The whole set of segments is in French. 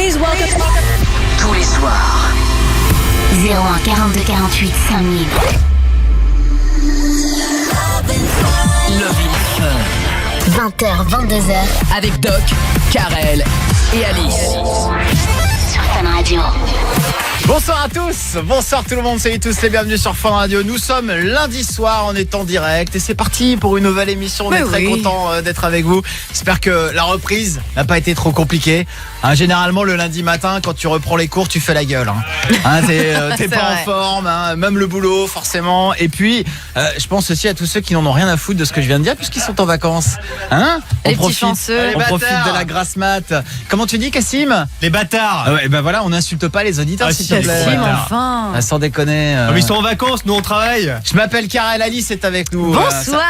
Please welcome. Tous les soirs. 01 42 48 5000. Love in Fun. 20h, 22h. Avec Doc, Karel et Alice. Sur Fun Radio. Bonsoir à tous, bonsoir tout le monde, salut tous les bienvenus sur Fun Radio. Nous sommes lundi soir, on est en direct et c'est parti pour une nouvelle émission. On est très content d'être avec vous. J'espère que la reprise n'a pas été trop compliquée. Généralement le lundi matin, quand tu reprends les cours, tu fais la gueule. T'es pas en forme, même le boulot forcément. Et puis, je pense aussi à tous ceux qui n'en ont rien à foutre de ce que je viens de dire puisqu'ils sont en vacances. Les petits chanceux. On profite de la grasse mat. Comment tu dis, Cassim? Les bâtards. Et ben voilà, on n'insulte pas les auditeurs s'il te plaît. Enfin. Sans déconner. Mais ils sont en vacances, nous on travaille. Je m'appelle Karel, Alice est avec nous. Bonsoir.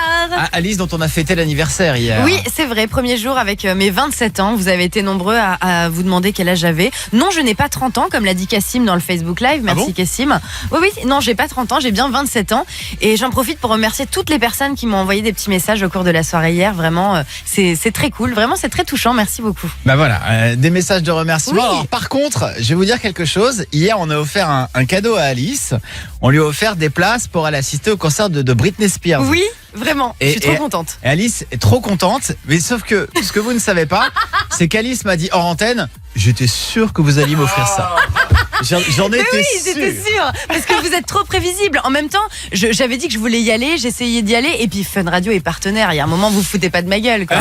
Alice dont on a fêté l'anniversaire hier. Oui, c'est vrai, premier jour avec mes 27 ans. Vous avez été nombreux à vous demander quel âge j'avais. Non, je n'ai pas 30 ans, comme l'a dit Cassim dans le Facebook Live. Merci Cassim. Oui, non, j'ai pas 30 ans, j'ai bien 27 ans. Et j'en profite pour remercier toutes les personnes qui m'ont envoyé des petits messages au cours de la soirée hier. Vraiment, c'est très cool. Vraiment, c'est très touchant. Merci beaucoup. Bah voilà, des messages de remerciement. Oui. Alors, par contre, je vais vous dire quelque chose. Hier, on a offert un cadeau à Alice. On lui a offert des places pour aller assister au concert de Britney Spears. Oui, vraiment. Je suis trop contente. Et Alice est trop contente. Mais sauf que ce que vous ne savez pas, c'est qu'Alice m'a dit hors antenne, j'étais sûr que vous alliez m'offrir ça. J'en étais oui, sûr. j'étais sûre. Parce que vous êtes trop prévisible. En même temps, j'avais dit que je voulais y aller, j'essayais d'y aller. Et puis Fun Radio est partenaire. Il y a un moment, vous foutez pas de ma gueule, quoi.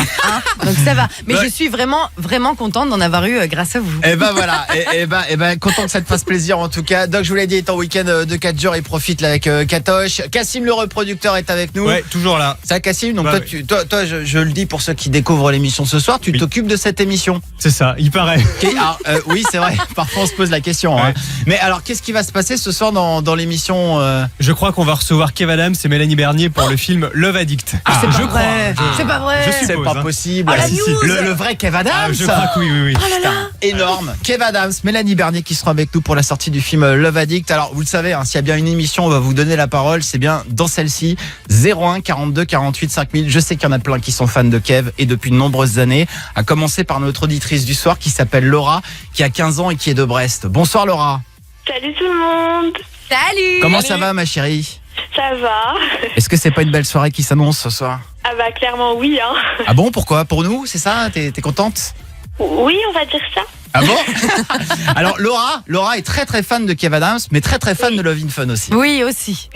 Donc ça va. Mais je suis vraiment, vraiment contente d'en avoir eu grâce à vous. Et ben voilà. Et ben content que ça te fasse plaisir en tout cas. Doc, je vous l'ai dit, est en week-end de 4 jours. Il profite là avec Katoche. Cassim le reproducteur est avec nous. Ouais, toujours là. Ça, Cassim. Donc Bah, toi, je le dis pour ceux qui découvrent l'émission ce soir, tu t'occupes de cette émission. C'est ça, il paraît. Okay, alors, oui, c'est vrai. Parfois, on se pose la question. Ouais. Mais alors, qu'est-ce qui va se passer ce soir dans l'émission Je crois qu'on va recevoir Kev Adams et Mélanie Bernier pour le film Love Addict. C'est pas je vrai. crois. C'est pas vrai. Je C'est suppose, pas hein. possible. Ah, la news. Le vrai Kev Adams. Je crois que oui. Putain, énorme. Kev Adams, Mélanie Bernier qui seront avec nous pour la sortie du film Love Addict. Alors, vous le savez, s'il y a bien une émission, on va vous donner la parole. C'est bien dans celle-ci. 01 42 48 5000. Je sais qu'il y en a plein qui sont fans de Kev et depuis de nombreuses années. À commencer par notre auditrice du soir qui s'appelle Laura, qui a 15 ans et qui est de Brest. Bonsoir Laura. Salut tout le monde. Salut. Comment ça va ma chérie? Ça va? Est-ce que c'est pas une belle soirée qui s'annonce ce soir? Ah bah clairement oui hein. Ah bon, pourquoi? Pour nous, c'est ça? T'es contente? Oui, on va dire ça. Ah bon? Alors Laura est très très fan de Kev Adams, mais très très fan de Love in Fun aussi. Oui, aussi.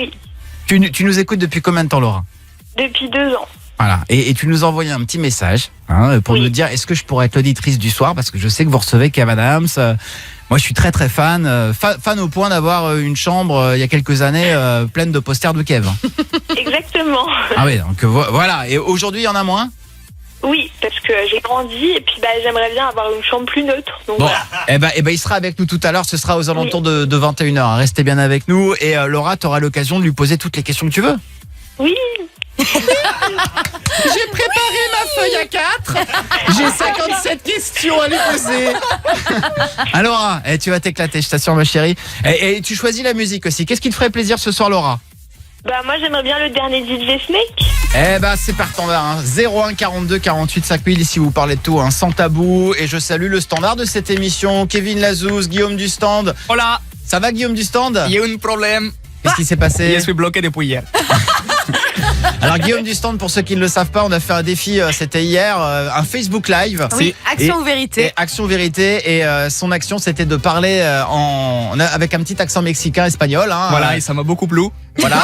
Tu nous écoutes depuis combien de temps Laura? Depuis 2 ans. Voilà, et tu nous as envoyé un petit message pour nous dire est-ce que je pourrais être l'auditrice du soir parce que je sais que vous recevez Kev Adams. Moi je suis très très fan, fan au point d'avoir une chambre il y a quelques années pleine de posters de Kev. Exactement. Ah oui, donc voilà, et aujourd'hui il y en a moins? Oui, parce que j'ai grandi et puis j'aimerais bien avoir une chambre plus neutre. Donc Bon, voilà. il sera avec nous tout à l'heure, ce sera aux alentours de 21h. Restez bien avec nous et Laura, tu auras l'occasion de lui poser toutes les questions que tu veux. Oui. J'ai préparé ma feuille à 4. J'ai 57 questions à lui poser. Alors, tu vas t'éclater, je t'assure ma chérie. Et tu choisis la musique aussi. Qu'est-ce qui te ferait plaisir ce soir Laura? Bah moi j'aimerais bien le dernier DJ Snake. C'est partant là, 01 42 48 5000 ici vous parlez de tout, sans tabou. Et je salue le standard de cette émission, Kevin Lazouz, Guillaume du stand. Hola, Ça va Guillaume du stand? il y a un problème. Qu'est-ce qui s'est passé? Je suis bloqué depuis hier. Alors Guillaume du stand, pour ceux qui ne le savent pas, on a fait un défi, c'était hier, un Facebook Live. Oui, action ou vérité. Et action vérité, et son action c'était de parler avec un petit accent mexicain espagnol. Voilà, et ça m'a beaucoup plu. Voilà.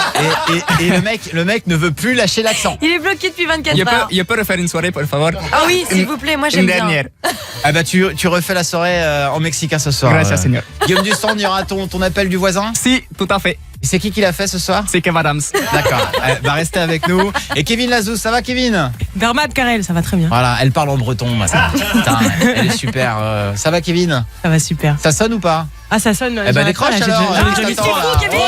Et le mec ne veut plus lâcher l'accent. Il est bloqué depuis 24 heures. Je peux refaire une soirée, por favor? Ah oui, s'il vous plaît, moi j'aime Une bien. dernière. Ah bah tu refais la soirée en mexicain ce soir. Gracias, señor. Guillaume du stand, il y aura ton appel du voisin. Si, tout à fait. Et c'est qui l'a fait ce soir? C'est Kev Adams. D'accord. Restez avec nous. Et Kevin Lazouz, ça va Kevin? Dermat Karel, ça va très bien. Voilà, elle parle en breton. Moi, putain, elle est super. Ça va Kevin? Ça va super. Ça sonne ou pas? Ah, ça sonne. Décroche alors. mais c'est fou, Kevin.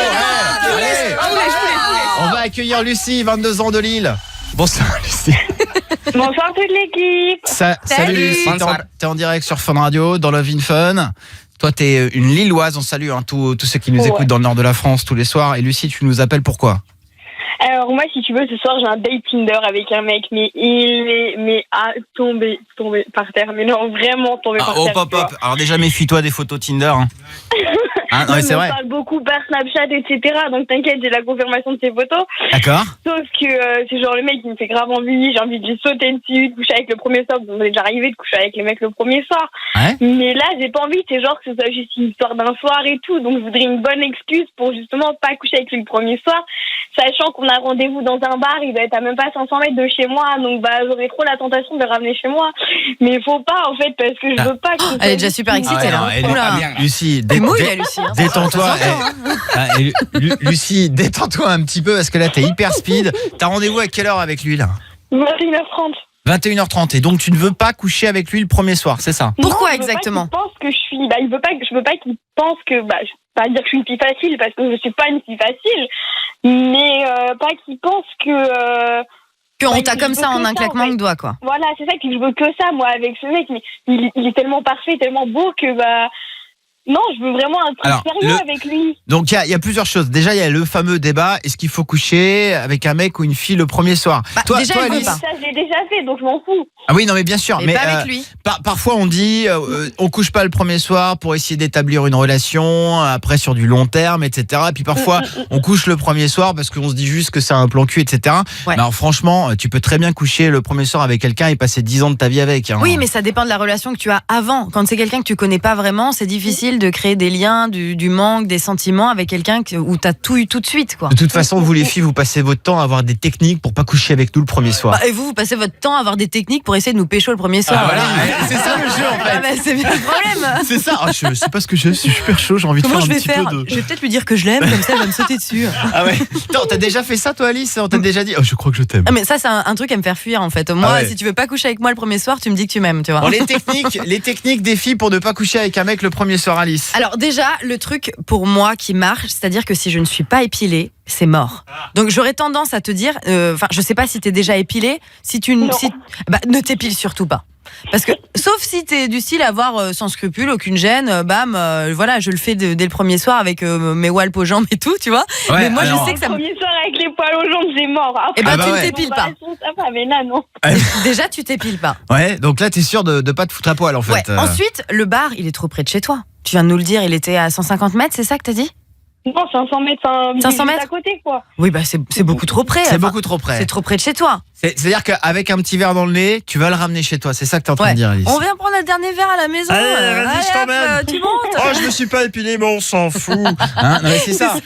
On va accueillir Lucie, 22 ans de Lille. Bonsoir Lucie. Bonsoir toute l'équipe. Salut Lucie, Bonsoir. t'es en direct sur Fun Radio, dans Love in Fun. Toi, t'es une Lilloise, on salue tous ceux qui nous écoutent dans le nord de la France tous les soirs. Et Lucie, tu nous appelles pourquoi? Alors Alors moi, si tu veux, ce soir, j'ai un date Tinder avec un mec, mais il est tombé par terre. Mais non, vraiment tombé par terre. Hop. Alors déjà, méfie-toi des photos Tinder. Hein, non, mais c'est vrai. On parle beaucoup par Snapchat, etc. Donc t'inquiète, j'ai la confirmation de ces photos. D'accord. Sauf que c'est genre le mec qui me fait grave envie, j'ai envie de lui sauter dessus, de coucher avec le premier soir. Bon, c'est déjà arrivé de coucher avec les mecs le premier soir. Ouais. Mais là, j'ai pas envie, c'est genre que ce soit juste une histoire d'un soir et tout. Donc je voudrais une bonne excuse pour justement pas coucher avec lui le premier soir. Sachant qu'on a rendez-vous dans un bar, il doit être à même pas 500 mètres de chez moi. Donc j'aurais trop la tentation de le ramener chez moi. Mais faut pas en fait, parce que je veux pas que... Elle est déjà super excitée là. Lucie, Lucie. détends-toi. Lucie, détends-toi un petit peu parce que là t'es hyper speed. T'as rendez-vous à quelle heure avec lui là? 21h30. 21h30 et donc tu ne veux pas coucher avec lui le premier soir, c'est ça? Pourquoi Non, exactement? Je pense que je suis... je veux pas qu'il pense que... je veux pas dire que je suis une fille facile parce que je suis pas une fille facile. Mais pas qu'il pense que... Qu'on t'a comme ça en un claquement de doigts, quoi. Voilà, c'est ça, que je veux que ça, moi, avec ce mec. Mais il est tellement parfait, tellement beau que, non, je veux vraiment un truc sérieux avec lui. Donc il y a plusieurs choses. Déjà, il y a le fameux débat, est-ce qu'il faut coucher avec un mec ou une fille le premier soir? Toi, Alice, ça, je l'ai déjà fait, donc je m'en fous. Ah oui, non mais bien sûr. Mais pas avec lui. Parfois on dit, on couche pas le premier soir pour essayer d'établir une relation, après sur du long terme, etc. Et puis parfois on couche le premier soir parce qu'on se dit juste que c'est un plan cul, etc. Ouais. Mais alors franchement, tu peux très bien coucher le premier soir avec quelqu'un et passer 10 ans de ta vie avec. Hein. Oui, mais ça dépend de la relation que tu as avant. Quand c'est quelqu'un que tu connais pas vraiment, c'est difficile de créer des liens, du manque, des sentiments avec quelqu'un où t'as tout eu tout de suite, quoi. De toute façon, vous les filles, vous passez votre temps à avoir des techniques pour pas coucher avec nous le premier soir. Et vous passez votre temps à avoir des techniques pour essayer de nous pécho le premier soir. Voilà. C'est ça le jeu en fait. C'est bien le problème. C'est ça. Je sais pas ce que je suis super chaud, j'ai envie de Comment faire je un vais petit faire? peu de... Je vais peut-être lui dire que je l'aime, comme ça elle va me sauter dessus. Ah ouais. Attends, t'as déjà fait ça toi Alice? On t'a déjà dit? Oh, je crois que je t'aime. Ah, mais ça c'est un truc à me faire fuir en fait. Moi, si tu veux pas coucher avec moi le premier soir, tu me dis que tu m'aimes, tu vois. Bon, les techniques des filles pour ne pas coucher avec un mec le premier soir, Alice. Alors déjà, le truc pour moi qui marche, c'est-à-dire que si je ne suis pas épilée, c'est mort. Donc j'aurais tendance à te dire, je sais pas si t'es déjà épilée, ne t'épile surtout pas. Parce que, sauf si t'es du style à avoir sans scrupule, aucune gêne, voilà, je le fais dès le premier soir avec mes walps aux jambes et tout, tu vois. Ouais, mais moi, alors... je sais que ça me... Le premier soir avec les poils aux jambes, c'est mort. Après, tu ne t'épiles pas. Ça va, mais là, non. Déjà, tu t'épiles pas. Ouais, donc là, t'es sûr de pas te foutre à poil en fait. Ouais. Ensuite, le bar, il est trop près de chez toi. Tu viens de nous le dire, il était à 150 mètres, c'est ça que t'as dit? Non, 500 mètres, 500 mètres à côté, quoi. Oui, c'est beaucoup trop près. C'est beaucoup trop près. C'est trop près de chez toi. C'est-à-dire qu'avec un petit verre dans le nez, tu vas le ramener chez toi. C'est ça que t'es en train de dire, Alice. On vient prendre le dernier verre à la maison. Allez, vas-y, je t'emmène. Tu montes. Oh, je me suis pas épilé, mais on s'en fout. Hein, non, mais c'est ça.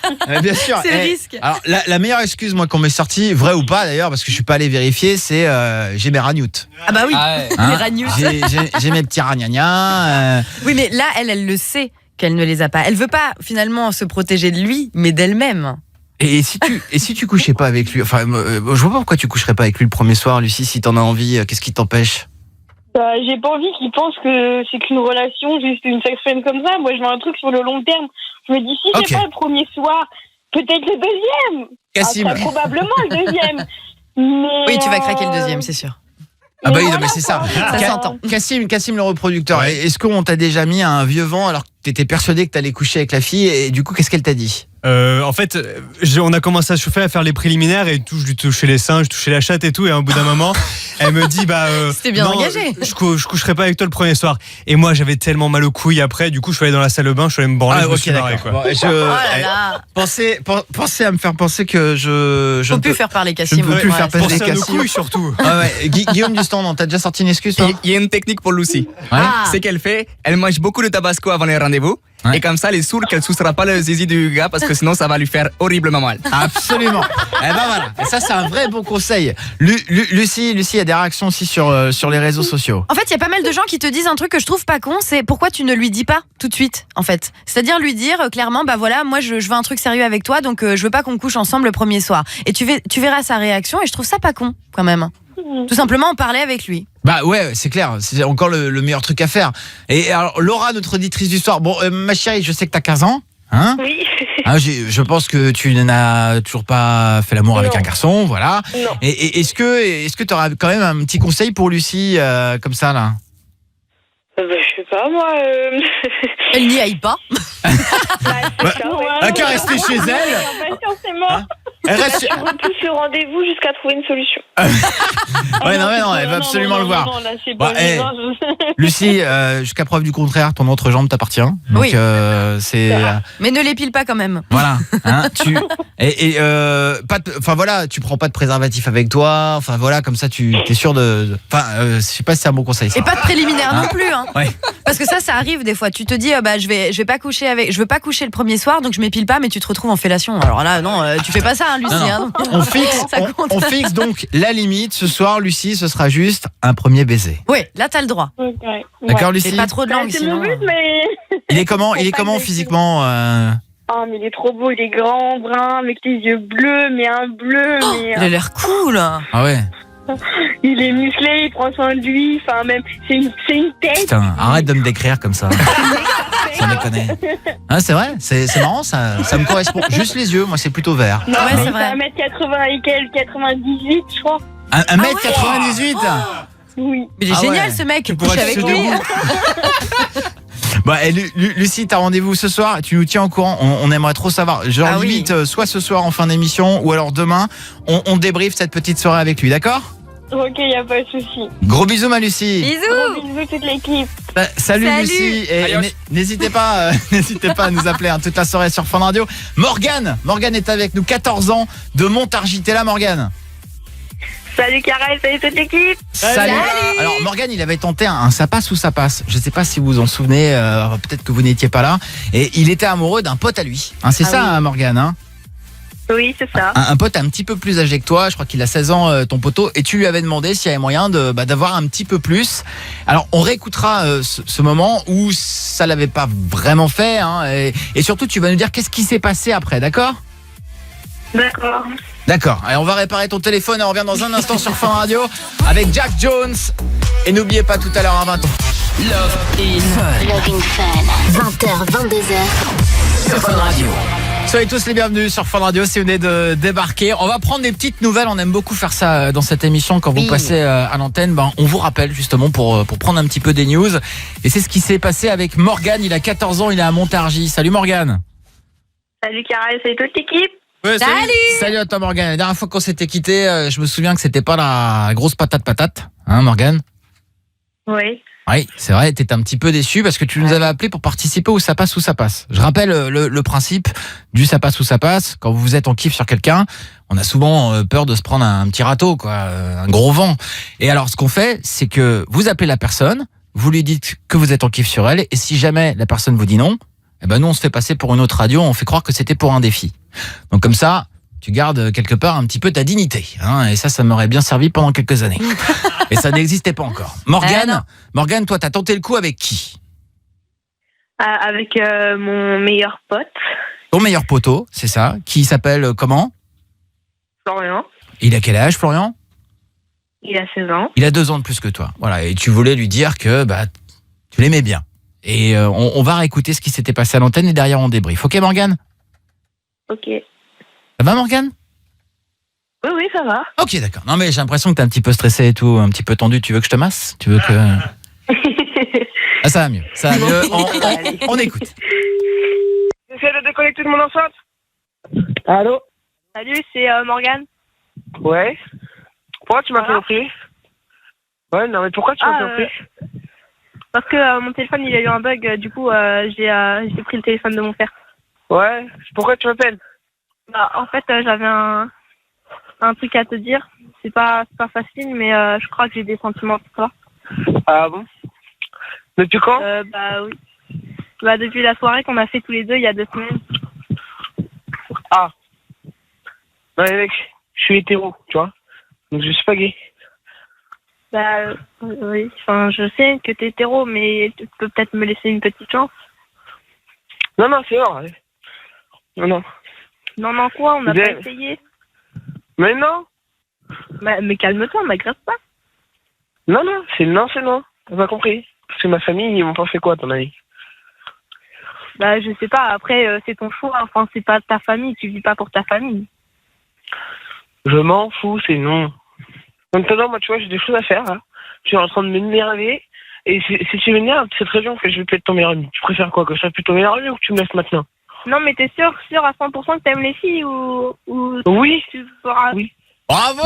Bien sûr. C'est le risque. Alors, la meilleure excuse, moi, qu'on m'ait sortie, vrai ou pas d'ailleurs, parce que je suis pas allé vérifier, c'est j'ai mes ragnoutes. Ah bah oui, Hein, les ragnoutes. J'ai mes petits ragnagnas. Oui, mais là, elle le sait qu'elle ne les a pas. Elle veut pas finalement se protéger de lui, mais d'elle-même. Et si tu couchais pas avec lui, enfin, je vois pas pourquoi tu coucherais pas avec lui le premier soir, Lucie, si t'en as envie, qu'est-ce qui t'empêche? J'ai pas envie qu'il pense que c'est qu'une relation, juste une sexuelle comme ça. Moi, je veux un truc sur le long terme. Je me dis, si c'est pas le premier soir, peut-être le deuxième. Cassim. Après, probablement le deuxième. Mais, Oui, tu vas craquer le deuxième, c'est sûr. Ah bah oui, voilà, mais c'est ça. Ça s'entend. Cassim le reproducteur. Est-ce qu'on t'a déjà mis un vieux vent alors que t'étais persuadé que t'allais coucher avec la fille et du coup qu'est-ce qu'elle t'a dit? En fait, on a commencé à chauffer, à faire les préliminaires et tout, je lui touchais les seins, je touchais la chatte et tout, et au bout d'un moment, elle me dit c'était bien engagé. Je coucherai pas avec toi le premier soir. Et moi, j'avais tellement mal aux couilles après, du coup, je suis allé dans la salle de bain, je suis allé me branler, je me suis barré, quoi. Bon, pensez à me faire penser que je Faut plus faire parler Cassim. Je ne peux plus faire passer Pensez à nos Cassim. couilles surtout. Ah ouais. Guillaume du stand, t'as déjà sorti une excuse toi? Il y a une technique pour Lucie. Ah. Ce qu'elle fait, elle mange beaucoup de tabasco avant les rendez-vous. Ouais. Et comme ça, elle est sûre qu'elle ne sucera pas le zizi du gars parce que sinon, ça va lui faire horriblement mal. Absolument. Eh ben voilà. Et ça, c'est un vrai bon conseil. Lucie, il y a des réactions aussi sur les réseaux sociaux. En fait, il y a pas mal de gens qui te disent un truc que je trouve pas con, c'est pourquoi tu ne lui dis pas tout de suite, en fait. C'est-à-dire lui dire clairement, voilà, moi je veux un truc sérieux avec toi, donc je veux pas qu'on couche ensemble le premier soir. Et tu verras sa réaction, et je trouve ça pas con, quand même. Tout simplement en parler avec lui. Bah ouais, c'est clair, c'est encore le meilleur truc à faire. Et alors Laura, notre auditrice du soir, bon ma chérie, je sais que t'as 15 ans, hein? Oui. Hein, je pense que tu n'as toujours pas fait l'amour avec un garçon, voilà. Non. Et est-ce que tu auras quand même un petit conseil pour Lucie comme ça là? Je sais pas, moi. Elle n'y aille pas. Elle qu'à rester chez elle. C'est mort. Elle reste... Tu repousses le rendez-vous jusqu'à trouver une solution. non, elle va absolument le voir. Non, là, c'est Bah, bon, Lucie, jusqu'à preuve du contraire, ton autre jambe t'appartient. Donc, Oui. c'est... Mais ne l'épile pas quand même. Voilà. Hein, enfin voilà, tu prends pas de préservatif avec toi. Enfin voilà, comme ça, tu t'es sûr de. Enfin, je sais pas si c'est un bon conseil. Ça. Et pas de préliminaire non plus. Hein. Ouais. Parce que ça arrive des fois. Tu te dis, je vais pas coucher je veux pas coucher le premier soir, donc je m'épile pas, mais tu te retrouves en fellation. Alors là, non, tu fais pas ça, hein, Lucie. Non. Hein. On fixe donc la limite. Ce soir, Lucie, ce sera juste un premier baiser. Oui, là t'as le droit. Ouais. D'accord, Lucie. C'est pas trop de langue C'est sinon. mon but, mais. Il est comment physiquement Ah, mais il est trop beau, il est grand, brun, avec les yeux bleus, mais un bleu, mais. Il a l'air cool. Ah ouais. Il est musclé, il prend soin de lui, enfin même, c'est une tête. Putain, arrête de me décrire comme ça. Sans déconner. Hein, c'est vrai, c'est marrant, ça me correspond. Juste les yeux, moi c'est plutôt vert. Non, Ouais, mais c'est vrai. 1m80 et quelques, 98, je crois. 1m98 Oui. Mais il est Ah génial ouais. ce mec. Tu Couche pourras avec te lui. debout. Lucie, t'as rendez-vous ce soir, tu nous tiens au courant, on aimerait trop savoir. Genre Ah oui. limite, soit ce soir en fin d'émission, ou alors demain, on débriefe cette petite soirée avec lui, d'accord? Ok, y a pas de souci. Gros bisous ma Lucie. Bisous. Gros bisous toute l'équipe. Salut Salut. Lucie. Et Adios. n'hésitez pas à nous appeler toute la soirée sur Fun Radio. Morgane est avec nous, 14 ans, de Montargis. T'es là Morgane? Salut Karel, salut toute l'équipe. Salut. Alors Morgane, il avait tenté un ça passe ou ça passe. Je sais pas si vous vous en souvenez, peut-être que vous n'étiez pas là. Et il était amoureux d'un pote à lui. Hein, c'est ça, oui. hein, Morgane, hein? Oui, c'est ça. Un pote un petit peu plus âgé que toi, je crois qu'il a 16 ans, ton poteau, et tu lui avais demandé s'il y avait moyen d'avoir un petit peu plus. Alors on réécoutera ce moment où ça l'avait pas vraiment fait, hein, et surtout tu vas nous dire qu'est-ce qui s'est passé après, d'accord? D'accord. D'accord, allez, on va réparer ton téléphone et on revient dans un instant sur Fun Radio avec Jack Jones. Et n'oubliez pas tout à l'heure à 20h. Love in Fun. Love in Fun. 20h, 22h. Sur Fun Radio. Soyez tous les bienvenus sur Fun Radio si vous venez de débarquer. On va prendre des petites nouvelles, on aime beaucoup faire ça dans cette émission quand vous passez à l'antenne. On vous rappelle justement pour prendre un petit peu des news. Et c'est ce qui s'est passé avec Morgane, il a 14 ans, il est à Montargis. Salut Morgane. Salut Karel, salut toute l'équipe. Ouais, Salut. Salut à toi Morgane. La dernière fois qu'on s'était quitté, je me souviens que c'était pas la grosse patate, hein Morgane? Oui. Oui, c'est vrai, t'étais un petit peu déçu parce que tu nous avais appelé pour participer au ça passe ou ça passe. Je rappelle le principe du ça passe ou ça passe. Quand vous êtes en kiff sur quelqu'un, on a souvent peur de se prendre un petit râteau, quoi, un gros vent. Et alors, ce qu'on fait, c'est que vous appelez la personne, vous lui dites que vous êtes en kiff sur elle, et si jamais la personne vous dit non, eh ben nous on se fait passer pour une autre radio, on fait croire que c'était pour un défi. Donc comme ça, tu gardes quelque part un petit peu ta dignité, hein, et ça m'aurait bien servi pendant quelques années. Et ça n'existait pas encore. Morgane, toi, t'as tenté le coup avec qui? Avec mon meilleur pote, Ton meilleur poteau, c'est ça, qui s'appelle comment? Florian. Il a quel âge, Florian? Il a 16 ans. Il a 2 ans de plus que toi. Voilà, et tu voulais lui dire que tu l'aimais bien. Et on va réécouter ce qui s'était passé à l'antenne et derrière on débrief. Ok, Morgane? Ok. Ça va, Morgane? Oui, ça va. Ok, d'accord. Non, mais j'ai l'impression que t'es un petit peu stressé et tout, un petit peu tendu. Tu veux que je te masse? Tu veux que... Ah, ça va mieux. Ça va mieux. On écoute. J'essaie de déconnecter de mon enceinte. Allô? Salut, c'est Morgane. Ouais. Pourquoi tu m'as fait offrir? Ouais, non, mais pourquoi tu m'as fait offrir? Parce que mon téléphone, il a eu un bug, du coup, j'ai pris le téléphone de mon frère. Ouais. Pourquoi tu m'appelles? En fait, j'avais un truc à te dire. C'est pas facile, mais je crois que j'ai des sentiments pour toi. Ah bon? Depuis quand? Oui. Depuis la soirée qu'on a fait tous les deux il y a 2 semaines. Ah. Non, mais mec, je suis hétéro, tu vois. Donc je suis pas gay. Oui. Enfin, je sais que t'es hétéro, mais tu peux peut-être me laisser une petite chance. Non, c'est vrai. Non. Non, quoi? On n'a Bien. pas essayé. Mais non. Mais calme-toi, m'agresse pas. Non, c'est non. T'as pas compris? Parce que ma famille, ils m'ont pas fait quoi, ton avis? Je sais pas. Après, c'est ton choix. Enfin, c'est pas ta famille. Tu vis pas pour ta famille. Je m'en fous, c'est non. Maintenant, moi, tu vois, j'ai des choses à faire, là. Je suis en train de m'énerver. Et si tu m'énerves, c'est très bien, en fait, je vais plus être ton meilleur ami. Tu préfères quoi? Que je sois plus ton meilleur ami ou que tu me laisses maintenant? Non, mais t'es sûr à 100% que t'aimes les filles ou... Oui. tu feras... Oui. Bravo.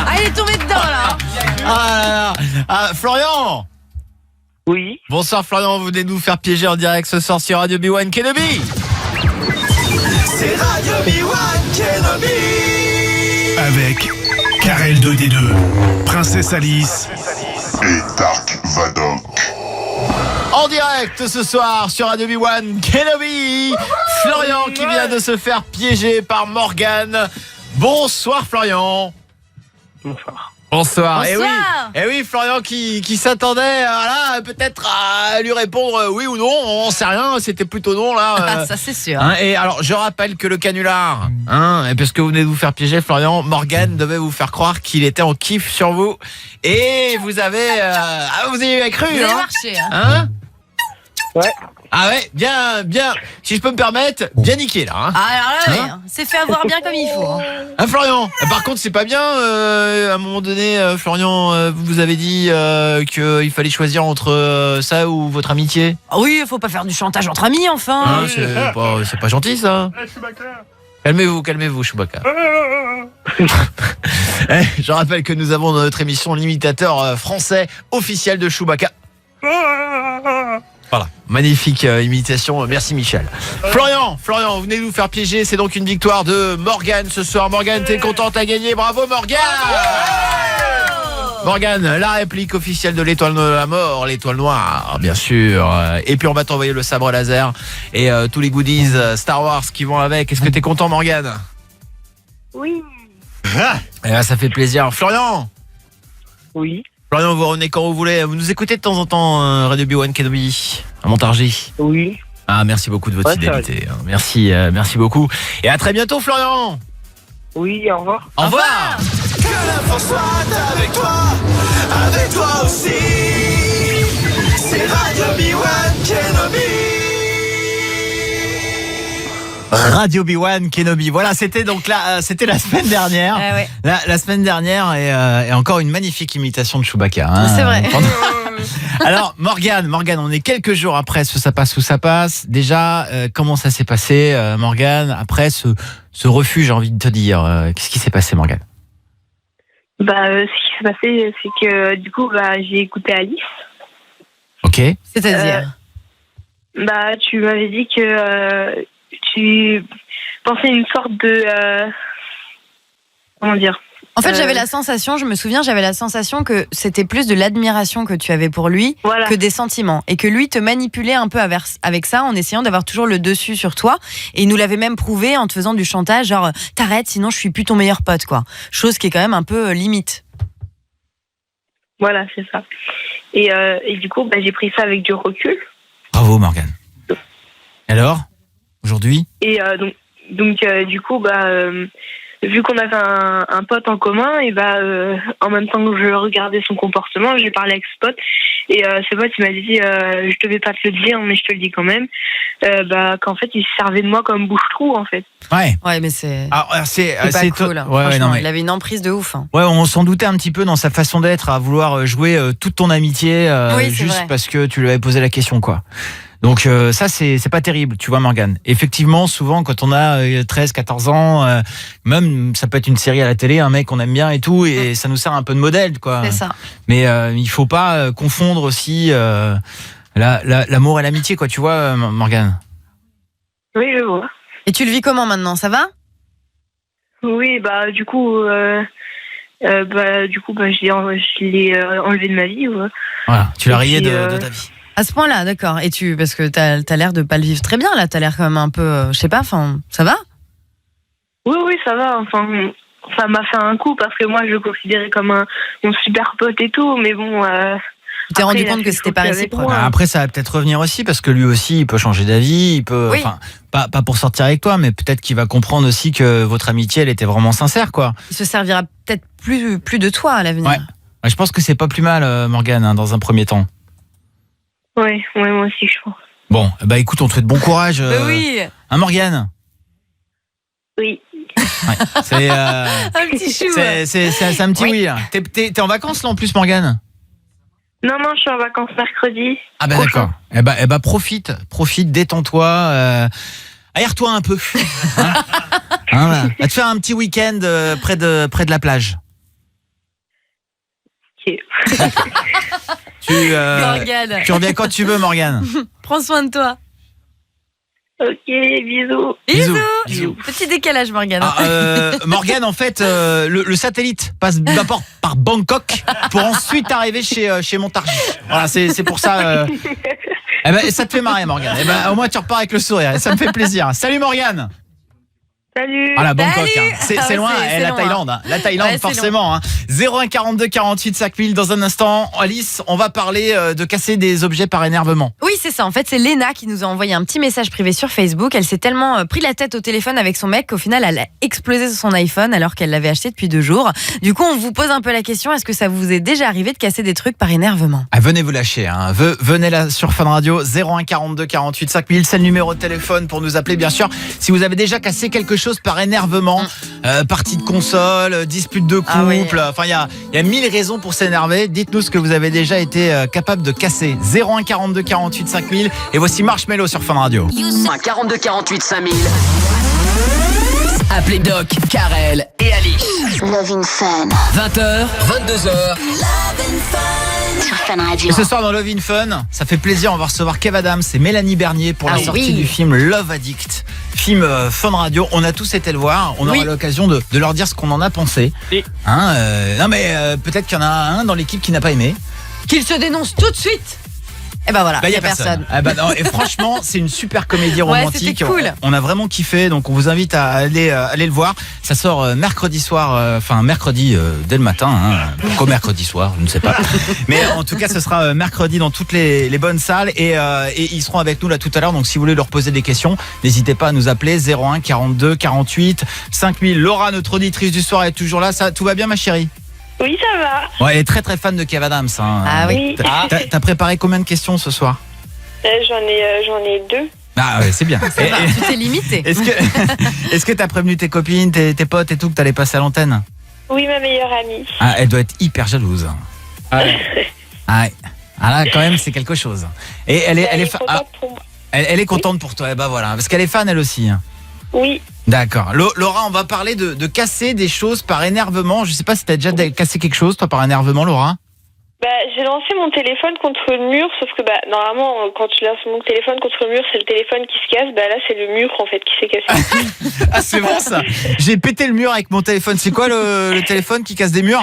Ah, il est tombé dedans là. Ah là là. Ah, Florian. Oui. Bonsoir Florian, vous venez de nous faire piéger en direct ce soir sur Radio B1 Kenobi. C'est Radio B1 Kenobi. Avec Karel 2D2, Princesse Alice et Dark Vador. En direct ce soir sur Radio B1 Kenobi. Florian qui vient de se faire piéger par Morgane. Bonsoir Florian. Bonsoir. Bonsoir. Bonsoir. Et oui, Florian qui s'attendait voilà, peut-être à lui répondre oui ou non, on sait rien, c'était plutôt non là. Ça c'est sûr. Et alors je rappelle que le canular, et parce que vous venez de vous faire piéger Florian, Morgane devait vous faire croire qu'il était en kiff sur vous et vous avez vous y avez cru Vous avez marché. hein. Ouais. Ah ouais, bien, si je peux me permettre, bien niqué là. Ah, alors là, oui, c'est fait avoir bien comme il faut. Florian, par contre c'est pas bien, à un moment donné, Florian, vous avez dit qu'il fallait choisir entre ça ou votre amitié. Ah oui, faut pas faire du chantage entre amis, enfin. C'est pas gentil ça. Calmez-vous, Chewbacca. Je rappelle que nous avons dans notre émission l'imitateur français officiel de Chewbacca. Voilà, magnifique imitation, merci Michel. Florian, vous venez de nous faire piéger, c'est donc une victoire de Morgane ce soir. Morgane, t'es contente à gagner, bravo Morgane. Morgane, la réplique officielle de l'étoile de la mort, l'étoile noire, bien sûr. Et puis on va t'envoyer le sabre laser et tous les goodies Star Wars qui vont avec. Est-ce que t'es content Morgane? Oui. Et là, ça fait plaisir. Florian. Oui. Florian, vous revenez quand vous voulez. Vous nous écoutez de temps en temps, Radio B1 Kenobi, à Montargis. Oui. Ah, merci beaucoup de votre fidélité. Merci beaucoup. Et à très bientôt, Florian. Oui, au revoir. Au revoir. Que la force soit avec toi aussi. C'est Radio B1 Kenobi. Radio B1 Kenobi. Voilà, c'était donc là, c'était la semaine dernière. Ouais. La semaine dernière et encore une magnifique imitation de Chewbacca. Hein, c'est vrai. Alors Morgane, on est quelques jours après ce ça passe ou ça passe. Déjà, comment ça s'est passé, Morgane, après ce refus, j'ai envie de te dire. Qu'est-ce qui s'est passé, Morgane? Ce qui s'est passé, c'est que du coup, j'ai écouté Alice. Ok. C'est-à-dire Tu m'avais dit que tu pensais une sorte de... comment dire? En fait, j'avais la sensation que c'était plus de l'admiration que tu avais pour lui que des sentiments. Et que lui te manipulait un peu avec ça en essayant d'avoir toujours le dessus sur toi. Et il nous l'avait même prouvé en te faisant du chantage, genre t'arrêtes sinon je suis plus ton meilleur pote, quoi. Chose qui est quand même un peu limite. Voilà, c'est ça. Et du coup, j'ai pris ça avec du recul. Bravo, Morgane. Alors, aujourd'hui? Et donc du coup, vu qu'on avait un pote en commun, et en même temps que je regardais son comportement, j'ai parlé avec ce pote, et ce pote il m'a dit je devais pas te le dire, mais je te le dis quand même, qu'en fait il se servait de moi comme bouche-trou en fait. Ouais, mais c'est c'est pas cool. Ouais, non, mais... Il avait une emprise de ouf. Ouais, on s'en doutait un petit peu dans sa façon d'être, à vouloir jouer toute ton amitié juste vrai. parce que tu lui avais posé la question, quoi. Donc ça c'est pas terrible, tu vois Morgane. Effectivement, souvent quand on a 13, 14 ans, même ça peut être une série à la télé, un mec qu'on aime bien et tout, et ça nous sert un peu de modèle, quoi. C'est ça. Mais il faut pas confondre aussi l'amour et l'amitié, quoi, tu vois Morgane. Oui, je vois. Et tu le vis comment maintenant, ça va? Oui, du coup, je l'ai enlevé de ma vie. Ouais. Voilà, tu l'as rayé de ta vie. À ce point-là, d'accord. Et parce que t'as l'air de pas le vivre très bien, là. T'as l'air quand même un peu, je sais pas, ça va? Oui, ça va. Enfin, ça m'a fait un coup parce que moi, je le considérais comme mon super pote et tout. Mais bon... tu t'es rendu compte que c'était pas réciproque. Après, ça va peut-être revenir aussi parce que lui aussi, il peut changer d'avis. Il peut, pas pour sortir avec toi, mais peut-être qu'il va comprendre aussi que votre amitié, elle était vraiment sincère, quoi. Il se servira peut-être plus de toi à l'avenir. Ouais. Je pense que c'est pas plus mal, Morgane, dans un premier temps. Ouais, moi aussi, je pense. Bon, écoute, on te souhaite bon courage. Oui. Hein, Morgane? Oui. Ouais, c'est un petit chou. C'est un petit oui. Là. T'es en vacances là en plus, Morgane? Non, je suis en vacances mercredi. Ah bah d'accord. Eh bah profite, détends-toi, aère-toi un peu. Voilà. Va te faire un petit week-end près de la plage. Ok. Morgane. Tu reviens quand tu veux, Morgane. Prends soin de toi. Ok, bisous. Bisous. Petit décalage, Morgane. Morgane, en fait, le satellite passe d'abord par Bangkok pour ensuite arriver chez Montargis. Voilà, c'est pour ça. Ça te fait marrer, Morgane. Au moins, tu repars avec le sourire. Et ça me fait plaisir. Salut, Morgane. Salut. Ah, la Bangkok, Salut. c'est loin, c'est la loin. Thaïlande. La Thaïlande, Ouais, forcément. 01 42 48 5000. Dans un instant, Alice, on va parler de casser des objets par énervement. Oui, c'est ça. En fait, c'est Léna qui nous a envoyé un petit message privé sur Facebook. Elle s'est tellement pris la tête au téléphone avec son mec qu'au final, elle a explosé son iPhone alors qu'elle l'avait acheté depuis 2 jours. Du coup, on vous pose un peu la question, est-ce que ça vous est déjà arrivé de casser des trucs par énervement ? Venez vous lâcher, venez là sur Fun Radio, 01 42 48 5000, c'est le numéro de téléphone pour nous appeler, bien sûr. Si vous avez déjà cassé quelque chose par énervement, partie de console, dispute de couple, enfin il y a 1000 raisons pour s'énerver. Dites-nous ce que vous avez déjà été capable de casser. 01 42 48 5000 et voici Marshmello sur Fun Radio. 42 48 5000. Appelez Doc, Karel et Alice. Love in Fun. 20h, 22h. Sur Fun Radio. Et ce soir dans Love in Fun, ça fait plaisir, on va recevoir Kev Adams et Mélanie Bernier pour la sortie du film Love Addict. Film Fun Radio, on a tous été le voir, on aura l'occasion de leur dire ce qu'on en a pensé. Non mais peut-être qu'il y en a un dans l'équipe qui n'a pas aimé. Qu'il se dénonce tout de suite. Et ben voilà, il y a personne. Non, et franchement, c'est une super comédie romantique. C'était cool. On a vraiment kiffé, donc on vous invite à aller le voir. Ça sort mercredi soir, mercredi dès le matin, qu'au mercredi soir, je ne sais pas. Mais en tout cas, ce sera mercredi dans toutes les bonnes salles et ils seront avec nous là tout à l'heure. Donc si vous voulez leur poser des questions, n'hésitez pas à nous appeler 01 42 48 5000. Laura, notre auditrice du soir, est toujours là. Tout va bien, ma chérie? Oui, ça va. Ouais, elle est très très fan de Kev Adams. Ah oui. T'as préparé combien de questions ce soir? J'en ai 2. Ah ouais, c'est bien. Tu t'es limité. Est-ce que t'as prévenu tes copines, tes potes et tout que t'allais passer à l'antenne? Oui, ma meilleure amie. Ah, elle doit être hyper jalouse. Ah là, quand même, c'est quelque chose. Et elle est contente pour moi. Elle est contente pour toi. Et bah voilà, parce qu'elle est fan elle aussi. Oui. D'accord. Laura, on va parler de casser des choses par énervement. Je sais pas si t'as déjà cassé quelque chose toi par énervement, Laura. J'ai lancé mon téléphone contre le mur, sauf que normalement quand tu lances mon téléphone contre le mur, c'est le téléphone qui se casse. Là, c'est le mur en fait qui s'est cassé. Ah, c'est bon ça. J'ai pété le mur avec mon téléphone. C'est quoi le téléphone qui casse des murs?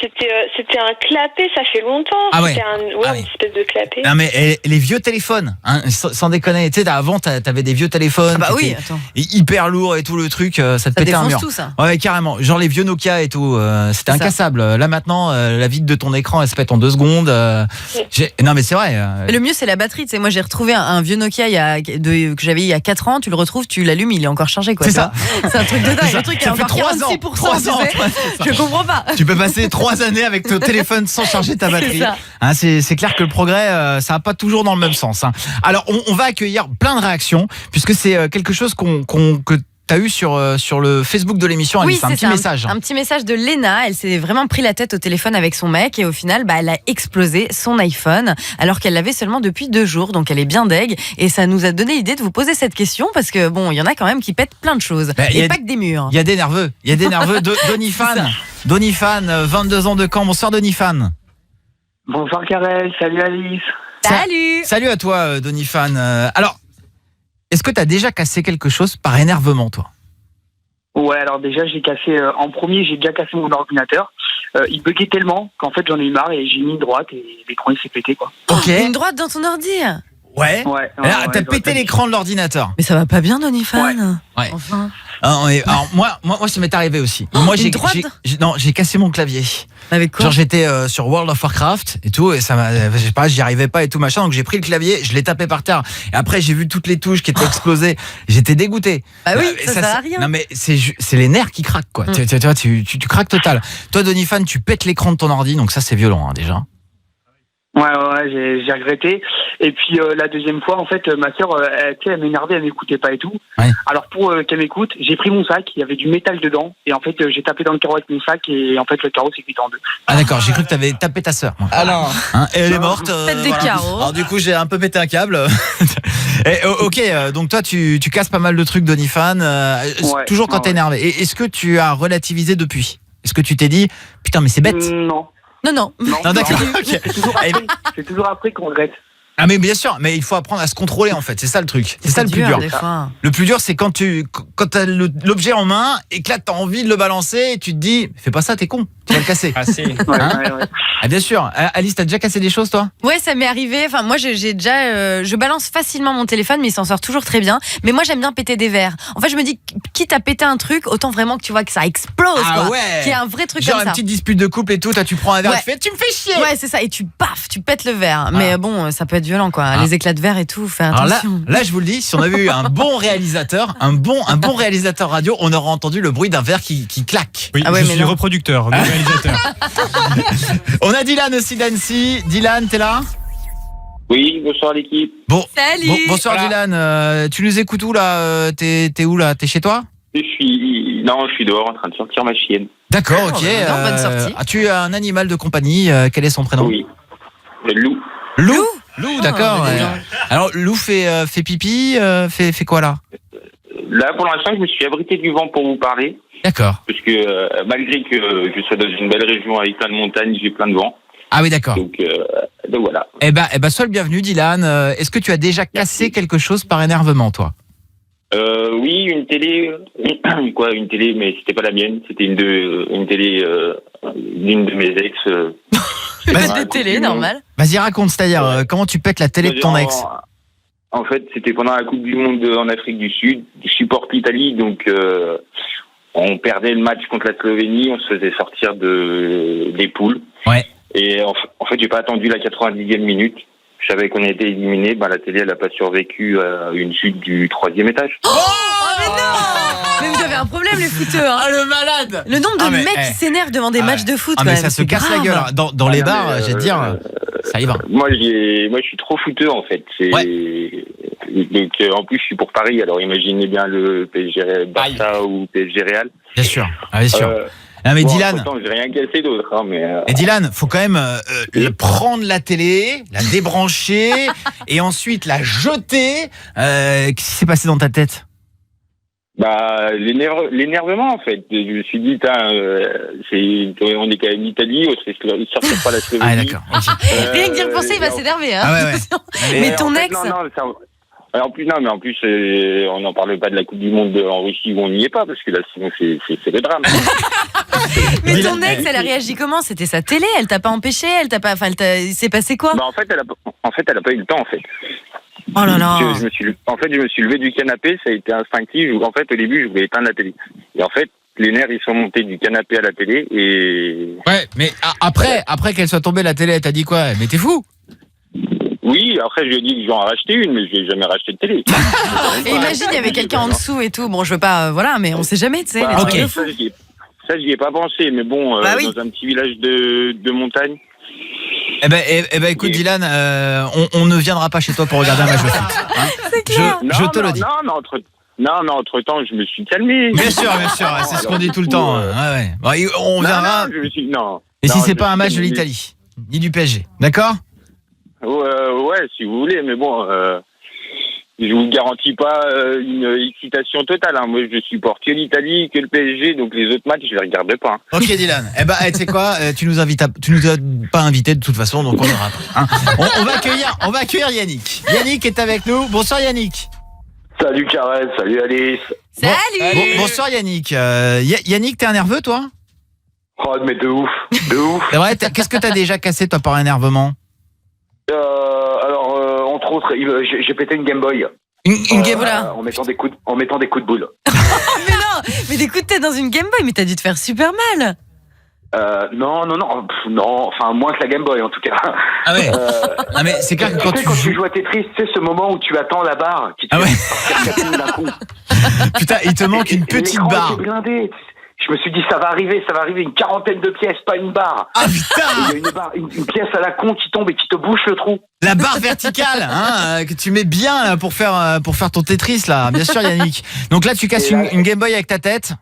C'était un clapet, ça fait longtemps. Ah ouais. C'était une espèce de clapet. Non mais les vieux téléphones, sans déconner. Tu sais, avant t'avais des vieux téléphones. Ah bah oui, attends. Hyper lourds et tout le truc, ça te pétait un mur. Tout ça. Ouais, carrément. Genre les vieux Nokia et tout, c'était incassable. Là maintenant, la vitre de ton écran, elle se pète en 2 secondes. Non mais c'est vrai. Le mieux c'est la batterie. Tu sais, moi j'ai retrouvé un vieux Nokia que j'avais il y a 4 ans. Tu le retrouves, tu l'allumes, il est encore chargé quoi. C'est ça. C'est un truc de dingue. Le truc est Ça fait encore 3 ans. 46%. Je comprends pas. Tu peux passer 3 années avec ton téléphone sans charger ta batterie. C'est clair que le progrès, ça va pas toujours dans le même sens. Alors, on va accueillir plein de réactions, puisque c'est quelque chose que t'as eu sur le Facebook de l'émission, Alice. Oui, un petit message. Un petit message de Léna. Elle s'est vraiment pris la tête au téléphone avec son mec et au final, elle a explosé son iPhone alors qu'elle l'avait seulement depuis 2 jours. Donc elle est bien deg et ça nous a donné l'idée de vous poser cette question parce que bon, il y en a quand même qui pètent plein de choses et pas que des murs. Il y a des nerveux. Donifan. Donifan, 22 ans de Caen. Bonsoir Donifan. Bonsoir Karel, salut Alice. Salut à toi Donifan. Alors, est-ce que tu as déjà cassé quelque chose par énervement, toi? Ouais, alors déjà, j'ai déjà cassé mon ordinateur. Il buguait tellement qu'en fait, j'en ai eu marre et j'ai mis une droite et l'écran il s'est pété, quoi. Ok. Une droite dans ton ordi? Ouais. T'as pété l'écran de l'ordinateur. Mais ça va pas bien, Donifan? Ouais. Enfin. Alors moi, ça m'est arrivé aussi. Moi, j'ai cassé mon clavier. Avec quoi? Genre j'étais sur World of Warcraft et tout et ça m'a, je sais pas, j'y arrivais pas et tout machin. Donc j'ai pris le clavier, je l'ai tapé par terre et après j'ai vu toutes les touches qui étaient explosées. J'étais dégoûté. Bah oui, ça sert à rien. Non mais c'est les nerfs qui craquent quoi. Tu craques total. Toi Donifan, tu pètes l'écran de ton ordi donc ça c'est violent déjà. Ouais, j'ai regretté. Et puis la deuxième fois, en fait, ma sœur, elle m'énervait, elle m'écoutait pas et tout. Ouais. Alors pour qu'elle m'écoute, j'ai pris mon sac, il y avait du métal dedans, et en fait, j'ai tapé dans le carreau avec mon sac, et en fait, le carreau s'est quitté en deux. Ah d'accord, j'ai cru que t'avais tapé ta sœur. Alors, Hein, et elle est morte. Faites des carreaux. Alors du coup, j'ai un peu pété un câble. Et, ok, donc toi, tu casses pas mal de trucs d'Onifan, toujours quand t'es énervé. Et est-ce que tu as relativisé depuis ? Est-ce que tu t'es dit, putain, mais c'est bête ? Non. Non. Non, d'accord. Ok. C'est toujours après qu'on regrette. Ah mais bien sûr, mais il faut apprendre à se contrôler en fait, c'est ça le truc. C'est ça le plus dur. des fois. Le plus dur c'est quand t'as l'objet en main et que là t'as envie de le balancer et tu te dis fais pas ça, t'es con, tu vas le casser. ah si. Ouais. Ah bien sûr. Alice, t'as déjà cassé des choses toi ? Ouais, ça m'est arrivé. Enfin, moi, j'ai déjà, je balance facilement mon téléphone, mais il s'en sort toujours très bien. Mais moi, j'aime bien péter des verres. En fait, je me dis, quitte à péter un truc, autant vraiment que tu vois que ça explose, quoi. Ouais. Qu'il y a un vrai truc Genre comme ça. une petite dispute de couple et tout, tu prends un verre, Ouais. tu fais, tu me fais chier. Ouais, c'est ça. Et tu pètes le verre. Mais bon, ça peut être violent, quoi. Les éclats de verre et tout, faire Alors attention. là, je vous le dis, si on avait eu un bon réalisateur, un bon réalisateur radio, on aurait entendu le bruit d'un verre qui claque. Oui, Ah ouais, je mais suis non. reproducteur, le réalisateur. On a Dylan aussi d'Annecy. Dylan, t'es là ? Oui, bonsoir l'équipe. Bon. Salut. Bonsoir Voilà. Dylan. Tu nous écoutes où là ? T'es où là ? T'es chez toi ? Je suis dehors en train de sortir ma chienne. D'accord, ok. bonne sortie. Tu as un animal de compagnie. Quel est son prénom ? Oui. Lou. Lou, d'accord. mais dis donc. Alors Lou fait pipi, fait quoi là ? Là, pour l'instant, je me suis abrité du vent pour vous parler. D'accord. Parce que malgré que je sois dans une belle région avec plein de montagnes, j'ai plein de vent. Ah oui, d'accord. Donc voilà. Eh ben, sois le bienvenu, Dylan. Est-ce que tu as déjà cassé quelque chose par énervement, toi ? Oui, une télé. Une télé, mais c'était pas la mienne. C'était une télé d'une de mes ex. Pète des télés, normal. Vas-y, raconte, c'est-à-dire comment tu pètes la télé de ton ex ? En fait, c'était pendant la Coupe du Monde en Afrique du Sud. Je supporte l'Italie, donc on perdait le match contre la Slovénie, on se faisait sortir des poules. Ouais. Et en fait, j'ai pas attendu la 90e minute. Je savais qu'on était éliminé. La télé, elle a pas survécu à une chute du 3e étage. Oh mais non. Mais vous avez un problème, les footeux. Hein. Ah, le malade. Le nombre de mecs qui s'énèvent devant des mats de foot. Ah, quand mais même, ça se c'est casse la grave. gueule. Hein. Dans les bars, je vais te dire, ça y va. Moi, je suis trop footeux, en fait. Donc, en plus, je suis pour Paris. Alors, imaginez bien le PSG Barça ou PSG Real. Bien sûr. Ah, bien sûr. Non mais Dylan. Pourtant, j'ai rien cassé d'autre, hein, mais. Et Dylan, faut quand même prendre la télé, la débrancher et ensuite la jeter. Qu'est-ce qui s'est passé dans ta tête ? L'énervement, en fait. Je me suis dit, on est quand même l'Italie, on se sortir pas la Slovénie. Ah d'accord. Okay. Rien que d'y repenser, il va s'énerver. Hein. Ah ouais. Mais ton ex. En plus, on n'en parle pas de la Coupe du Monde en Russie où on n'y est pas, parce que là, sinon, c'est le drame. Mais ton ex, elle a réagi comment ? C'était sa télé, elle t'a pas empêché, il s'est passé quoi ? En fait, elle a pas eu le temps, en fait. Oh là là. Je me suis levé du canapé, ça a été instinctif. En fait, au début, je voulais éteindre la télé. Et en fait, les nerfs, ils sont montés du canapé à la télé et... Ouais, mais après qu'elle soit tombée, la télé, elle t'a dit quoi ? Mais t'es fou ? Oui, après, je lui ai dit que j'en rachetais une, mais je n'ai jamais racheté de télé. Et imagine, il y avait quelqu'un en dessous et tout. Bon, je veux pas, mais on sait jamais, tu sais. Ok. Ça, j'y ai pas pensé, mais bon, oui. dans un petit village de montagne. Eh ben, écoute, Dylan, on ne viendra pas chez toi pour regarder un match de foot. Hein. C'est clair. Je te le dis. Non, entre-temps, je me suis calmé. Bien sûr, c'est ce qu'on dit tout le temps. Ouais. Bon, on viendra. Et si c'est pas un match de l'Italie, ni du PSG, d'accord ? Ouais, si vous voulez, mais bon, je vous garantis pas une excitation totale. Hein. Moi, je supporte que l'Italie, que le PSG, donc les autres matchs, je les regarde pas. Hein. Ok, Dylan. Eh ben, tu sais quoi, tu nous as pas invités de toute façon, donc on ira pas. Hein. On va accueillir Yannick. Yannick est avec nous. Bonsoir Yannick. Salut Karel, salut Alice. Salut. Bonsoir Yannick. Yannick, t'es un nerveux toi ? Oh, mais de ouf. C'est vrai, qu'est-ce que t'as déjà cassé toi par énervement ? Alors, entre autres, j'ai pété une Game Boy. Une Game Boy en mettant des coups de boule. Mais non, mais des coups de tête dans une Game Boy, mais t'as dû te faire super mal. Non, enfin moins que la Game Boy en tout cas. Ah ouais. Ah mais c'est clair que quand tu joues à Tetris, tu sais ce moment où tu attends la barre qui te fait sortir d'un coup. Putain, il te manque une petite barre. Blindé. Je me suis dit, ça va arriver, une quarantaine de pièces, pas une barre. Ah putain! Il y a une pièce à la con qui tombe et qui te bouche le trou. La barre verticale, hein, que tu mets bien là, pour faire ton Tetris là, bien sûr Yannick. Donc là tu casses une Game Boy avec ta tête.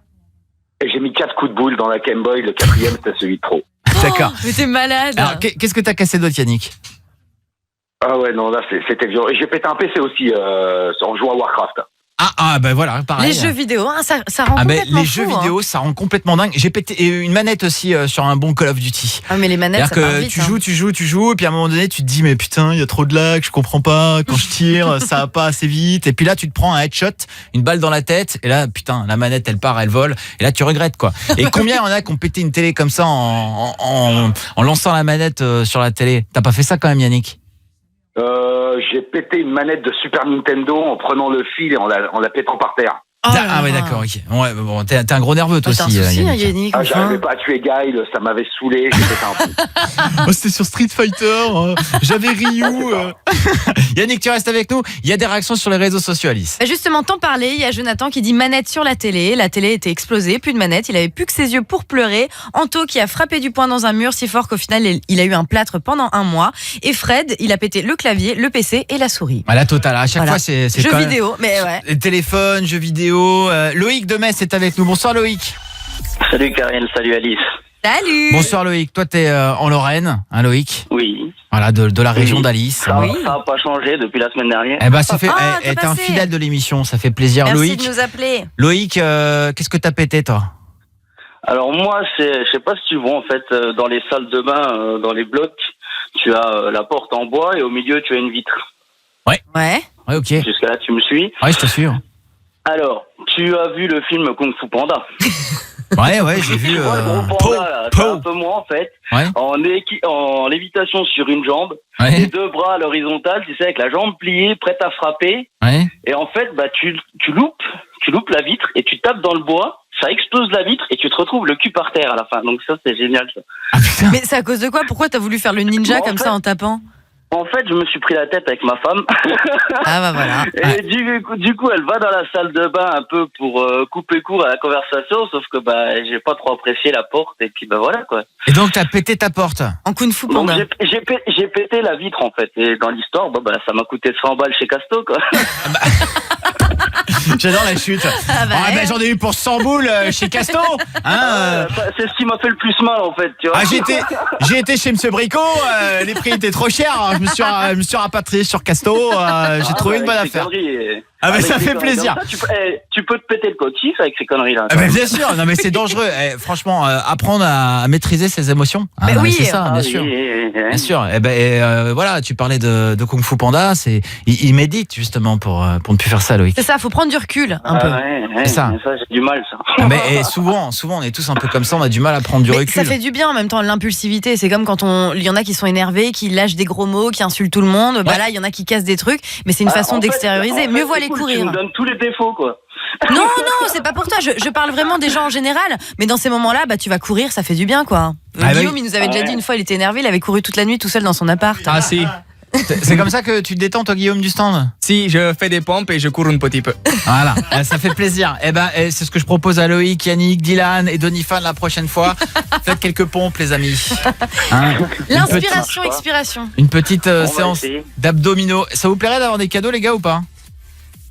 Et j'ai mis 4 coups de boule dans la Game Boy, le 4e c'était celui de trop. D'accord. Mais t'es malade. Alors qu'est-ce que t'as cassé d'autre Yannick? Ah ouais, non, là c'était violent. Et j'ai pété un PC aussi en jouant à Warcraft. Ah ben voilà, pareil. Les jeux vidéo, hein, ça rend complètement les fou, jeux vidéo, ça rend complètement dingue. J'ai pété une manette aussi sur un bon Call of Duty. Ah mais les manettes, ça part vite. Tu joues, et puis à un moment donné, tu te dis mais putain, il y a trop de lag, je comprends pas. Quand je tire, ça va pas assez vite. Et puis là, tu te prends un headshot, une balle dans la tête, et là, putain, la manette, elle part, elle vole, et là, tu regrettes quoi. Et combien il y en a qui ont pété une télé comme ça en lançant la manette sur la télé? T'as pas fait ça quand même, Yannick? J'ai pété une manette de Super Nintendo en prenant le fil et en la pétant par terre. Ah ouais, d'accord, ok. Ouais, bon, t'es un gros nerveux toi aussi, Yannick. J'arrivais pas à tuer Guile, ça m'avait saoulé, j'ai pété un plomb. Oh, c'était sur Street Fighter, j'avais Ryu. Yannick, tu restes avec nous. Il y a des réactions sur les réseaux sociaux, Alice. Justement, t'en parlais, il y a Jonathan qui dit manette sur la télé était explosée, plus de manette, il avait plus que ses yeux pour pleurer. Anto qui a frappé du poing dans un mur si fort qu'au final il a eu un plâtre pendant 1 mois. Et Fred, il a pété le clavier, le PC et la souris. La totale, à chaque fois c'est jeux vidéo, mais ouais. Les téléphones, jeux vidéo. Loïc de Metz est avec nous. Bonsoir Loïc. Salut Karel, salut Alice. Salut. Bonsoir Loïc. Toi t'es en Lorraine, hein Loïc? Oui. Voilà, de la région d'Alice. Ça n'a pas changé depuis la semaine dernière. Eh ben, ça fait, t'es un fidèle de l'émission, ça fait plaisir. Merci Loïc. de nous appeler. Loïc, qu'est-ce que t'as pété toi? Alors moi, je sais pas si tu vois en fait, dans les salles de bain, dans les blocs, tu as la porte en bois et au milieu tu as une vitre. Ouais, ok. Jusqu'à là, tu me suis? Ouais, je t'assure. Alors, tu as vu le film Kung Fu Panda? Ouais, j'ai vu. Tu vois, le gros panda, là, c'est un peu moi en fait, en lévitation sur une jambe, les 2 bras à l'horizontale, tu sais, avec la jambe pliée, prête à frapper. Ouais. Et en fait, bah tu loupes la vitre et tu tapes dans le bois, ça explose la vitre et tu te retrouves le cul par terre à la fin. Donc ça, c'est génial ça. Mais c'est à cause de quoi? Pourquoi t'as voulu faire le ninja ça en tapant? En fait, je me suis pris la tête avec ma femme. Ah bah voilà. Et du coup, elle va dans la salle de bain un peu pour couper court à la conversation, sauf que j'ai pas trop apprécié la porte et puis voilà quoi. Et donc t'as pété ta porte? En Kung Fu Panda. Donc j'ai pété la vitre en fait. Et dans l'histoire, ça m'a coûté 100 balles chez Casto quoi. J'adore la chute. J'en ai eu pour 100 boules chez Casto. C'est ce qui m'a fait le plus mal en fait, tu vois. J'ai été chez Monsieur Bricot, les prix étaient trop chers. Je me suis rapatrié sur Casto. J'ai trouvé une bonne affaire. Ça fait plaisir. Tu peux te péter le cotis avec ces conneries là. Bien sûr, non mais c'est dangereux. Franchement, apprendre à maîtriser ses émotions. Oui, c'est ça, bien sûr. Bien sûr. Voilà, tu parlais de Kung Fu Panda, il médite justement pour ne plus faire ça, Loïc. C'est ça, faut prendre du recul un peu. C'est ça. Ça j'ai du mal ça. Mais souvent on est tous un peu comme ça, on a du mal à prendre du recul. Ça fait du bien en même temps, l'impulsivité. C'est comme quand il y en a qui sont énervés, qui lâchent des gros mots, qui insultent tout le monde. Là, il y en a qui cassent des trucs, mais c'est une façon d'extérioriser. Mieux vaut aller courir. Tu me donnes tous les défauts quoi. Non, c'est pas pour toi. Je parle vraiment des gens en général. Mais dans ces moments-là, tu vas courir, ça fait du bien quoi. Guillaume, il nous avait déjà dit une fois, il était énervé, il avait couru toute la nuit tout seul dans son appart. Ah si. C'est comme ça que tu te détends toi Guillaume du stand? Si, je fais des pompes et je cours un petit peu. Voilà, ça fait plaisir. C'est ce que je propose à Loïc, Yannick, Dylan et Donifan la prochaine fois. Faites quelques pompes les amis. L'inspiration, expiration. Une petite séance d'abdominaux. Ça vous plairait d'avoir des cadeaux les gars ou pas?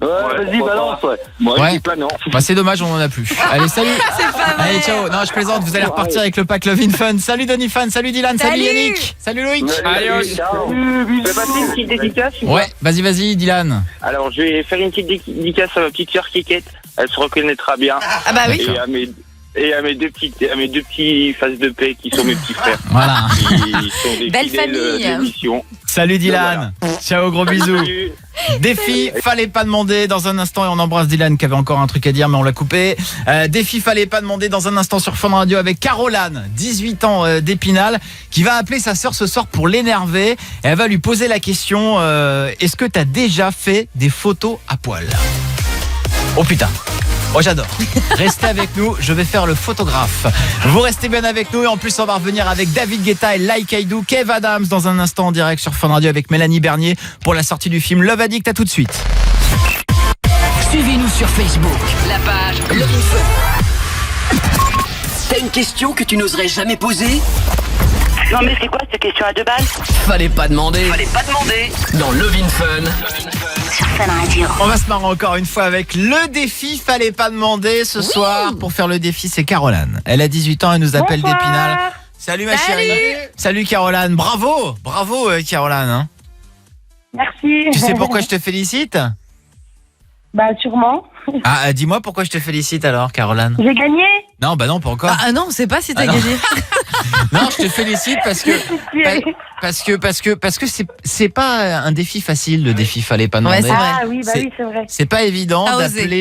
Ouais, vas-y, balance, Moi, je dis pas non. C'est dommage, on en a plus. Allez, salut. C'est pas vrai. Allez, ciao. Non, je plaisante, vous allez repartir avec le pack Love in Fun. Salut Donifan, salut Dylan, salut Yannick, salut Loïc. Allez, ciao. Je vais passer une petite dédicace. Ouais, vas-y, Dylan. Alors, je vais faire une petite dédicace à ma petite sœur Kikette. Elle se reconnaîtra bien. Ah bah oui. Et à mes deux petits faces de paix qui sont mes petits frères. Voilà. Ils sont des belle fidèles famille. d'émission. Salut Dylan. Voilà. Ciao, gros bisous. Salut. Défi, fallait pas demander dans un instant et on embrasse Dylan qui avait encore un truc à dire mais on l'a coupé. Défi, fallait pas demander dans un instant sur Fun Radio avec Caroline, 18 ans d'Épinal, qui va appeler sa sœur ce soir pour l'énerver. Et elle va lui poser la question est-ce que t'as déjà fait des photos à poil? Oh putain. Oh j'adore. Restez avec nous, je vais faire le photographe. Vous restez bien avec nous et en plus on va revenir avec David Guetta et Like I Do, Kev Adams dans un instant en direct sur Fun Radio avec Mélanie Bernier pour la sortie du film Love Addict. À tout de suite. Suivez-nous sur Facebook, la page Love in Fun. T'as une question que tu n'oserais jamais poser? Non mais c'est quoi cette question à 2 balles? Fallait pas demander. Dans Love in Fun. Sur Fun Radio. On va se marrer encore une fois avec le défi Fallait pas demander ce soir. Pour faire le défi, c'est Caroline. Elle a 18 ans, elle nous appelle d'Épinal. Salut ma chérie. Salut Caroline. Bravo Caroline. Hein. Merci. Tu sais pourquoi je te félicite? Bah sûrement. Ah, dis-moi pourquoi je te félicite alors, Caroline. J'ai gagné? Non, bah non, pas encore. Ah non, on sait pas si t'as non. gagné. Non, je te félicite parce que c'est pas un défi facile, le défi Fallait pas demander. Ouais, c'est vrai. Ah oui, bah oui, c'est vrai. C'est pas évident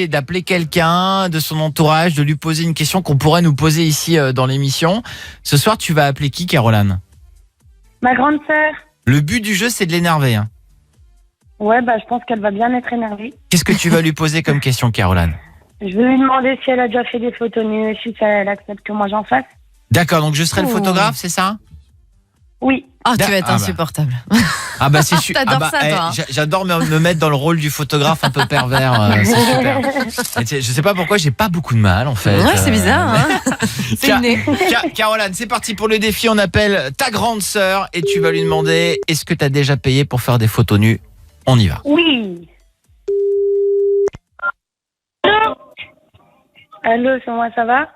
d'appeler quelqu'un de son entourage, de lui poser une question qu'on pourrait nous poser ici dans l'émission. Ce soir, tu vas appeler qui, Caroline? Ma grande sœur. Le but du jeu, c'est de l'énerver. Hein. Ouais, bah je pense qu'elle va bien être énervée. Qu'est-ce que tu vas lui poser comme question, Caroline? Je vais lui demander si elle a déjà fait des photos nues et si elle accepte que moi j'en fasse. D'accord, donc je serai le photographe, c'est ça? Oui. Oh, tu vas être insupportable. Ah bah c'est super. T'adores ça, toi. J'adore me mettre dans le rôle du photographe un peu pervers. C'est super. Et je sais pas pourquoi j'ai pas beaucoup de mal en fait. Ouais, c'est bizarre. Hein. C'est inné. Caroline, c'est parti pour le défi. On appelle ta grande sœur et tu vas lui demander est-ce que tu as déjà payé pour faire des photos nues? On y va. Oui. Allô, c'est moi, ça va?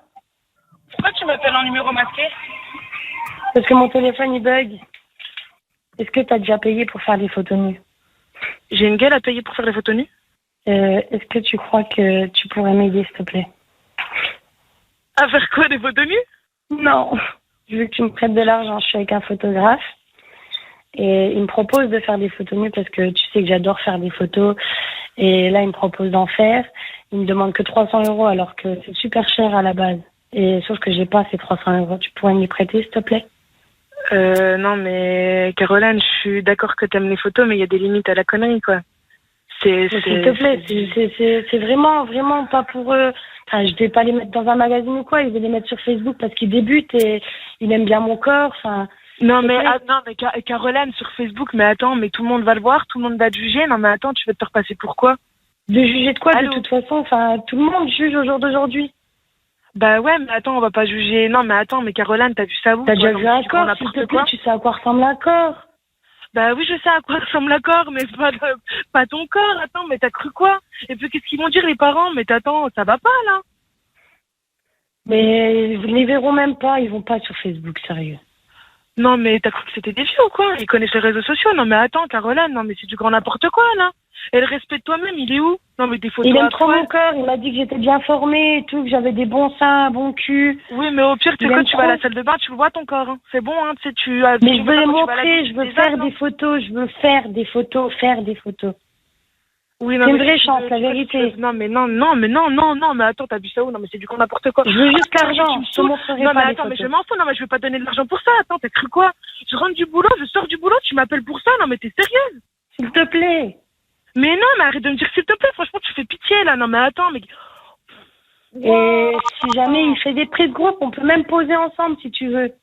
Pourquoi tu m'appelles en numéro masqué? Parce que mon téléphone il bug. Est-ce que t'as déjà payé pour faire des photos nues? J'ai une gueule à payer pour faire des photos nues? Est-ce que tu crois que tu pourrais m'aider, s'il te plaît? À faire quoi, des photos nues? Non. Je veux que tu me prêtes de l'argent. Je suis avec un photographe. Et il me propose de faire des photos nues parce que tu sais que j'adore faire des photos. Et là, il me propose d'en faire. Il me demande que 300 € alors que c'est super cher à la base. Et sauf que j'ai pas ces 300 €. Tu pourrais me les prêter, s'il te plaît? Non, mais Caroline, je suis d'accord que t'aimes les photos, mais il y a des limites à la connerie, quoi. S'il te plaît, c'est vraiment pas pour eux. Enfin, je vais pas les mettre dans un magazine ou quoi. Je vais les mettre sur Facebook parce qu'ils débutent et ils aiment bien mon corps. Enfin. Non mais Caroline sur Facebook, mais attends, mais tout le monde va le voir, tout le monde va te juger. Non mais attends, tu vas te repasser pour quoi? De juger de quoi? De toute façon, enfin, tout le monde juge au jour d'aujourd'hui. Bah ouais, mais attends, on va pas juger. Non mais attends, mais Caroline, t'as vu ça où? T'as déjà vu un corps, s'il te plaît? Tu sais à quoi ressemble un corps? Bah oui, je sais à quoi ressemble un corps, mais pas ton corps. Attends, mais t'as cru quoi? Et puis qu'est-ce qu'ils vont dire les parents? Mais t'attends, ça va pas là? Mais ils les verront même pas, ils vont pas sur Facebook, sérieux. Non mais t'as cru que c'était des vieux ou quoi? Ils connaissent les réseaux sociaux. Non mais attends, Caroline, non mais c'est du grand n'importe quoi là. Et le respect de toi-même, il est où? Non mais des photos. Il aime trop mon corps, il m'a dit que j'étais bien formée et tout, que j'avais des bons seins, un bon cul. Oui mais au pire, tu sais, quand tu vas à la salle de bain, tu le vois ton corps. Hein. C'est bon, hein, tu sais, tu as... Mais je veux les montrer, je veux faire des photos, faire des photos. Oui, non, c'est une vraie chance, la vérité. Non, mais non, mais attends, t'as vu ça où? Non, mais c'est du con n'importe quoi. Je veux juste l'argent, je te montrerai pas. Non, mais attends, mais je m'en fous, non, mais je veux pas donner de l'argent pour ça. Attends, t'as cru quoi? Je rentre du boulot, je sors du boulot, tu m'appelles pour ça? Non, mais t'es sérieuse? S'il te plaît. Mais non, mais arrête de me dire s'il te plaît, franchement, tu fais pitié là. Non, mais attends, mais. Et si jamais il fait des prises de groupe, on peut même poser ensemble si tu veux.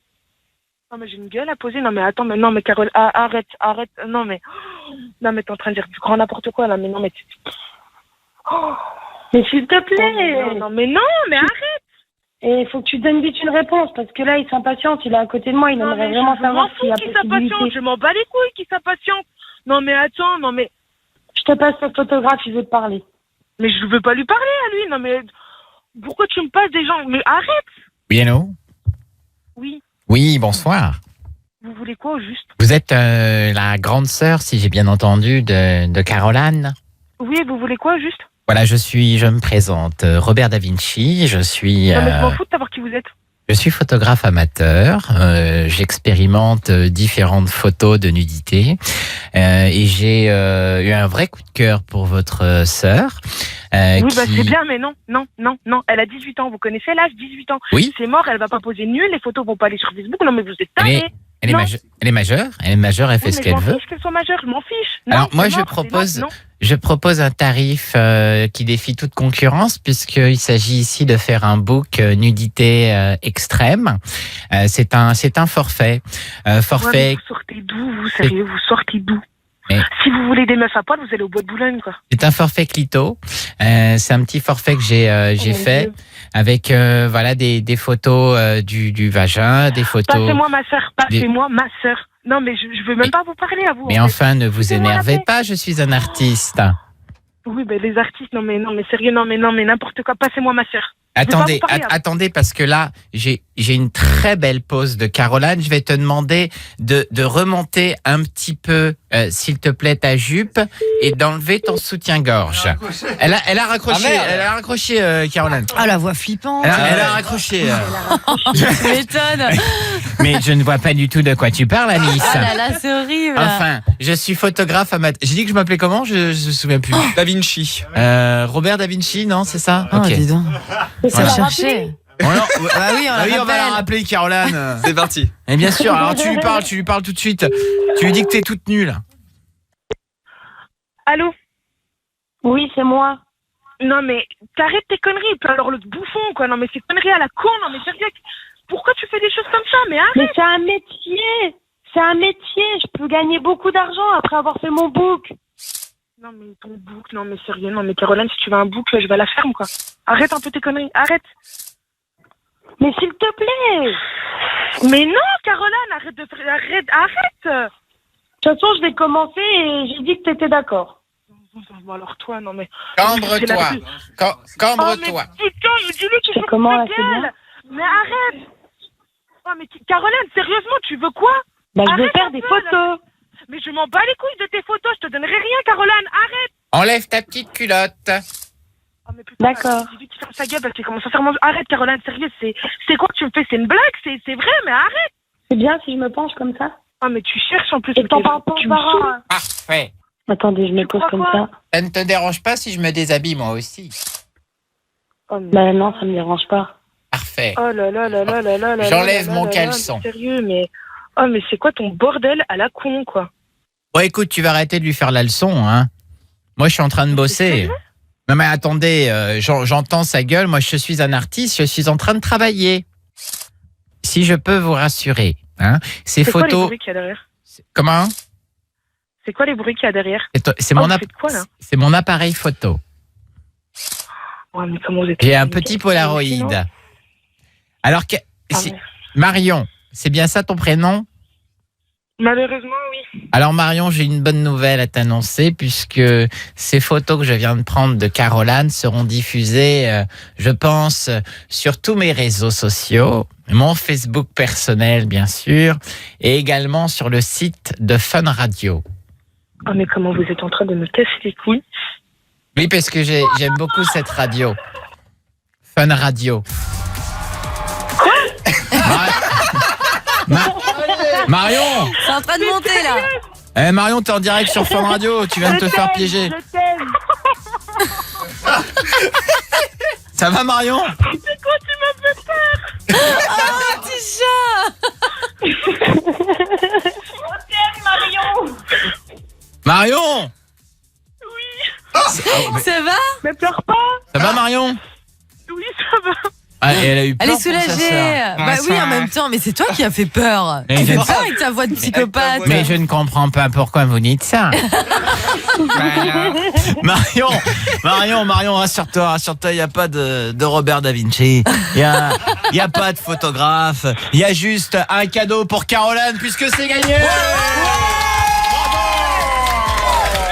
Non mais j'ai une gueule à poser. Non mais attends, mais non mais Carole, arrête. Non mais t'es en train de dire du grand n'importe quoi là. Mais non mais mais s'il te plaît. Non mais arrête. Et il faut que tu donnes vite une réponse parce que là il s'impatiente, il est à côté de moi, il aimerait vraiment savoir s'il y a possibilité. Je m'en bats les couilles qui s'impatiente. Non mais attends, non mais. Je te passe le photographe, il veut te parler. Mais je veux pas lui parler à lui. Non mais pourquoi tu me passes des gens? Mais arrête. Oui, allô? Oui. Oui, bonsoir. Vous voulez quoi au juste? Vous êtes la grande sœur, si j'ai bien entendu, de Caroline? Oui, vous voulez quoi au juste? Voilà, je me présente, Robert Da Vinci, je suis... Non mais je m'en fous de savoir qui vous êtes. Je suis photographe amateur, j'expérimente différentes photos de nudité et j'ai eu un vrai coup de cœur pour votre sœur. Oui, bah c'est bien, mais non, elle a 18 ans, vous connaissez l'âge, 18 ans. Oui. C'est mort, elle va pas poser nue, les photos vont pas aller sur Facebook, non mais vous êtes tarés. Elle est majeure, elle fait ce qu'elle veut. Je m'en fiche qu'elle soit majeure, je m'en fiche. Non, alors moi je propose un tarif qui défie toute concurrence puisqu'il s'agit ici de faire un book nudité extrême. C'est un forfait. Ouais, vous sortez d'où, vous sérieux, vous sortez d'où? Si vous voulez des meufs à poil, vous allez au bois de Boulogne, quoi. C'est un forfait clito. C'est un petit forfait que j'ai fait avec voilà des photos du vagin, des photos. Passez-moi ma sœur. Passez-moi ma sœur. Non, mais je veux même pas vous parler à vous. Mais enfin, ne vous énervez pas. Je suis un artiste. Oui, ben les artistes, non mais sérieux, non mais n'importe quoi. Passez-moi ma sœur. Attendez, parce que là, j'ai une très belle pose de Caroline. Je vais te demander de remonter un petit peu, s'il te plaît, ta jupe et d'enlever ton soutien-gorge. Elle a raccroché, Caroline. Ah, la voix flippante. Elle a raccroché. Tu m'étonnes. Mais je ne vois pas du tout de quoi tu parles, Alice. Ah là là, c'est horrible. Enfin, je suis photographe J'ai dit que je m'appelais comment? Je me souviens plus. Da Vinci. Robert Da Vinci, non, c'est ça? Oh, dis donc. Ça Voilà. cherchait. On bah oui, on va la rappeler, Caroline. C'est parti. Et bien sûr, alors tu lui parles tout de suite. Tu lui dis que t'es toute nulle. Allô? Oui, c'est moi. Non mais t'arrêtes tes conneries. Puis alors l'autre bouffon, quoi. Non mais c'est conneries à la con. Non mais sérieux, pourquoi tu fais des choses comme ça? Mais arrête. Mais c'est un métier. C'est un métier. Je peux gagner beaucoup d'argent après avoir fait mon book. Non mais ton bouc, non mais sérieux, non mais Caroline, si tu veux un bouc, je vais à la ferme, quoi. Arrête un peu tes conneries, arrête. Mais s'il te plaît. Mais non, Caroline, arrête. De toute façon, je vais commencer et j'ai dit que t'étais d'accord. Bon alors toi, non mais... Cambre-toi. Cambre-toi. Oh mais putain, dis-lui tu fais comment, c'est bien. Mais arrête. Oh mais Caroline, sérieusement, tu veux quoi? Bah je veux faire des photos. Mais je m'en bats les couilles de tes photos, je te donnerai rien, Caroline, arrête. Enlève ta petite culotte. Oh, mais putain, d'accord. J'ai vu qu'il ferme sa gueule parce qu'il commence à faire manger. Arrête, Caroline, sérieux, c'est quoi que tu me fais? C'est une blague, c'est vrai, mais arrête. C'est bien si je me penche comme ça. Oh, mais tu cherches en plus. Et t'en parles pas aux parents. Parfait. Attendez, je me pose comme ça. Ça ne te dérange pas si je me déshabille moi aussi? Oh, mais... Bah non, ça me dérange pas. Parfait. Oh là là là là là là là. J'enlève mon caleçon. Sérieux, mais... Oh, mais c'est quoi ton bordel à la con, quoi? Bon, écoute, tu vas arrêter de lui faire la leçon, hein. Moi, je suis en train de bosser. Non, mais attendez, j'entends sa gueule. Moi, je suis un artiste, je suis en train de travailler. Si je peux vous rassurer, hein, ces photos... C'est quoi les bruits qu'il y a derrière? Comment? C'est quoi les bruits qu'il y a derrière? C'est mon appareil photo. Ouais, mais comment vous êtes... J'ai un petit Polaroid. Alors que... Marion, c'est bien ça ton prénom? Malheureusement, oui. Alors Marion, j'ai une bonne nouvelle à t'annoncer puisque ces photos que je viens de prendre de Caroline seront diffusées, je pense, sur tous mes réseaux sociaux, mon Facebook personnel bien sûr, et également sur le site de Fun Radio. Oh mais comment vous êtes en train de me casser les couilles? Oui, parce que j'aime beaucoup cette radio. Fun Radio. Quoi? Marion! C'est en train de monter là. Marion, t'es en direct sur Fun Radio, tu viens de te faire piéger. Je t'aime. Ça va Marion? C'est quoi, tu m'as fait peur? Oh, petit chat. Je t'aime, Marion. Marion! Oui. Ça va? Mais pleure pas. Ça va Marion? Oui, ça va. Ah, et elle a eu peur. Elle est soulagée. Bah oui, en même temps, mais c'est toi qui as fait peur. Tu fais peur avec ta voix de psychopathe. Mais je ne comprends pas pourquoi vous dites ça. Marion, rassure-toi, il n'y a pas de Robert Da Vinci. Il y a pas de photographe. Il y a juste un cadeau pour Caroline puisque c'est gagné.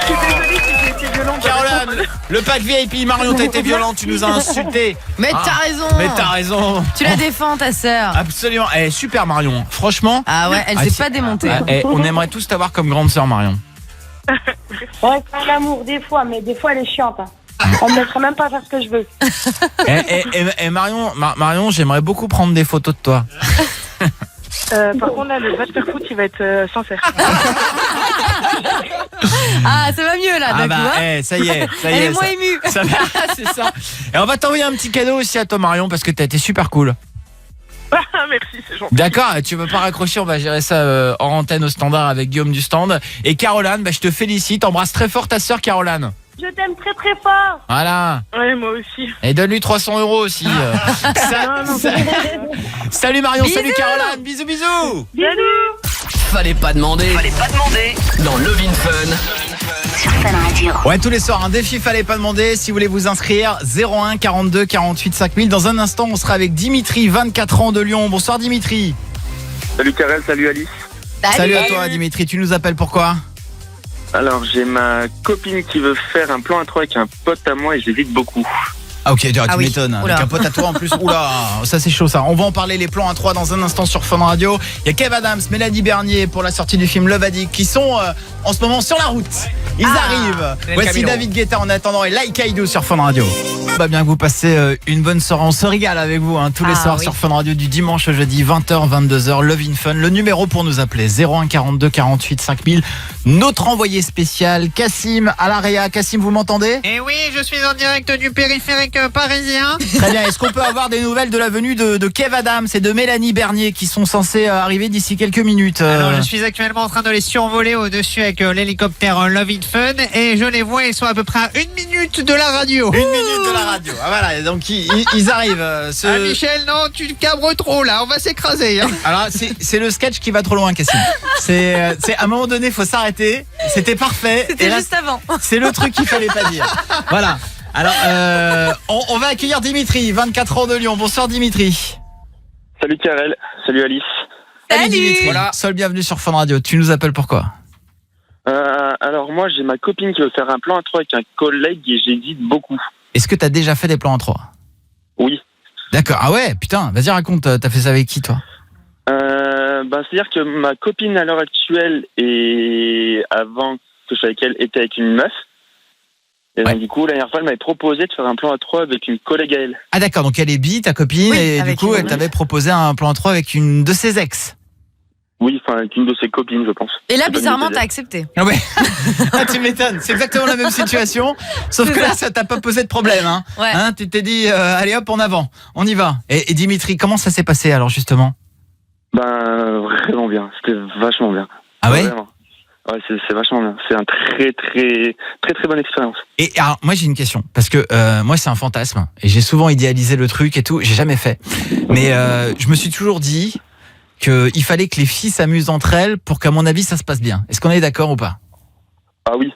Je suis désolée si j'ai été violente. Caroline, le pack VIP, Marion, t'as été violente, tu nous as insultés. Mais t'as raison. Mais t'as raison. Tu la défends, ta sœur. Absolument. Elle est super, Marion. Franchement. Ah ouais, elle s'est pas démontée. On aimerait tous t'avoir comme grande sœur, Marion. Ouais, c'est l'amour des fois, mais des fois elle est chiante. Hein. On me laisserait même pas faire ce que je veux. Et Marion, j'aimerais beaucoup prendre des photos de toi. Par contre, là, le Bachelor Foot, il va être sincère. Ah, ça va mieux là, Ah d'un coup, hein. ça y est. Elle est moins émue. Ça va, c'est ça. Et on va t'envoyer un petit cadeau aussi à toi, Marion, parce que t'as été super cool. Merci, c'est gentil. D'accord, tu veux pas raccrocher, on va gérer ça en antenne au standard avec Guillaume du stand. Et Caroline, je te félicite, embrasse très fort ta sœur Caroline. Je t'aime très très fort. Voilà. Ouais, moi aussi. Et donne-lui 300 € aussi. Salut Marion, bisous. salut Caroline, bisous. Bisous. Fallait pas demander. Dans Love in Fun. Sur Fun Radio. Ouais, tous les soirs, un défi Fallait pas demander. Si vous voulez vous inscrire, 01 42 48 5000. Dans un instant, on sera avec Dimitri, 24 ans de Lyon. Bonsoir Dimitri. Salut Karel, salut Alice. Salut à toi Dimitri, tu nous appelles pourquoi ? Alors j'ai ma copine qui veut faire un plan à 3 avec un pote à moi et j'hésite beaucoup. Ah ok, tu oui. m'étonnes. Oula. Avec un pote à toi en plus. Oula, ça c'est chaud ça. On va en parler les plans à 3 dans un instant sur Fun Radio. Il y a Kev Adams, Mélanie Bernier pour la sortie du film Love Addict qui sont en ce moment sur la route. Ils arrivent. Voici David Guetta en attendant et Like I Do sur Fun Radio. Bah bien que vous passez une bonne soirée. On se régale avec vous tous les soirs sur Fun Radio du dimanche au jeudi 20h 22h Love in Fun. Le numéro pour nous appeler 01 42 48 5000. Notre envoyé spécial Cassim à l'AREA. Cassim, vous m'entendez ? Eh oui, je suis en direct du périphérique parisien. Très bien, est-ce qu'on peut avoir des nouvelles de la venue de Kev Adams et de Mélanie Bernier qui sont censés arriver d'ici quelques minutes Alors je suis actuellement en train de les survoler au-dessus avec l'hélicoptère Love It Fun et je les vois, ils sont à peu près à 1 minute de la radio. 1 minute de la radio, ah voilà, donc ils arrivent. Ah Michel, non, tu cabres trop là, on va s'écraser. Alors c'est le sketch qui va trop loin, Cassim. C'est à un moment donné, il faut s'arrêter, c'était parfait. C'était et là, juste avant. C'est le truc qu'il fallait pas dire. Voilà. Alors, on va accueillir Dimitri, 24 ans de Lyon. Bonsoir Dimitri. Salut Karel, salut Alice. Salut Dimitri. Voilà. Seul bienvenue sur Fun Radio. Tu nous appelles pourquoi ? Alors moi j'ai ma copine qui veut faire un plan à 3 avec un collègue et j'hésite beaucoup. Est-ce que t'as déjà fait des plans à 3 ? Oui. D'accord. Ah ouais, putain, vas-y raconte, t'as fait ça avec qui toi ? C'est-à-dire que ma copine à l'heure actuelle et avant que je sois avec elle était avec une meuf. Et donc, du coup, la dernière fois, elle m'avait proposé de faire un plan à 3 avec une collègue à elle. Ah d'accord, donc elle est bi, ta copine, Oui, et du avec coup, une elle t'avait proposé un plan à 3 avec une de ses ex. Oui, enfin, avec une de ses copines, je pense. Et là, C'est pas bizarrement, une t'as accepté. Ah ouais. Ah, tu m'étonnes, c'est exactement la même situation, sauf que là, ça t'a pas posé de problème. Hein. Ouais. Hein, tu t'es dit, allez hop, en avant, on y va. Et Dimitri, comment ça s'est passé alors justement ? Vraiment bien, c'était vachement bien. Ah ouais ? Vraiment. Ouais, c'est vachement bien. C'est un très bonne expérience. Et alors, moi j'ai une question, parce que moi c'est un fantasme, et j'ai souvent idéalisé le truc et tout, j'ai jamais fait. Mais je me suis toujours dit qu'il fallait que les filles s'amusent entre elles pour qu'à mon avis ça se passe bien. Est-ce qu'on est d'accord ou pas ? Ah oui,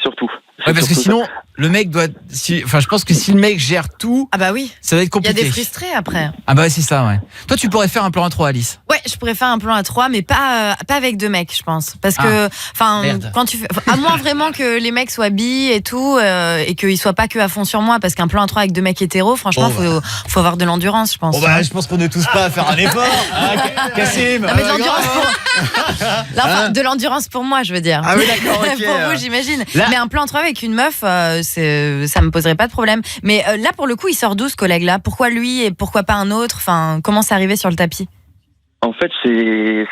surtout. Ouais, parce que sinon, le mec doit... je pense que si le mec gère tout... Ah bah oui. Ça va être Il y compliqué. a des frustrés après. Ah bah c'est ça, ouais. Toi, tu pourrais faire un plan à 3, Alice. Ouais, je pourrais faire un plan à 3, mais pas avec 2 mecs, je pense. Parce que, quand tu fais, à moins vraiment que les mecs soient bi et tout, et qu'ils soient pas que à fond sur moi, parce qu'un plan à 3 avec 2 mecs hétéros, franchement, faut avoir de l'endurance, je pense. Je pense qu'on est tous pas à faire un effort. Cassim. Non, mais de l'endurance de l'endurance pour moi, je veux dire. Ah oui, d'accord, ok. Pour vous, j'imagine. Mais un plan à 3 avec une meuf, ça me poserait pas de problème. Mais là, pour le coup, il sort d'où ce collègue-là ? Pourquoi lui et pourquoi pas un autre ? Enfin, comment c'est arrivé sur le tapis ? En fait,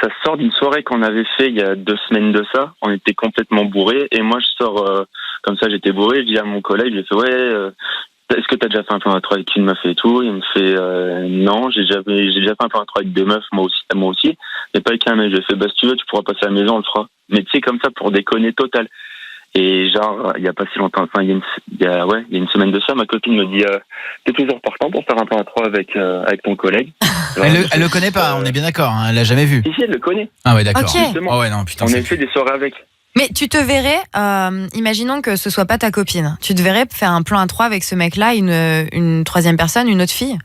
ça sort d'une soirée qu'on avait fait il y a 2 semaines de ça. On était complètement bourrés et moi je sors comme ça, j'étais bourré. Je dis à mon collègue, je fais est-ce que t'as déjà fait un plan à 3 avec une meuf et tout ? Il me fait non, j'ai déjà fait un plan à 3 avec 2 meufs, moi aussi, mais pas avec un mec. Je fais si tu veux, tu pourras passer à la maison, on le fera. Mais tu sais, comme ça pour déconner total. Et genre, il y a pas si longtemps, enfin, il y a une semaine de ça, ma copine me dit t'es toujours partant pour faire un plan à 3 avec ton collègue. Elle le connaît pas, on est bien d'accord, hein, elle l'a jamais vu. Si, elle le connaît. Ah ouais, d'accord. Ok. Oh ouais, non, putain. On a fait des soirées avec. Mais tu te verrais, imaginons que ce soit pas ta copine, tu te verrais faire un plan à 3 avec ce mec-là, une troisième personne, une autre fille ?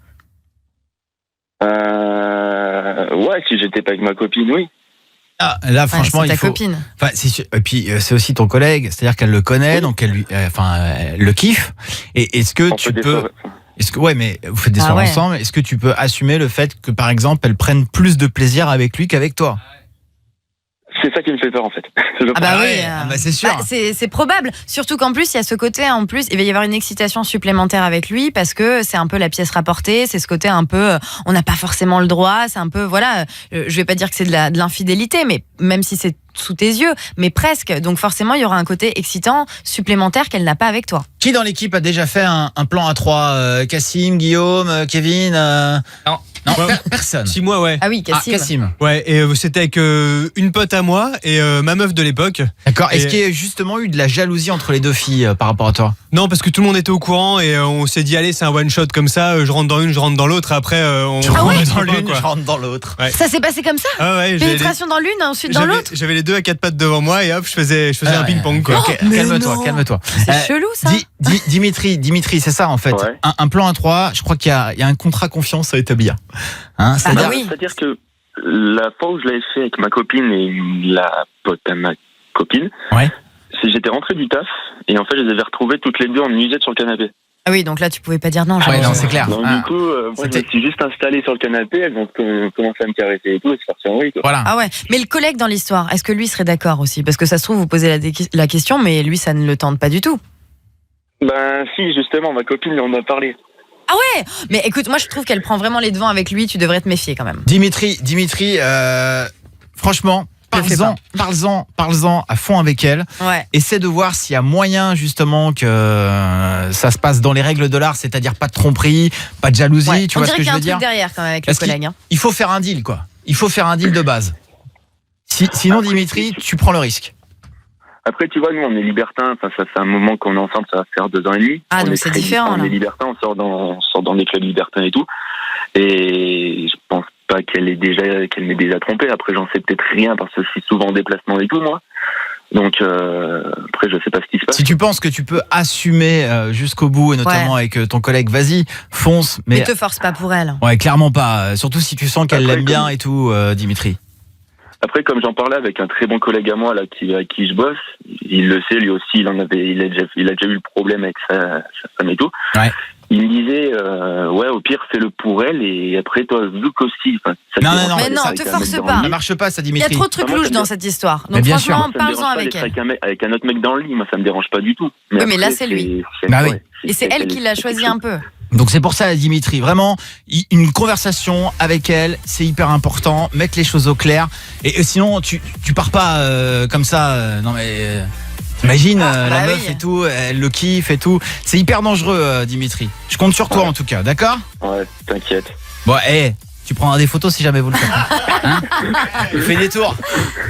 Ouais, si j'étais pas avec ma copine, oui. Ah, là, franchement, c'est ta il faut. copine. Enfin, et puis c'est aussi ton collègue, c'est-à-dire qu'elle le connaît, donc elle le kiffe. Et est-ce que tu peux mais vous faites des soirées ensemble. Est-ce que tu peux assumer le fait que, par exemple, elle prenne plus de plaisir avec lui qu'avec toi ? C'est ça qui me fait peur en fait. Ah bah oui, c'est sûr. C'est probable. Surtout qu'en plus, il y a ce côté, en plus, il va y avoir une excitation supplémentaire avec lui parce que c'est un peu la pièce rapportée, c'est ce côté un peu, on n'a pas forcément le droit, c'est un peu, voilà, je vais pas dire que c'est de l'infidélité, mais même si c'est sous tes yeux, mais presque. Donc forcément, il y aura un côté excitant supplémentaire qu'elle n'a pas avec toi. Qui dans l'équipe a déjà fait un plan à 3 Cassim, Guillaume, Kevin Non. Non, personne. 6 mois, ouais. Ah oui, Cassim. Cassim. Ouais, et c'était avec une pote à moi et ma meuf de l'époque. D'accord. Est-ce Et- qu'il y a justement eu de la jalousie entre les deux filles par rapport à toi? Non, parce que tout le monde était au courant et on s'est dit, allez, c'est un one shot comme ça, je rentre dans une, je rentre dans l'autre, après on Je rentre rentre dans le bain, l'une, quoi. je rentre dans l'autre. Ouais. Ça s'est passé comme ça? Ah ouais, Pénétration dans l'une, ensuite dans l'autre? J'avais les deux à 4 pattes devant moi et hop, je faisais un ping-pong, quoi. Ok, calme-toi. C'est chelou ça. Dimitri, c'est ça en fait. Ouais. Un plan à 3, je crois qu'il y a un contrat confiance à établir. Hein, c'est-à-dire- C'est-à-dire que la fois où je l'avais fait avec ma copine et la pote à ma copine, j'étais rentré du taf et en fait je les avais retrouvées toutes les deux en nuisette sur le canapé. Ah oui, donc là tu pouvais pas dire non. Ouais, non, c'est clair. Donc du coup, moi je me suis juste installé sur le canapé, elles ont commencé à me caresser et tout, et c'est parti en vrille, quoi. Voilà. Ah ouais, mais le collègue dans l'histoire, est-ce que lui serait d'accord aussi? Parce que ça se trouve, vous posez la question, mais lui ça ne le tente pas du tout. Ben si, justement, ma copine en a parlé. Ah ouais. Mais écoute, moi je trouve qu'elle prend vraiment les devants avec lui, tu devrais te méfier quand même. Dimitri, franchement, parle-en à fond avec elle. Ouais. Essaie de voir s'il y a moyen justement que ça se passe dans les règles de l'art, c'est-à-dire pas de tromperie, pas de jalousie, Ouais. tu On vois ce dirait que qu'il y je a un veux dire? truc derrière quand même avec Parce le collègue. il faut faire un deal, quoi. Il faut faire un deal de base. Sinon, Dimitri, tu prends le risque. Après, tu vois, nous, on est libertins. Enfin, ça fait un moment qu'on est ensemble, ça va faire 2 ans et demi. Ah, On donc est c'est très- différent, On là. est libertins, on sort dans les clubs libertins et tout. Et je pense pas qu'elle m'ait déjà trompé. Après, j'en sais peut-être rien parce que je suis souvent en déplacement et tout, moi. Donc, après, je sais pas ce qui se passe. Si tu penses que tu peux assumer jusqu'au bout, et notamment avec ton collègue, vas-y, fonce. Mais te force pas pour elle. Ouais, clairement pas. Surtout si tu sens qu'elle Après, l'aime bien comme- et tout, Dimitri. Après, comme j'en parlais avec un très bon collègue à moi, là, avec qui je bosse, il le sait, lui aussi, il a déjà eu le problème avec sa femme et tout. Ouais. Il me disait, ouais, au pire, fais-le pour elle, et après, toi, vu qu'aussi, enfin, ça te Non, dérange non, pas mais d'être non, avec te un force mec dans pas. le Ça lit. marche pas, ça, Il y Dimitri. a trop de trucs Moi, ça louches me dans dérange- cette histoire. Mais Donc bien sûr. franchement, Ça me dérange parle-en pas avec d'être elle. avec un autre mec dans le lit, moi, ça me dérange pas du tout. Oui, mais là, après, c'est lui. Bah oui. Et c'est elle qui l'a choisi un peu. Donc c'est pour ça, Dimitri, vraiment, une conversation avec elle, c'est hyper important, mettre les choses au clair. Et sinon, tu pars pas comme ça, non mais... Imagine la bah meuf oui. et tout, elle le kiffe et tout. C'est hyper dangereux, Dimitri. Je compte sur toi en tout cas, d'accord? Ouais, t'inquiète. Bon, tu prendras des photos si jamais vous le faites. Hein? Fais des tours.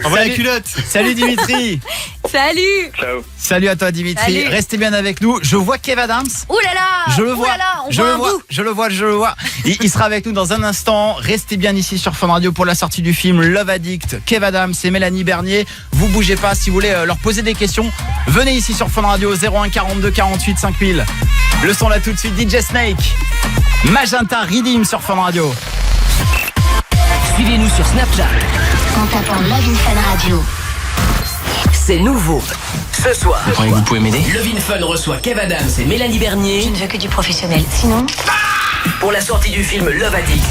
Envoie la Salut. culotte. Salut Dimitri. Salut. Ciao. Salut à toi Dimitri. Salut. Restez bien avec nous. Je vois Kev Adams. Ouh là là. Je le Ouh vois, là là, on je voit le un vois, bout. je le vois. Il sera avec nous dans un instant. Restez bien ici sur Fun Radio pour la sortie du film Love Addict. Kev Adams et Mélanie Bernier. Vous bougez pas. Si vous voulez leur poser des questions, venez ici sur Fun Radio 01 42 48 5000. Le son là tout de suite. DJ Snake, Magenta Redeem sur Fun Radio. Suivez-nous sur Snapchat. En tapant Love in Fun Radio. C'est nouveau. Ce soir, vous pouvez m'aider? Love in Fun reçoit Kev Adams et Mélanie Bernier. Je ne veux que du professionnel. Sinon, Pour la sortie du film Love Addict.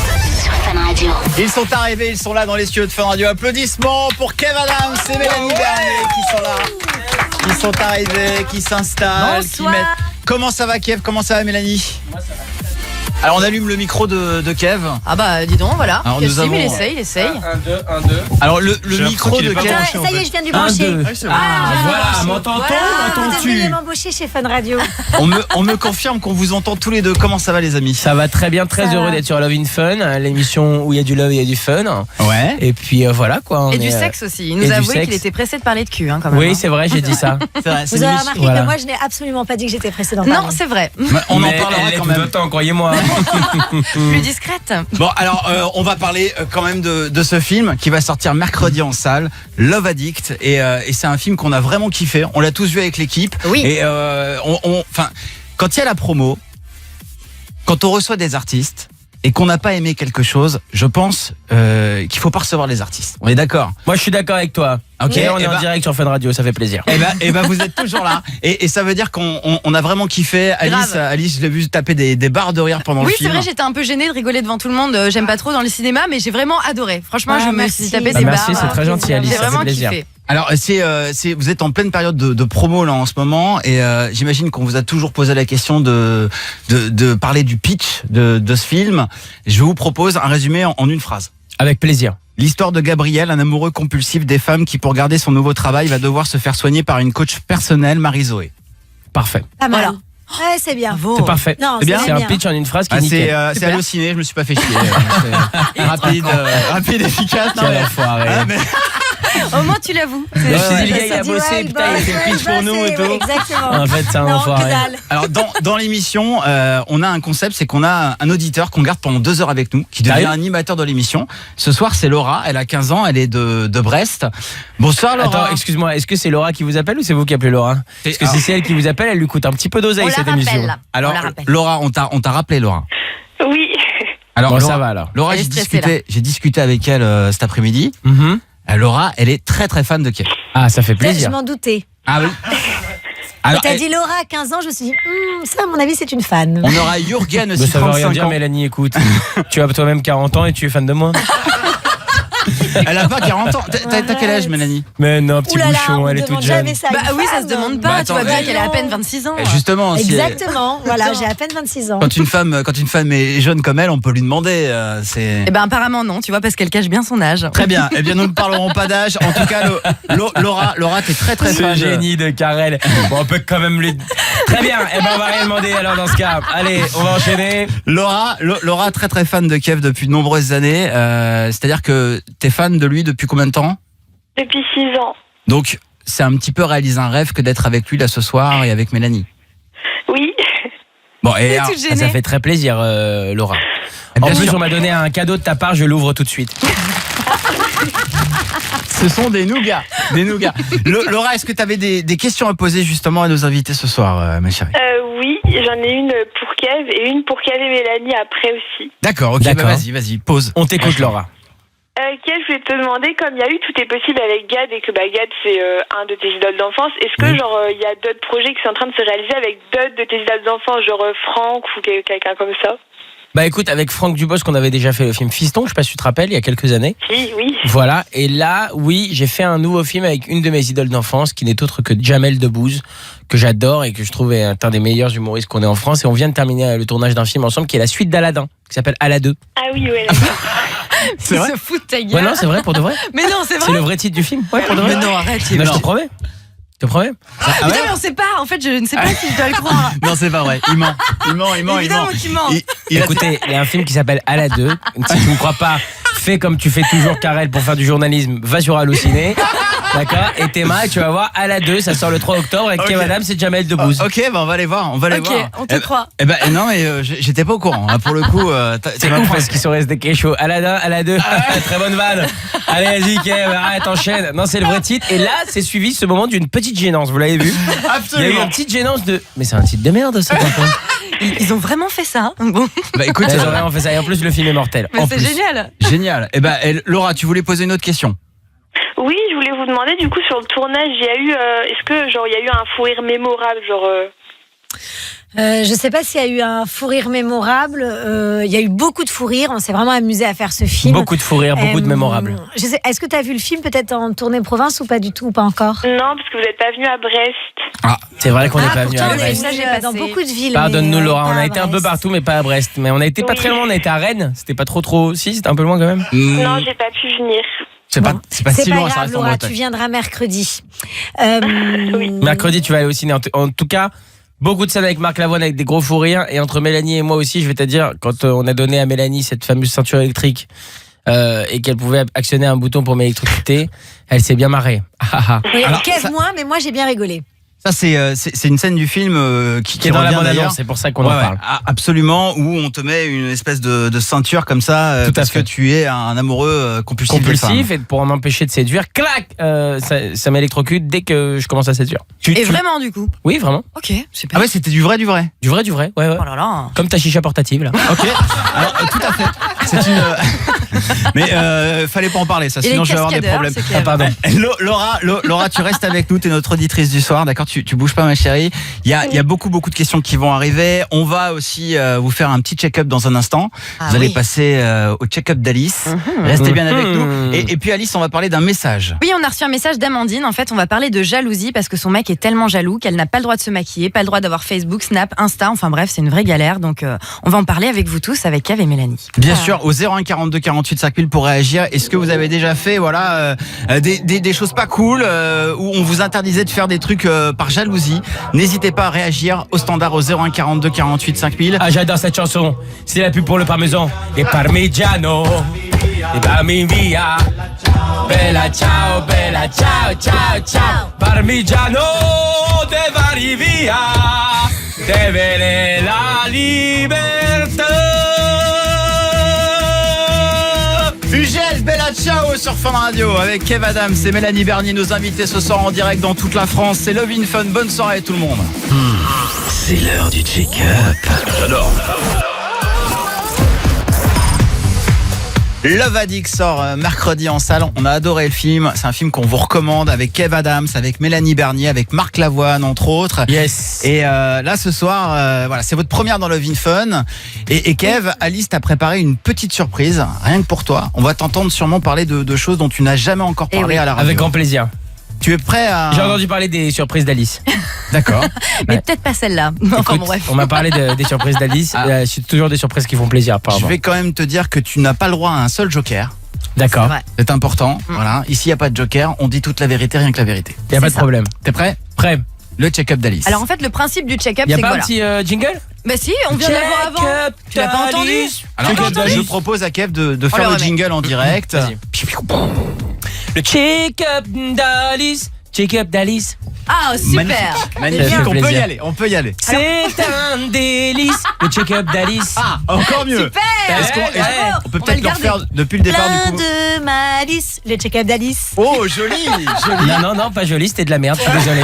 sur Fun Radio. Ils sont arrivés, ils sont là dans les studios de Fun Radio. Applaudissements pour Kev Adams et Mélanie Bernier qui sont là. Qui sont arrivés, qui s'installent, qui Bonsoir. mettent... Comment ça va Kev? Comment ça va Mélanie? Alors on allume le micro de Kev. Ah bah dis donc, voilà. Alors, nous Cassim, avons- il essaye. 1, 2, 1, 2. Alors le J'ai micro l'impression qu'il de est pas Kev. branché, en Ça y est, fait. je viens du brancher. Voilà, m'entends-t-on, Vous m'entends-tu? devriez m'embaucher chez Fun Radio. On me confirme qu'on vous entend tous les deux. Comment ça va les amis? Ça va très bien, très Ça heureux va. d'être sur Love in Fun, l'émission où il y a du love et il y a du fun. Ouais. Et puis voilà quoi. on Et du est, sexe aussi. Il et nous du a avoué sexe. qu'il était pressé de parler de cul quand même. Oui, c'est vrai, j'ai dit ça. C'est vrai, c'est Vous une avez émission- remarqué Voilà. que moi, je n'ai absolument pas dit que j'étais pressée d'en Non, parler. c'est vrai. On en Mais parlera elle est quand tout même. autant, croyez-moi. Plus discrète. Bon alors on va parler quand même de ce film qui va sortir mercredi en salle, Love Addict, et c'est un film qu'on a vraiment kiffé. On l'a tous vu avec l'équipe. Oui. Et enfin quand il y a la promo, quand on reçoit des artistes et qu'on n'a pas aimé quelque chose, je pense qu'il faut pas recevoir les artistes. On est d'accord? Moi, je suis d'accord avec toi. Ok, Et on eh est en ben- direct sur Fun Radio, ça fait plaisir. Eh ben vous êtes toujours là. Et ça veut dire qu'on a vraiment kiffé. Alice, je l'ai vu taper des barres de rire pendant Oui, le c'est film. vrai, j'étais un peu gênée de rigoler devant tout le monde. J'aime pas trop dans le cinéma, mais j'ai vraiment adoré. Franchement, Ah, je me merci. suis tapé Bah, des merci, barres. c'est très gentil, Alice, J'ai ça fait vraiment plaisir. kiffé. Alors vous êtes en pleine période de promo là en ce moment et j'imagine qu'on vous a toujours posé la question de parler du pitch de ce film. Je vous propose un résumé en une phrase. Avec plaisir. L'histoire de Gabriel, un amoureux compulsif des femmes qui pour garder son nouveau travail va devoir se faire soigner par une coach personnelle, Marie-Zoé. Parfait. Pas mal. Voilà. Ouais, c'est bien. C'est parfait. Non, C'est bien. C'est un pitch en une phrase qui est nickel. C'est halluciné, je me suis pas fait chier. C'est rapide, efficace. Quel enfoiré. Au moins, tu l'avoues. Je me suis dit, le gars, il a bossé, putain, il a fait le pitch pour nous et tout. Exactement. En fait, c'est un enfoiré. Alors, dans l'émission, on a un concept, c'est qu'on a un auditeur qu'on garde pendant 2 heures avec nous, qui devient animateur de l'émission. Ce soir, c'est Laura, elle a 15 ans, elle est de Brest. Bonsoir Laura. Attends, excuse-moi, est-ce que c'est Laura qui vous appelle ou c'est vous qui appelez Laura? Parce que si c'est elle qui vous appelle, elle lui coûte un petit peu d'oseille cette émission. Alors, Laura, on t'a rappelé, Laura. Oui. Alors, bon, Laura, ça va alors. Laura, j'ai discuté avec elle cet après-midi. Laura, elle est très très fan de Kev. Ah, ça fait plaisir. Je m'en doutais. Ah oui. Alors, t'as dit Laura à 15 ans, je me suis dit, ça, à mon avis, c'est une fan. On aura Jürgen aussi, ça veut rien 35 dire, ans. Mélanie, écoute. Tu as toi-même 40 ans et tu es fan de moi. Elle a pas 40 ans. T'as quel âge, Mélanie? Mais non, petit bouchon, elle est toute jeune. Bah oui, ça se demande pas. Tu vois bien qu'elle a à peine 26 ans. Justement. Exactement. Voilà, j'ai à peine 26 ans. Quand une femme est jeune comme elle, on peut lui demander. Eh ben apparemment non, tu vois, parce qu'elle cache bien son âge. Très bien. Eh bien, nous ne parlerons pas d'âge. En tout cas, Laura, t'es très très fan. Ce génie de Karel. Bon, on peut quand même lui. Très bien. Eh ben, on va rien demander alors dans ce cas. Allez, on va enchaîner. Laura, très très fan de Kev depuis de nombreuses années. C'est-à-dire que t'es fan de lui depuis combien de temps? Depuis 6 ans. Donc, c'est un petit peu réaliser un rêve que d'être avec lui là ce soir et avec Mélanie. Oui. Bon, et ça fait très plaisir, Laura. En plus, on m'a donné un cadeau de ta part, je l'ouvre tout de suite. Ce sont des nougats. Laura, est-ce que tu avais des questions à poser justement à nos invités ce soir, ma chérie? Oui, j'en ai une pour Kev et une pour Kev et Mélanie après aussi. D'accord, ok, bah vas-y, pose. On t'écoute, Laura. Kev, je voulais te demander, comme il y a eu Tout est possible avec Gad et que Gad c'est un de tes idoles d'enfance, est-ce que il y a d'autres projets qui sont en train de se réaliser avec d'autres de tes idoles d'enfance, genre Franck ou quelqu'un comme ça? Bah écoute, avec Franck Dubosc, on avait déjà fait le film Fiston, je sais pas si tu te rappelles, il y a quelques années. Oui. Voilà, et là, oui, j'ai fait un nouveau film avec une de mes idoles d'enfance, qui n'est autre que Jamel Debbouze, que j'adore et que je trouve est un des meilleurs humoristes qu'on ait en France. Et on vient de terminer le tournage d'un film ensemble qui est la suite d'Aladin, qui s'appelle Aladin. Ah oui, ouais. C'est vrai? Se fout de ta gueule. Ouais, non, c'est vrai, pour de vrai. Mais non, c'est vrai. C'est le vrai titre du film. Ouais, pour de vrai. Mais non, arrête. Je te promets. Je te promets. Putain, mais on sait pas. En fait, je ne sais pas si je dois le croire. Non, c'est pas vrai. Il ment. Évidemment qu'il ment. Écoutez, il y a un film qui s'appelle Aladin. Si tu ne crois pas, fais comme tu fais toujours, Karel, pour faire du journalisme. Va sur Halluciné. D'accord. Et Théma, tu vas voir Aladin, ça sort le 3 octobre avec Kev Adams et Jamel Debbouze. Ok, bah on va les voir. Ok, on te croit. Eh ben non, mais j'étais pas au courant. Pour le coup, c'est con parce qu'ils sont restés kéchos. Aladin, très bonne vanne. Allez, vas-y, Kev, arrête, enchaîne. Non, c'est le vrai titre. Et là, c'est suivi ce moment d'une petite gênance. Vous l'avez vu? Absolument. Il y a eu une petite gênance de. Mais c'est un titre de merde, ça. Ils ont vraiment fait ça. Bon. Bah écoute, ils ont vraiment fait ça. Et en plus, le film est mortel. Mais c'est génial. Génial. Eh ben, Laura, tu voulais poser une autre question? Oui, je voulais vous demander, du coup, sur le tournage, il y a eu, est-ce que, il y a eu un fou rire mémorable, Je sais pas s'il y a eu un fou rire mémorable. Il y a eu beaucoup de fou rire. On s'est vraiment amusé à faire ce film. Beaucoup de fou rire, beaucoup de mémorables. Est-ce que tu as vu le film peut-être en tournée province ou pas du tout ou pas encore? Non, parce que vous n'êtes pas venu à Brest. Ah, c'est vrai qu'on n'est pas venu à Brest. Dans beaucoup de villes. Pardonne-nous, Laura. On a été un peu partout, mais pas à Brest. Mais on a été pas très loin. On a été à Rennes. C'était pas trop. Si, c'était un peu loin quand même. Non, j'ai pas pu venir. C'est pas si loin, ça grave, reste en Laura, Bretagne. tu viendras mercredi. Mercredi, tu vas aller au ciné. En tout cas, beaucoup de scènes avec Marc Lavoine avec des gros fous rires. Et entre Mélanie et moi aussi, je vais te dire, quand on a donné à Mélanie cette fameuse ceinture électrique et qu'elle pouvait actionner un bouton pour m'électrocuter, elle s'est bien marrée. Oui, Kev moins, mais moi j'ai bien rigolé. Ça, c'est une scène du film qui est dans la revient bande-annonce, d'ailleurs. c'est pour ça qu'on en parle. Absolument, où on te met une espèce de ceinture comme ça, parce que tu es un amoureux compulsif. Et pour m'empêcher de séduire, clac, ça m'électrocute dès que je commence à séduire. Vraiment, du coup? Oui, vraiment. Ok, super. Ah ouais, c'était du vrai? Du vrai, ouais. Oh là là. Comme ta chicha portative, là. Ok, alors tout à fait. C'est une... Mais fallait pas en parler, ça, sinon je vais avoir des problèmes. Ah, pardon. Laura, tu restes avec nous, t'es notre auditrice du soir, d'accord? Tu bouges pas, ma chérie. Il y a beaucoup de questions qui vont arriver. On va aussi vous faire un petit check-up dans un instant. Vous allez passer au check-up d'Alice. Restez bien avec nous. Et puis Alice, on va parler d'un message. Oui, on a reçu un message d'Amandine. En fait, on va parler de jalousie parce que son mec est tellement jaloux qu'elle n'a pas le droit de se maquiller, pas le droit d'avoir Facebook, Snap, Insta. Enfin bref, c'est une vraie galère. Donc on va en parler avec vous tous, avec Kev et Mélanie. Bien sûr, au 01 42 48 5000 pour réagir. Est-ce que vous avez déjà fait des choses pas cool où on vous interdisait de faire des trucs par par jalousie. N'hésitez pas à réagir au standard au 01 42 48 5000. Ah, j'adore cette chanson. C'est la pub pour le parmesan. Et parmigiano. Et dammi via. Bella ciao, ciao, ciao. Parmigiano, deve arrivi via. Deve la libertà. Ugel, Bella Ciao sur Fun Radio avec Kev Adams et Mélanie Bernier, nos invités ce soir en direct dans toute la France. C'est Love in Fun. Bonne soirée tout le monde. C'est l'heure du check-up. J'adore. Love Addict sort mercredi en salle. On a adoré le film. C'est un film qu'on vous recommande avec Kev Adams, avec Mélanie Bernier, avec Marc Lavoine entre autres. Yes. Et là ce soir, voilà, c'est votre première dans Love in Fun. Et Kev, Alice t'a préparé une petite surprise, rien que pour toi. On va t'entendre sûrement parler de choses dont tu n'as jamais encore parlé à la radio. Avec grand plaisir. Tu es prêt à... J'ai entendu parler des surprises d'Alice. D'accord. Mais peut-être pas celle-là. Enfin, bref. On m'a parlé des surprises d'Alice. C'est toujours des surprises qui font plaisir, apparemment. Je vais quand même te dire que tu n'as pas le droit à un seul joker. D'accord. C'est important. Voilà. Ici, il n'y a pas de joker. On dit toute la vérité, rien que la vérité. Il n'y a pas de problème. T'es prêt? Prêt. Le check-up d'Alice. Alors en fait, le principe du check-up, Il c'est n'y a que pas un petit jingle? Bah si, on vient de l'avoir avant. Tu l'as pas entendu? Alors, je propose à Kev de faire le jingle en direct. Vas-y. Le check-up d'Alice. Check-up d'Alice. Ah, super. Magnifique. On peut y aller. On peut y aller. C'est un délice. Le check-up d'Alice. Ah, encore mieux. Super. On peut peut-être le refaire depuis le départ du coup. Plein de malice, le check-up d'Alice. Oh, joli, joli. Non, pas joli, c'était de la merde, je suis désolé.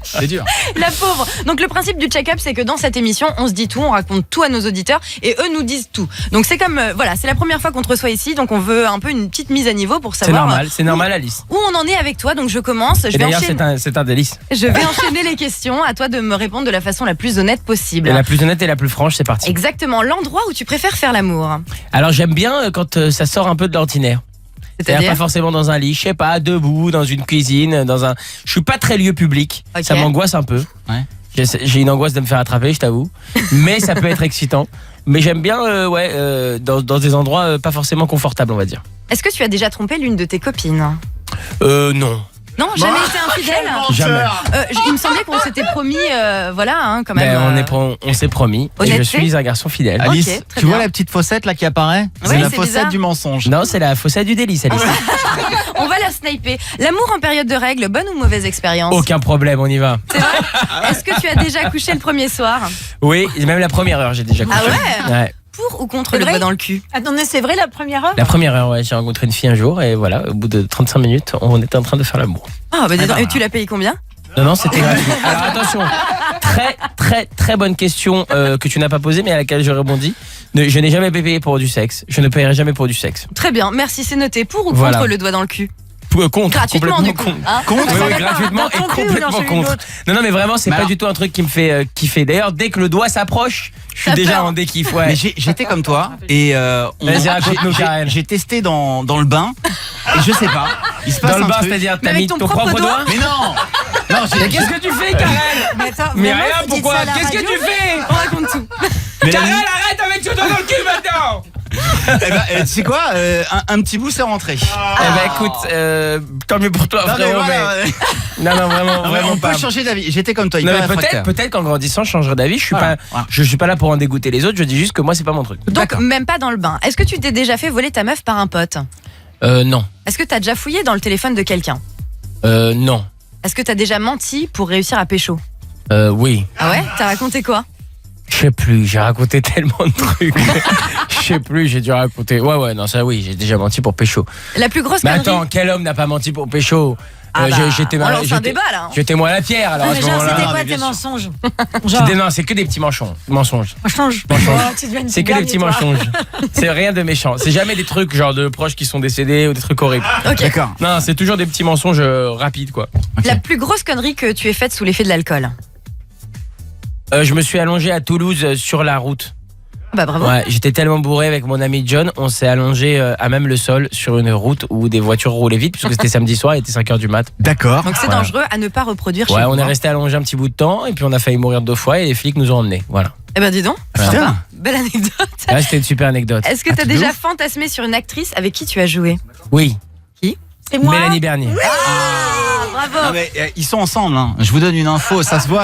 C'est dur. La pauvre. Donc le principe du check-up, c'est que dans cette émission, on se dit tout, on raconte tout à nos auditeurs et eux nous disent tout. Donc c'est comme, voilà, c'est la première fois qu'on te reçoit ici, donc on veut un peu une petite mise à niveau pour savoir. C'est normal, Alice. Où on en est avec toi, donc je commence. Et d'ailleurs, c'est un délice. Je vais enchaîner les questions, à toi de me répondre de la façon la plus honnête possible. Et la plus honnête et la plus franche, c'est parti. Exactement, l'endroit où tu préfères faire l'amour. Alors j'aime bien quand ça sort un peu de l'ordinaire. C'est-à-dire pas forcément dans un lit, je sais pas, debout, dans une cuisine, je suis pas très lieu public, Okay. Ça m'angoisse un peu. Ouais. J'ai une angoisse de me faire attraper, je t'avoue. Mais ça peut être excitant. Mais j'aime bien dans des endroits pas forcément confortables, on va dire. Est-ce que tu as déjà trompé l'une de tes copines? Non. Non, jamais été infidèle. Jamais. Il me semblait qu'on s'était promis, voilà, hein, quand même. On s'est promis. Et je suis un garçon fidèle. Alice, Ok, très tu vois bien. la petite fossette là qui apparaît? Oui, C'est la c'est fossette bizarre. du mensonge. Non, c'est la fossette du délice, Alice. On va la sniper. L'amour en période de règles, bonne ou mauvaise expérience? Aucun problème, on y va. C'est vrai? Est-ce que tu as déjà couché le premier soir? Oui, même la première heure, j'ai déjà couché. Ah ouais? Ouais. Pour ou contre le doigt dans le cul? Attendez, c'est vrai la première heure? La première heure, ouais, j'ai rencontré une fille un jour et voilà, au bout de 35 minutes, on était en train de faire l'amour. Ah bah dis donc, et tu l'as payé combien? Non, c'était gratuit. Alors attention, très bonne question que tu n'as pas posée mais à laquelle je rebondis. Je n'ai jamais payé pour du sexe. Je ne paierai jamais pour du sexe. Très bien, merci, c'est noté. Pour ou Voilà. contre le doigt dans le cul? Contre, Gratuitement, complètement du coup, contre. hein. Contre, Ça oui, dépend. gratuitement Dans et ton cul ou complètement dans celui de contre. l'autre? Non, mais vraiment, c'est Mais pas alors- du tout un truc qui me fait kiffer. D'ailleurs, dès que le doigt s'approche, je suis T'as déjà peur. en dékiff. Mais Ouais. j'étais comme toi et Vas-y, raconte-nous, Karen. j'ai testé dans le bain et je sais pas. Il se passe Dans le un bain, truc. c'est-à-dire, Mais t'as avec mis ton ton propre propre doigt doigt? Mais non. Non, Mais qu'est-ce que tu fais, Karen? Mais attends, Mais vraiment, rien, vous dites pourquoi? ça à la Qu'est-ce que radio? tu fais? On raconte tout. Karen, arrête avec ce doigt dans le cul maintenant! Eh ben, tu sais quoi, un petit bout c'est rentré. Eh ben écoute, tant mieux pour toi, Non, mais frérot. voilà, Mais... Non, vraiment on pas. peut changer d'avis. J'étais comme toi. Non, hyper mais réfractaire. peut-être qu'en grandissant, je changerai d'avis. Voilà. Je suis pas là pour en dégoûter les autres. Je dis juste que moi, c'est pas mon truc. Donc, même pas dans le bain. Est-ce que tu t'es déjà fait voler ta meuf par un pote? Non. Est-ce que t'as déjà fouillé dans le téléphone de quelqu'un? Non. Est-ce que t'as déjà menti pour réussir à pécho? Oui. Ah ouais? T'as raconté quoi? Je sais plus, j'ai raconté tellement de trucs. Je sais plus, j'ai dû raconter. Ouais, non, ça oui, j'ai déjà menti pour pécho. La plus grosse Mais connerie. attends, quel homme n'a pas menti pour pécho? Ah bah, j'étais on lance un débat, là, hein. J'étais moi à la pierre alors Non, à mais ce genre, moment-là. c'était quoi mais tes bien sûr. mensonges? Non, c'est que des petits mensonges. Mensonges. Mensonges. Oh, tu deviens une C'est que des petits cigale, toi. mensonges. C'est rien de méchant. C'est jamais des trucs genre de proches qui sont décédés ou des trucs horribles. Ok. D'accord. Non, c'est toujours des petits mensonges rapides quoi. La plus grosse connerie que tu aies faite sous l'effet de l'alcool? Je me suis allongé à Toulouse sur la route. Bah bravo. Ouais, j'étais tellement bourré avec mon ami John, on s'est allongé à même le sol sur une route où des voitures roulaient vite puisque c'était samedi soir, il était 5h du mat. D'accord. Donc c'est Voilà. dangereux à ne pas reproduire chez Ouais, vous. on est hein. resté allongé un petit bout de temps et puis on a failli mourir 2 fois et les flics nous ont emmenés. Voilà. Eh ben dis donc, Putain. sympa. Belle anecdote. Ouais, c'était une super anecdote. Est-ce que Ah, t'as truc de déjà ouf. fantasmé sur une actrice avec qui tu as joué? Oui. Qui? C'est moi. Mélanie Bernier. Bravo. Non, mais, ils sont ensemble. Hein. Je vous donne une info, ça se voit.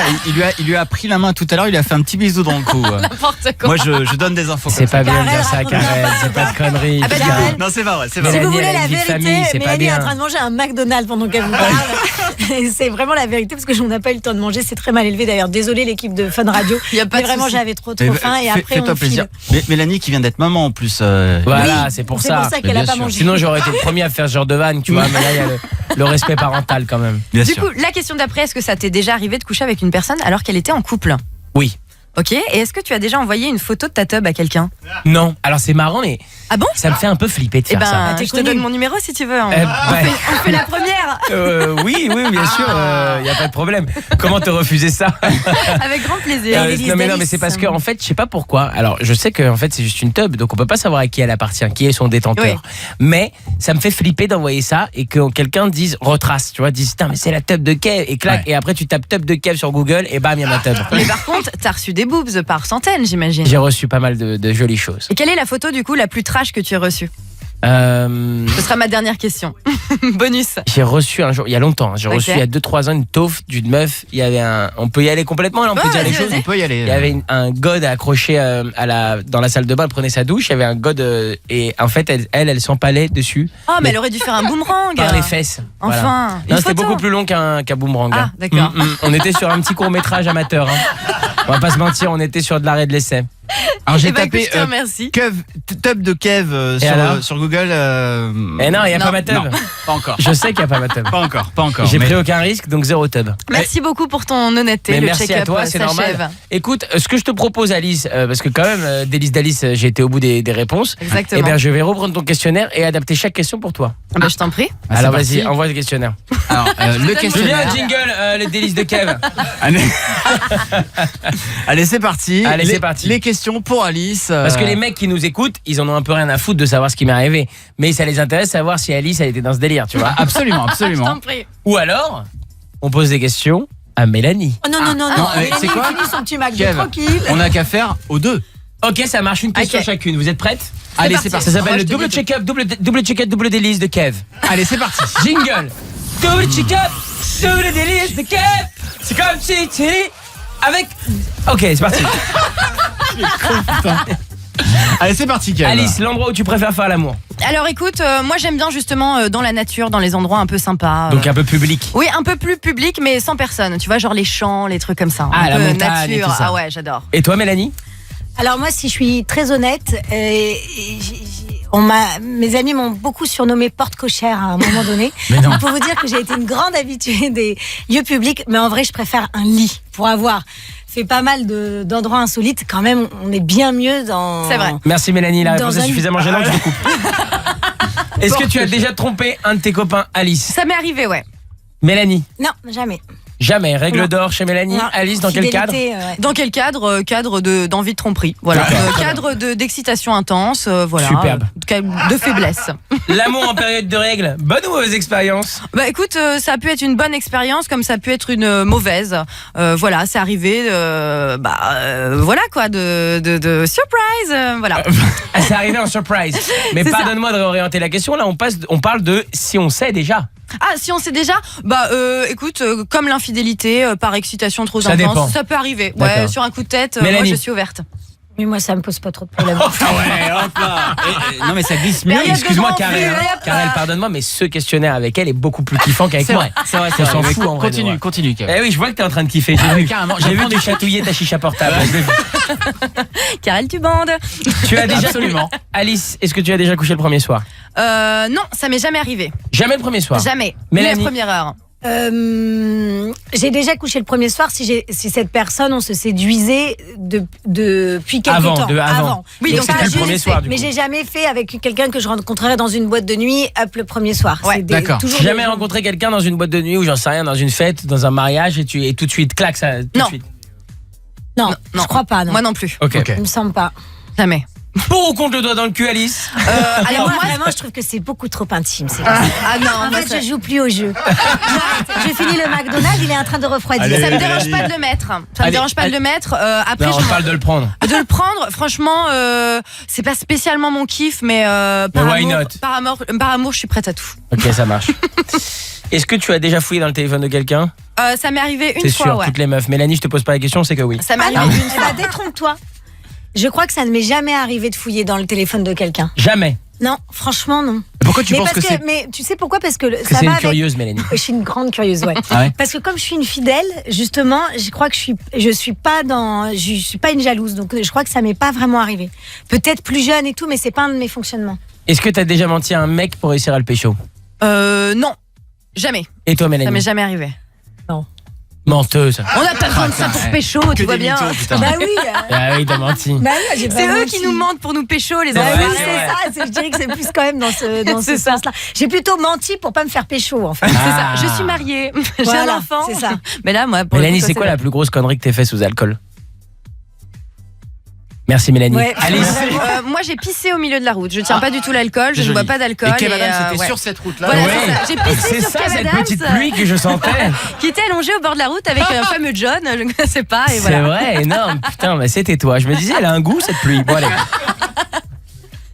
Il lui a pris la main tout à l'heure. Il lui a fait un petit bisou dans le cou. N'importe quoi. Moi, je donne des infos. C'est pas bien de dire ça, Karel, Karel. C'est pas de conneries. Ah bah, Karel. Non, c'est pas vrai. C'est Si vrai. vous voulez elle a la une vie de vérité, famille, c'est pas Mélanie est en bien. train de manger un McDonald's pendant qu'elle vous parle. Et c'est vraiment la vérité parce que on n'a pas eu le temps de manger. C'est très mal élevé d'ailleurs. Désolée l'équipe de Fun Radio. Y a pas mais de vraiment souci. j'avais trop faim et après Fais-toi on plaisir. file. Mélanie qui vient d'être maman en plus. Voilà, Oui, c'est pour c'est ça. pour ça qu'elle a pas mangé. Sinon, j'aurais été le premier à faire ce genre de vanne, tu vois. Mais là, il y a le respect parental quand même. Bien Du sûr. coup, la question d'après, est-ce que ça t'est déjà arrivé de coucher avec une personne alors qu'elle était en couple? Oui. Ok, et est-ce que tu as déjà envoyé une photo de ta tub à quelqu'un? Non. Alors, c'est marrant, mais Ah bon? ça me fait un peu flipper de Eh faire ben, ça. je te donne mon numéro si tu veux. Ouais. On fait la première. Oui, bien sûr, il n'y a pas de problème. Comment te refuser ça? Avec grand plaisir. Non, mais c'est parce que en fait, je sais pas pourquoi. Alors, je sais que en fait, c'est juste une tub, donc on peut pas savoir à qui elle appartient, qui est son détenteur. Oui. Mais ça me fait flipper d'envoyer ça et que quelqu'un dise retrace, tu vois, dise putain, mais c'est la tub de Kev et clac, et après tu tapes tub de Kev sur Google et bam, il y a ma tub. Mais par contre, t'as reçu des boobs par centaines, j'imagine. J'ai reçu pas mal de jolies choses. Et quelle est la photo du coup la plus trash que tu as reçue? Ce sera ma dernière question. Bonus. J'ai reçu un jour, il y a longtemps, j'ai reçu Ok. il y a 2-3 ans une taufe d'une meuf. Il y avait on peut y aller complètement, là, on peut Ouais, dire les vas-y, choses. vas-y. On peut y aller. Il y avait un god accroché dans la salle de bain, elle prenait sa douche, il y avait un god et en fait elle s'empalait dessus. Oh, mais elle aurait dû faire un boomerang. Par les fesses. Enfin, Voilà. une Non, c'était photo. beaucoup plus long qu'un boomerang. Ah, hein. d'accord. On était sur un petit court-métrage amateur. Hein. On va pas se mentir, on était sur de l'arrêt de l'essai. Alors j'ai Eh ben, tapé écoute, je te remercie. tub de Kev alors sur Google. Eh non, il n'y a Non. pas ma tub. Non, pas encore. Je sais qu'il n'y a pas ma tub. Pas encore. J'ai mais- pris aucun risque, donc zéro tub. Merci beaucoup pour ton honnêteté. Mais le merci check-up à toi, c'est s'achève. normal. Écoute, ce que je te propose, Alice, parce que quand même, d'Alice j'ai été au bout des réponses. Exactement. Eh bien, je vais reprendre ton questionnaire et adapter chaque question pour toi. Ah bah, je t'en prie. Ah, Alors c'est vas-y, parti. envoie le questionnaire. Alors le Julien, questionnaire. jingle, les délices de Kev. Allez, c'est parti. Allez, c'est parti. Les questions pour Alice. Parce que les mecs qui nous écoutent, ils en ont un peu rien à foutre de savoir ce qui m'est arrivé. Mais ça les intéresse de savoir si Alice a été dans ce délire, tu vois. Absolument. Je t'en prie. Ou alors, on pose des questions à Mélanie. Oh non, non, non, non, non. mais Mélanie, c'est quoi finis son petit McDo Kev, tranquille. on n'a qu'à faire aux deux. Ok, ça marche, une question Ok. chacune. Vous êtes prêtes? Allez, parti. c'est parti. Ça s'appelle Moi, le je te double dis check-up, double check-up, double délice de Kev. Allez, c'est parti. Jingle. Double check-up, double délice de Kev. C'est comme si tu avec. Ok, c'est parti. Allez, c'est parti, Kev. Alice, l'endroit où tu préfères faire l'amour. Alors écoute, moi j'aime bien justement dans la nature, dans les endroits un peu sympas. Donc un peu public. Oui, un peu plus public, mais sans personne. Tu vois, genre les champs, les trucs comme ça. Ah, un la peu montagne et nature. tout ça. Ah ouais, j'adore. Et toi, Mélanie? Alors moi, si je suis très honnête, mes amis m'ont beaucoup surnommé porte cochère à un moment donné. Mais non. Pour vous dire que j'ai été une grande habituée des lieux publics, mais en vrai, je préfère un lit pour avoir fait pas mal d'endroits insolites. Quand même, on est bien mieux dans. C'est vrai. Merci Mélanie, la Dans réponse est un- suffisamment gênante, je te coupe. Est-ce que tu as déjà trompé un de tes copains, Alice? Ça m'est arrivé, ouais. Mélanie? Non, jamais. Jamais. Règle Non. d'or chez Mélanie. Non. Alice, dans quel cadre? Fidélité, ouais. Dans quel cadre? Cadre d'envie de tromperie. Voilà. Cadre d'excitation intense. Voilà. Superbe. De faiblesse. L'amour en période de règles, bonne ou mauvaise expérience? Bah écoute, ça a pu être une bonne expérience comme ça a pu être une mauvaise. Voilà, c'est arrivé. Voilà quoi, de surprise. Voilà. C'est arrivé en surprise. Mais C'est ça. pardonne-moi de réorienter la question. Là, on parle de si on sait déjà. Ah, si on sait déjà, écoute, comme l'infidélité par excitation trop Ça intense, dépend. ça peut arriver. Ouais, D'accord. sur un coup de tête, moi Mélanie. je suis ouverte. Mais moi, ça me pose pas trop de problème. Ouais, hop là. Non, mais ça glisse mieux. Période de Excuse-moi, grand Karel. flux, hein. hop. Karel, pardonne-moi, mais ce questionnaire avec elle est beaucoup plus kiffant qu'avec C'est moi. vrai, c'est vrai. On s'en fout, en vrai, Continue, de vrai. continue, Kev. Eh oui, je vois que t'es en train de kiffer. J'ai Ah vu. oui, carrément. J'ai vu J'apprends tu des chatouiller ta chicha portable. Je l'ai vu. Karel, tu bandes. Tu as déjà Absolument. Alice, est-ce que tu as déjà couché le premier soir? Non, ça m'est jamais arrivé. Jamais le premier soir. Jamais. Ni Mélanie. la première heure. J'ai déjà couché le premier soir si cette personne, on se séduisait depuis quelques Avant, temps. avant. Oui, Donc donc c'était t'as le premier juste soir, du Mais coup. j'ai jamais fait avec quelqu'un que je rencontrerais dans une boîte de nuit, hop, le premier soir. Ouais, C'est d'accord. toujours Jamais des- rencontré quelqu'un dans une boîte de nuit ou j'en sais rien, dans une fête, dans un mariage et tout de suite, clac, ça. Tout de Non. suite. Non, Non. je crois pas, non. Moi non plus. Ok. Il me semble pas. Jamais. Pour ou contre le doigt dans le cul, Alice? Alors moi, vraiment, je trouve que c'est beaucoup trop intime. Ah non, En moi, fait, ça- je joue plus au jeu. J'arrête. Je finis le McDonald's, il est en train de refroidir. Allez, Ça me dérange pas de le mettre. Ça me dérange pas de le mettre. Après, Non, on parle de le prendre. De le prendre, franchement, c'est pas spécialement mon kiff, mais why not? par amour, je suis prête à tout. Ok, ça marche. Est-ce que tu as déjà fouillé dans le téléphone de quelqu'un? Ça m'est arrivé une C'est fois, sûr, ouais. toutes les meufs. Mélanie, je te pose pas la question, c'est que oui. Ça m'est arrivé une fois. Détrompe-toi. Je crois que ça ne m'est jamais arrivé de fouiller dans le téléphone de quelqu'un. Jamais. Non, franchement, non. Pourquoi tu penses parce que c'est... Mais tu sais pourquoi? Parce que Parce que ça c'est va une avec... curieuse, Mélanie. Je suis une grande curieuse, ouais. Ah ouais. Parce que comme je suis une fidèle, justement, je crois que je suis pas une jalouse, donc je crois que ça m'est pas vraiment arrivé. Peut-être plus jeune et tout, mais c'est pas un de mes fonctionnements. Est-ce que t'as déjà menti à un mec pour réussir à le pécho? Non, jamais. Et toi, Mélanie? Ça m'est jamais arrivé. Non. Menteuse. On n'a pas besoin de ça pour pécho, tu vois bien. Bah oui. Ah oui, t'as menti. Bah oui, j'ai pas C'est eux menti. qui nous mentent pour nous pécho, les Bah enfants. oui, c'est ça. Je dirais que c'est plus quand même dans ce sens-là. J'ai plutôt menti pour pas me faire pécho, en fait. C'est ça. Je suis mariée, j'ai Voilà, un enfant. c'est ça. Mais là, moi, pour Mélanie, le coup, c'est quoi la plus grosse connerie que t'aies fait sous alcool? Merci, Mélanie. Ouais. Alice. Moi, j'ai pissé au milieu de la route. Je tiens pas du tout l'alcool, je ne bois pas d'alcool. Et Kev Adams, c'était ouais. sur cette route-là. Voilà, Ouais. c'est ça. J'ai pissé C'est sur ça, Kev cette Adams, petite pluie que je sentais. qui était allongé au bord de la route avec un fameux John, je ne connaissais pas. Et C'est voilà. vrai, énorme. Putain, mais c'était toi. Je me disais, elle a un goût, cette pluie. Bon, allez.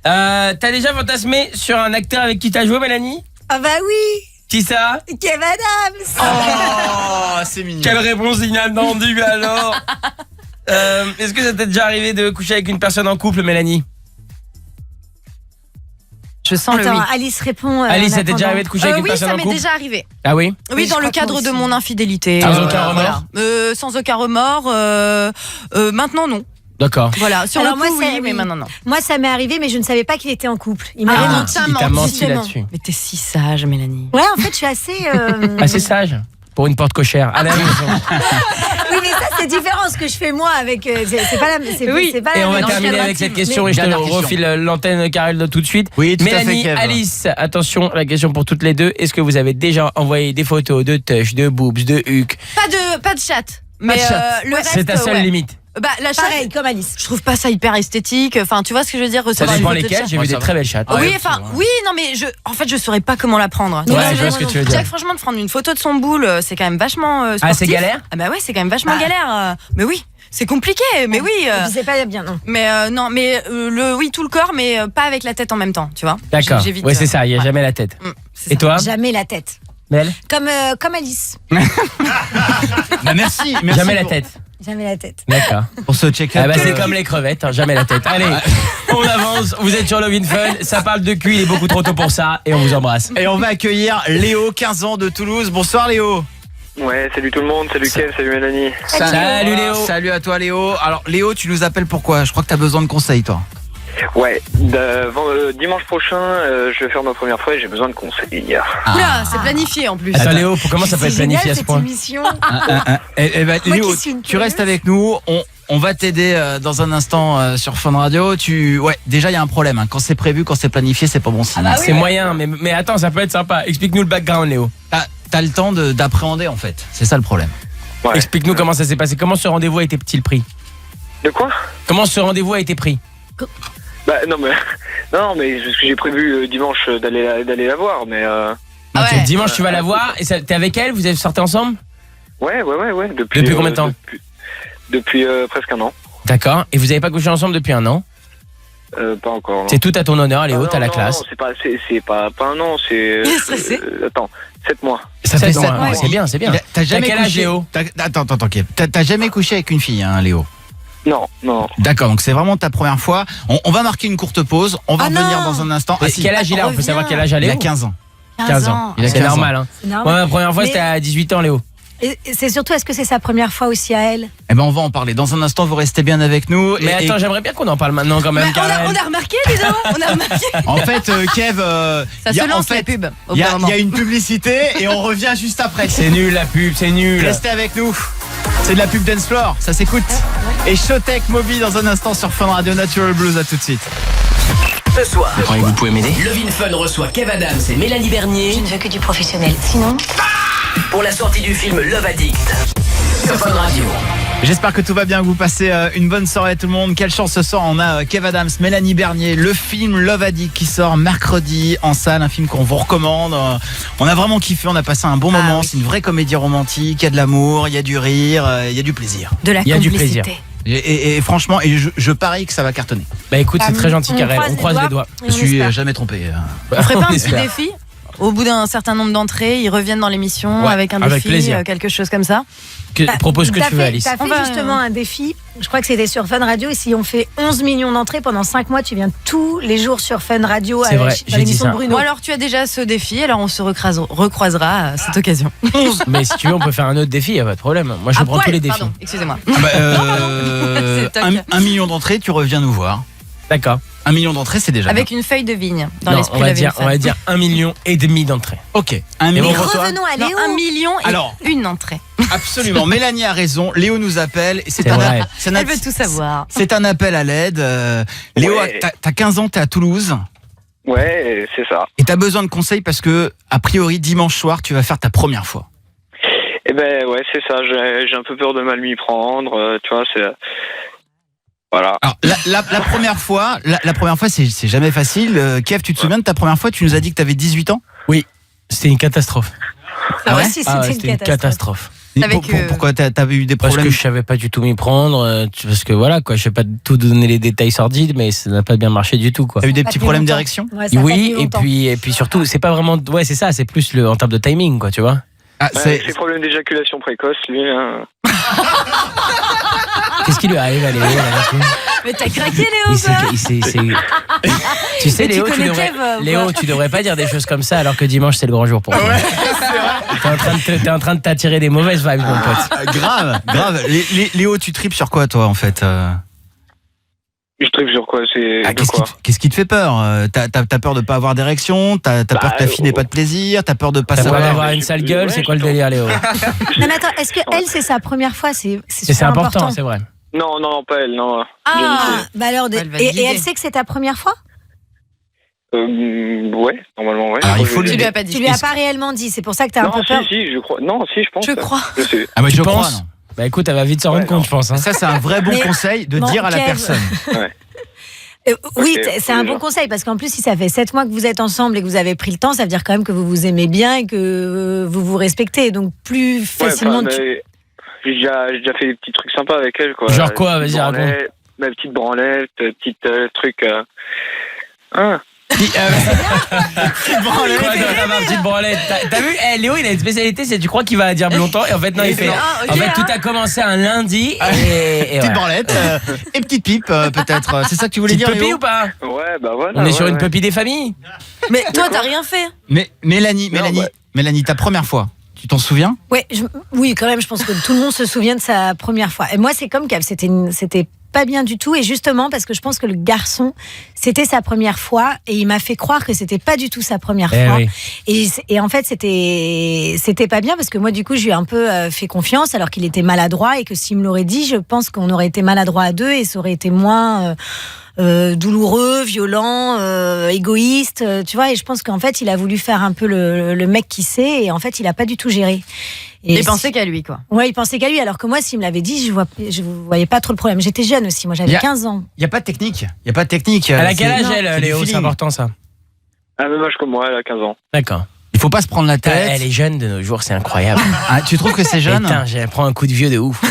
T'as déjà fantasmé sur un acteur avec qui t'as joué, Mélanie? Ah bah oui. Qui ça? Kev Adams. Oh, c'est mignon. Quelle réponse inattendue alors. Est-ce que ça t'est déjà arrivé de coucher avec une personne en couple, Mélanie? Je sens Attends, le oui. Alice répond. Alice, ça t'est attendant. déjà arrivé de coucher avec une Oui, personne ça en m'est couple? déjà arrivé. Ah oui? Oui, je dans le crois que cadre moi de aussi. mon infidélité. Sans aucun remords? Voilà. Sans aucun remords. Maintenant, non. D'accord. Voilà. Sur Alors le moi, coup, ça- oui, mais oui. maintenant, non. Moi, ça m'est arrivé, mais je ne savais pas qu'il était en couple. Il m'avait menti. il t'a menti justement. là-dessus. Mais t'es si sage, Mélanie. Ouais, en fait, je suis assez. Assez sage pour une porte cochère. À la maison. Oui, mais ça, c'est différent. Ce que je fais moi avec. C'est pas la. Oui. C'est pas Et la on va même terminer chose. avec cette question et je te Dernière question. refile l'antenne, Karel, tout de suite. Oui, tout à fait, Mélanie, Kev. Alice, attention, la question pour toutes les deux. Est-ce que vous avez déjà envoyé des photos de touch, de boobs, de huc? Pas de chat. Mais de chat. le reste, C'est ta seule ouais. limite. Bah, la chatte, Pareil, comme Alice. je trouve pas ça hyper esthétique. Enfin, tu vois ce que je veux dire? Ça Recevoir dépend une photo de lesquelles, chat. j'ai vu des très belles chattes. Oui, enfin, oui, non, mais en fait, je saurais pas comment la prendre. Ouais, je vois ce que tu veux dire. Jack, franchement, de prendre une photo de son boule, c'est quand même vachement sportif. Ah, c'est galère? Ah bah ouais, c'est quand même vachement galère. Mais oui, c'est compliqué, mais oui. Je sais pas bien, non. Mais non, mais oui, tout le corps, mais pas avec la tête en même temps, tu vois. D'accord. J'évite, Ouais, c'est ça, il n'y a jamais la tête. c'est Et toi? Jamais la tête. Mel? Comme Alice. Bah, merci. Jamais la pour- tête. Jamais la tête. D'accord. Pour ce check-up. Ah bah c'est comme les crevettes, hein, jamais la tête. Allez, on avance, vous êtes sur Love in Fun, ça parle de cul, il est beaucoup trop tôt pour ça, et on vous embrasse. Et on va accueillir Léo, 15 ans de Toulouse. Bonsoir Léo. Ouais, salut tout le monde, salut Kev, salut Mélanie. Salut Léo. Salut à toi Léo. Alors Léo, tu nous appelles pourquoi? Je crois que tu as besoin de conseils toi. Ouais, dimanche prochain, je vais faire ma première fois et j'ai besoin de conseils. Oula, c'est planifié en plus. Attends Léo, comment ça peut être planifié à ce point? Émission. Eh ben, Moi Léo, qui suis une tu restes curieuse. avec nous. On va t'aider dans un instant sur Fun Radio. Ouais, déjà il y a un problème. Hein. Quand c'est prévu, quand c'est planifié, c'est pas bon signe. C'est moyen, mais attends, ça peut être sympa. Explique-nous le background Léo. T'as le temps d'appréhender en fait. C'est ça le problème. Ouais. Explique-nous comment ça s'est passé. Comment ce rendez-vous a été pris? De quoi? Comment ce rendez-vous a été pris? Bah non mais parce que j'ai prévu dimanche d'aller la voir, mais Donc, dimanche tu vas la voir et t'es avec elle? Vous avez sorti ensemble? ouais. Depuis combien de temps? Depuis presque un an. D'accord. Et vous avez pas couché ensemble depuis un an? Pas encore. non. C'est tout à ton honneur Léo, Ah, t'as la non, classe. Non, c'est pas un an, c'est. Il est stressé. Attends, 7 mois. Ça fait 7 7 mois. mois. C'est bien, c'est bien. T'as jamais quel âge couché- Léo? Attends, Kev. T'as jamais couché avec une fille, hein, Léo? Non. D'accord, donc c'est vraiment ta première fois. On va marquer une courte pause. On va Ah revenir non. dans un instant. Et Ah, si. quel âge il a? On peut Reviens. savoir quel âge a Il Léo? a 15 ans. 15 ans. Il a C'est 15 ans. normal. Hein. C'est normal. Moi, ma première fois, Mais- c'était à 18 ans, Léo. Et c'est surtout, est-ce que c'est sa première fois aussi à elle? Eh ben on va en parler. Dans un instant, vous restez bien avec nous. Mais attends, j'aimerais bien qu'on en parle maintenant quand même. Mais on a remarqué, dis donc, on a remarqué. En fait, Kev, Ça y a- se lance en fait, la pub. Au il y, bout d'un moment. a une publicité et on revient juste après. C'est nul la pub, c'est nul. Restez avec nous. C'est de la pub Dance Floor, ça s'écoute. Et Showtech Moby dans un instant sur Fun Radio. Natural Blues, à tout de suite. Ce soir, vous pouvez m'aider? Love in Fun reçoit Kev Adams et Mélanie Bernier Je ne veux que du professionnel. Sinon, pour la sortie du film Love Addict sur Fun Radio. J'espère que tout va bien, que vous passez une bonne soirée tout le monde. Quelle chance ce soir, on a Kev Adams, Mélanie Bernier, le film Love Addict qui sort mercredi en salle, un film qu'on vous recommande. On a vraiment kiffé, on a passé un bon moment, oui. C'est une vraie comédie romantique, il y a de l'amour, il y a du rire, il y a du plaisir. De la complicité. Et franchement, je parie que ça va cartonner. Bah écoute, c'est très gentil Karel, on croise les doigts. Je suis jamais trompé. On ferait pas un petit défi ? Au bout d'un certain nombre d'entrées, ils reviennent dans l'émission avec un défi, quelque chose comme ça. Propose que tu veux, Alice. T'as fait justement un défi, je crois que c'était sur Fun Radio, et si on fait 11 millions d'entrées pendant 5 mois, tu viens tous les jours sur Fun Radio dans l'émission de Bruno. Bon alors tu as déjà ce défi, alors on se recroisera à cette occasion. Mais si tu veux, on peut faire un autre défi, y a pas de problème. Moi je prends tous les défis. Pardon, excusez-moi. 1 million d'entrées, tu reviens nous voir. D'accord. 1 million d'entrées, c'est déjà avec bien. Une feuille de vigne dans l'esprit de la vie. On va dire 1,5 million d'entrées. Ok. Mais revenons à Léo. 1 million et une entrée. Absolument. Mélanie a raison. Léo nous appelle. Elle veut tout savoir. C'est un appel à l'aide. Léo, t'as 15 ans, t'es à Toulouse. Ouais, c'est ça. Et t'as besoin de conseils parce que, a priori, dimanche soir, tu vas faire ta première fois. Eh ben ouais, c'est ça. J'ai un peu peur de mal m'y prendre. Tu vois, c'est... Voilà. Alors, la première fois, c'est jamais facile. Kev, tu te souviens de ta première fois? Tu nous as dit que t'avais 18 ans? Oui, c'était une catastrophe. Ah ouais, c'était une catastrophe. Pourquoi t'avais eu des problèmes? Parce que je savais pas du tout m'y prendre. Parce que voilà, quoi, je sais pas tout donner les détails sordides, mais ça n'a pas bien marché du tout, quoi. T'as eu des petits problèmes d'érection? Oui, et puis surtout, c'est pas vraiment, ouais, c'est ça, c'est plus en termes de timing, quoi, tu vois. C'est le problème d'éjaculation précoce, lui. Hein. Qu'est-ce qui lui arrive à Léo là, Mais t'as craqué, Léo, Tu sais, Léo, tu devrais pas dire des choses comme ça alors que dimanche c'est le grand jour pour toi. Ouais, t'es en train de t'attirer des mauvaises vibes, mon pote. Grave. Léo, tu tripes sur quoi, toi, en fait? Je tripe sur quoi? Qu'est-ce qui te fait peur? T'as peur de pas avoir d'érection? T'as peur que ta fille n'ait pas de plaisir? T'as peur de pas savoir? T'as peur d'avoir une sale gueule? C'est quoi le délire, Léo? Non mais attends, est-ce que elle c'est sa première fois? C'est important, c'est vrai. Non, pas elle, non. Bah alors, et elle sait que c'est ta première fois? Ouais, normalement, ouais. Alors, tu lui as pas dit. Tu lui as pas réellement dit, c'est pour ça que t'as un peu peur. Si, je crois. Non, si, je pense. Je crois. Je crois, non. Bah écoute, elle va vite s'en rendre compte, je pense. Hein. Ça, c'est un vrai bon conseil de dire à la personne. Oui, c'est un bon conseil parce qu'en plus, si ça fait 7 mois que vous êtes ensemble et que vous avez pris le temps, ça veut dire quand même que vous vous aimez bien et que vous vous respectez. Donc, plus facilement. J'ai déjà fait des petits trucs sympas avec elle, quoi. Genre quoi? Vas-y, raconte. Ma petite branlette, petite truc. Petite branlette. T'as vu, Léo, il a une spécialité, c'est tu crois qu'il va dire longtemps et en fait non, il fait. En fait, tout a commencé un lundi et petite branlette et petite pipe peut-être. C'est ça que tu voulais dire, Léo? Petite ou pas? Ouais, bah voilà. On est sur une pupille des familles. Mais toi, t'as rien fait. Mais Mélanie, ta première fois. Tu t'en souviens? Oui, quand même, je pense que tout le monde se souvient de sa première fois. Et moi, c'est comme Kev, c'était pas bien du tout, et justement parce que je pense que le garçon, c'était sa première fois et il m'a fait croire que c'était pas du tout sa première fois. Oui. Et en fait, c'était pas bien parce que moi, du coup, je lui ai un peu fait confiance alors qu'il était maladroit, et que s'il me l'aurait dit, je pense qu'on aurait été maladroit à deux et ça aurait été moins douloureux, violent, égoïste, tu vois. Et je pense qu'en fait, il a voulu faire un peu le mec qui sait, et en fait, il a pas du tout géré. Et il pensait qu'à lui, quoi. Ouais, il pensait qu'à lui, alors que moi, s'il me l'avait dit, je voyais pas trop le problème. J'étais jeune aussi, moi j'avais 15 ans. Il y a pas de technique. Elle a quel âge, elle, Léo? C'est important, ça. Même âge que moi, elle a 15 ans. D'accord. Il faut pas se prendre la tête. Elle est jeune de nos jours, c'est incroyable. Tu trouves que c'est jeune? Putain, elle prend un coup de vieux de ouf.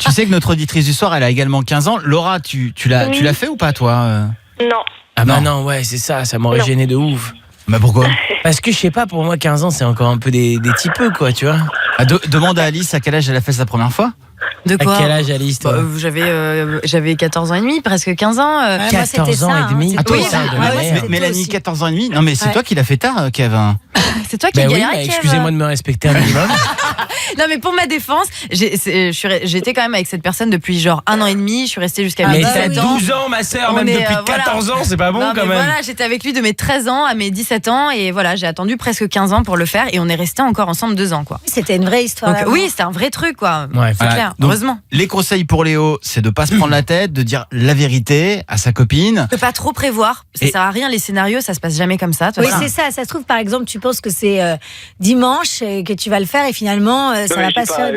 Tu sais que notre auditrice du soir, elle a également 15 ans. Laura, tu l'as fait ou pas, toi? Non. Ah bah non, ouais, c'est ça m'aurait gêné de ouf. Bah pourquoi? Parce que je sais pas, pour moi 15 ans c'est encore un peu des petits peu, quoi, tu vois. Demande à Alice à quel âge elle a fait sa première fois. De quoi? À quel âge, Alice, toi? J'avais 14 ans et demi, presque 15 ans. 14 ans et demi. Mélanie, 14 ans et demi. Non mais c'est toi qui l'as fait tard, Kevin. C'est toi qui as galéré, Kev. Excusez-moi de me respecter un minimum. Non mais pour ma défense, j'étais quand même avec cette personne depuis genre 1 an et demi. Je suis restée jusqu'à mes 17 ans. 12 ans, ma sœur, même depuis 14 ans, c'est pas bon, quand même. Voilà, j'étais avec lui de mes 13 ans à mes 17 ans, et voilà, j'ai attendu presque 15 ans pour le faire, et on est resté encore ensemble 2 ans, quoi. C'était une vraie histoire. Donc, oui, c'était un vrai truc, quoi. Ouais, c'est clair. Donc, heureusement. Les conseils pour Léo, c'est de pas se prendre la tête, de dire la vérité à sa copine. De pas trop prévoir, ça sert à rien, les scénarios, ça se passe jamais comme ça. Oui, c'est ça. Ça se trouve, par exemple, tu penses que c'est dimanche et que tu vas le faire, et finalement, ça va pas se faire.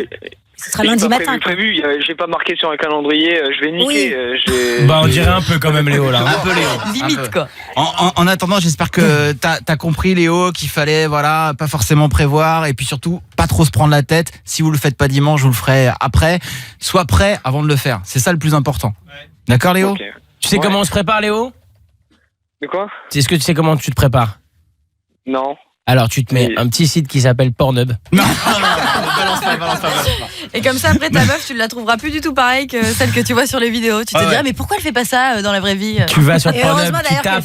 Ce sera lundi matin. Prévu. J'ai pas marqué sur un calendrier. Je vais niquer. On dirait un peu quand même Léo là. Un peu Léo. Limite quoi. En attendant, j'espère que t'as compris Léo qu'il fallait pas forcément prévoir et puis surtout pas trop se prendre la tête. Si vous le faites pas dimanche, vous le ferez après. Sois prêt avant de le faire. C'est ça le plus important. Ouais. D'accord Léo? Okay. Tu sais comment on se prépare Léo? De quoi? Est-ce que tu sais comment tu te prépares? Non. Alors tu te mets un petit site qui s'appelle Pornhub. Non, balance pas. Et comme ça après ta meuf tu ne la trouveras plus du tout pareil que celle que tu vois sur les vidéos. Tu te diras mais pourquoi elle fait pas ça dans la vraie vie? Tu vas sur Pornhub, tu tapes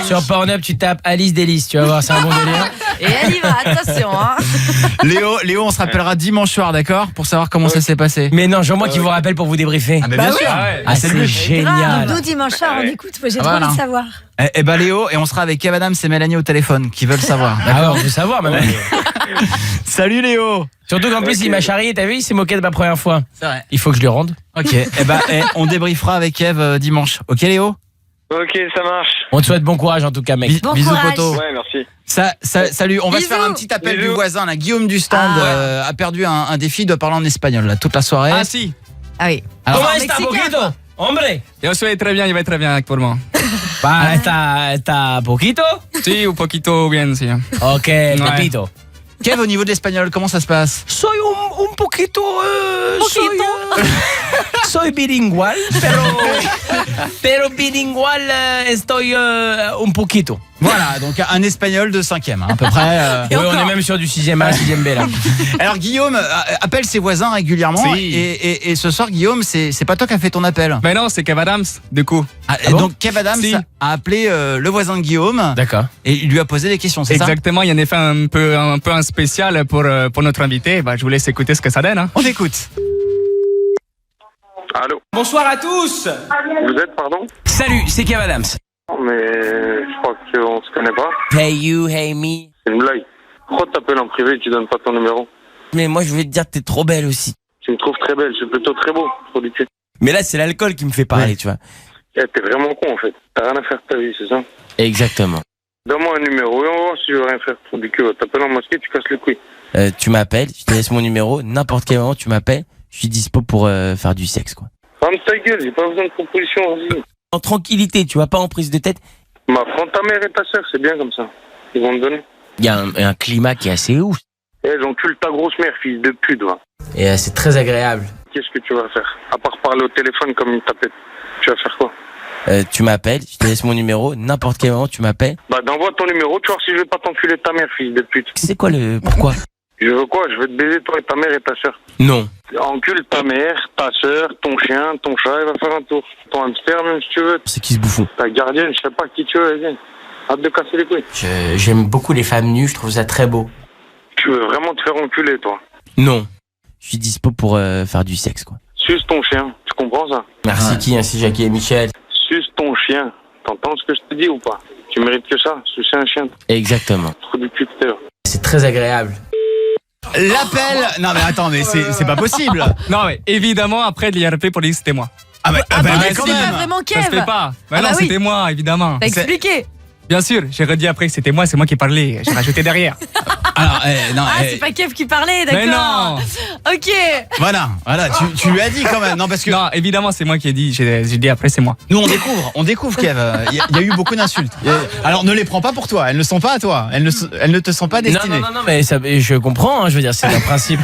sur Pornhub, tu tapes Alice Délice, tu vas voir, c'est un bon délire. Et elle y va, attention hein. Léo, on se rappellera dimanche soir, d'accord? Pour savoir comment ça s'est passé. Mais non, moi qui vous rappelle pour vous débriefer. Ah mais bien sûr. C'est génial. Nous dimanche soir on écoute, j'ai trop envie de savoir. Eh ben Léo, et on sera avec Kev Adams et Mélanie au téléphone qui veulent savoir. Ah on veut savoir même. Salut Léo. Surtout qu'en plus il m'a charrié, t'as vu, il s'est moqué de ma première fois. C'est vrai. Il faut que je lui rende. Ok, on débriefera avec Kev dimanche. Ok Léo? Ok, ça marche. On te souhaite bon courage en tout cas mec. Bisous poto. Ouais, merci. Salut, on va se faire un petit appel du voisin là. Guillaume du stand a perdu un défi de parler en espagnol là, toute la soirée. Ah si. Ah oui. Alors, ¿cómo está poquito? Hombre. Yo soy très bien, il va très bien actuellement. ¿Está poquito? Sí, un poquito bien, sí. Ok, repito. Kev, au niveau de l'espagnol, comment ça se passe? Soy un poquito. Soy bilingual, pero bilingual estoy un poquito. Voilà, donc un espagnol de 5e, à peu près. Oui, on est même sur du 6e A, 6e B là. Alors Guillaume appelle ses voisins régulièrement et ce soir Guillaume, c'est pas toi qui as fait ton appel. Mais non, c'est Kev Adams, du coup. Donc Kev Adams a appelé le voisin de Guillaume. D'accord. Et il lui a posé des questions, c'est ça? Exactement, il y en a fait un peu un spécial pour notre invité. Je vous laisse écouter ce que ça donne. Hein. On écoute. Allô. Bonsoir à tous. Vous êtes, pardon? Salut, c'est Kev Adams. Mais je crois qu'on se connaît pas. Hey you, hey me. C'est une blague. Pourquoi t'appelles en privé et tu donnes pas ton numéro? Mais moi je voulais te dire que t'es trop belle aussi. Tu me trouves très belle, je suis plutôt très beau. Trop du cul. Mais là c'est l'alcool qui me fait parler, tu vois. T'es vraiment con en fait. T'as rien à faire de ta vie, c'est ça? Exactement. Donne-moi un numéro et on va voir si je veux rien faire. Trop du cul, t'appelles en masqué, tu casses les couilles. Tu m'appelles, je te laisse mon numéro, n'importe quel moment tu m'appelles, je suis dispo pour faire du sexe quoi. Ferme ta gueule, j'ai pas besoin de proposition, vas-y. En tranquillité, tu vois, pas en prise de tête. Prends ta mère et ta soeur, c'est bien comme ça. Ils vont te donner. Il y a un climat qui est assez ouf. J'encule ta grosse mère, fils de pute, va. Et c'est très agréable. Qu'est-ce que tu vas faire? À part parler au téléphone comme une tapette, tu vas faire quoi? Tu m'appelles, je te laisse mon numéro, n'importe quel moment tu m'appelles. D'envoie ton numéro, tu vois si je vais pas t'enculer ta mère, fils de pute. C'est quoi pourquoi? Je veux quoi? Je veux te baiser toi et ta mère et ta soeur. Non. Encule ta mère, ta soeur, ton chien, ton chat, il va faire un tour. Ton hamster, même si tu veux. C'est qui ce bouffon? Ta gardienne, je sais pas qui tu veux, viens. Hâte de casser les couilles. J'aime beaucoup les femmes nues, je trouve ça très beau. Tu veux vraiment te faire enculer, toi? Non. Je suis dispo pour faire du sexe, quoi. Suce ton chien, tu comprends ça? Merci qui, ainsi Jackie et Michel. Suce ton chien. T'entends ce que je te dis ou pas? Tu mérites que ça, sucer un chien. Exactement. Trop du cul de terre. C'est très agréable. L'appel. Non mais attends, mais c'est pas possible. Non mais évidemment après il y a rappelé pour dire c'était moi. Ah mais quand même. Pas vraiment Kev. Ça se fait pas. Ah non, bah c'était moi évidemment. T'as expliqué. Bien sûr, j'ai redit après que c'était moi, c'est moi qui parlais. J'ai rajouté derrière. Alors, non, c'est pas Kev qui parlait, d'accord. Mais non. Ok. Voilà, tu lui as dit quand même. Non, parce que. Non, évidemment, c'est moi qui ai dit. J'ai dit après, c'est moi. Nous, on découvre, Kev. Il y a eu beaucoup d'insultes. Alors, ne les prends pas pour toi. Elles ne sont pas à toi. Elles ne te sont pas destinées. Non, mais je comprends. Je veux dire, c'est un principe.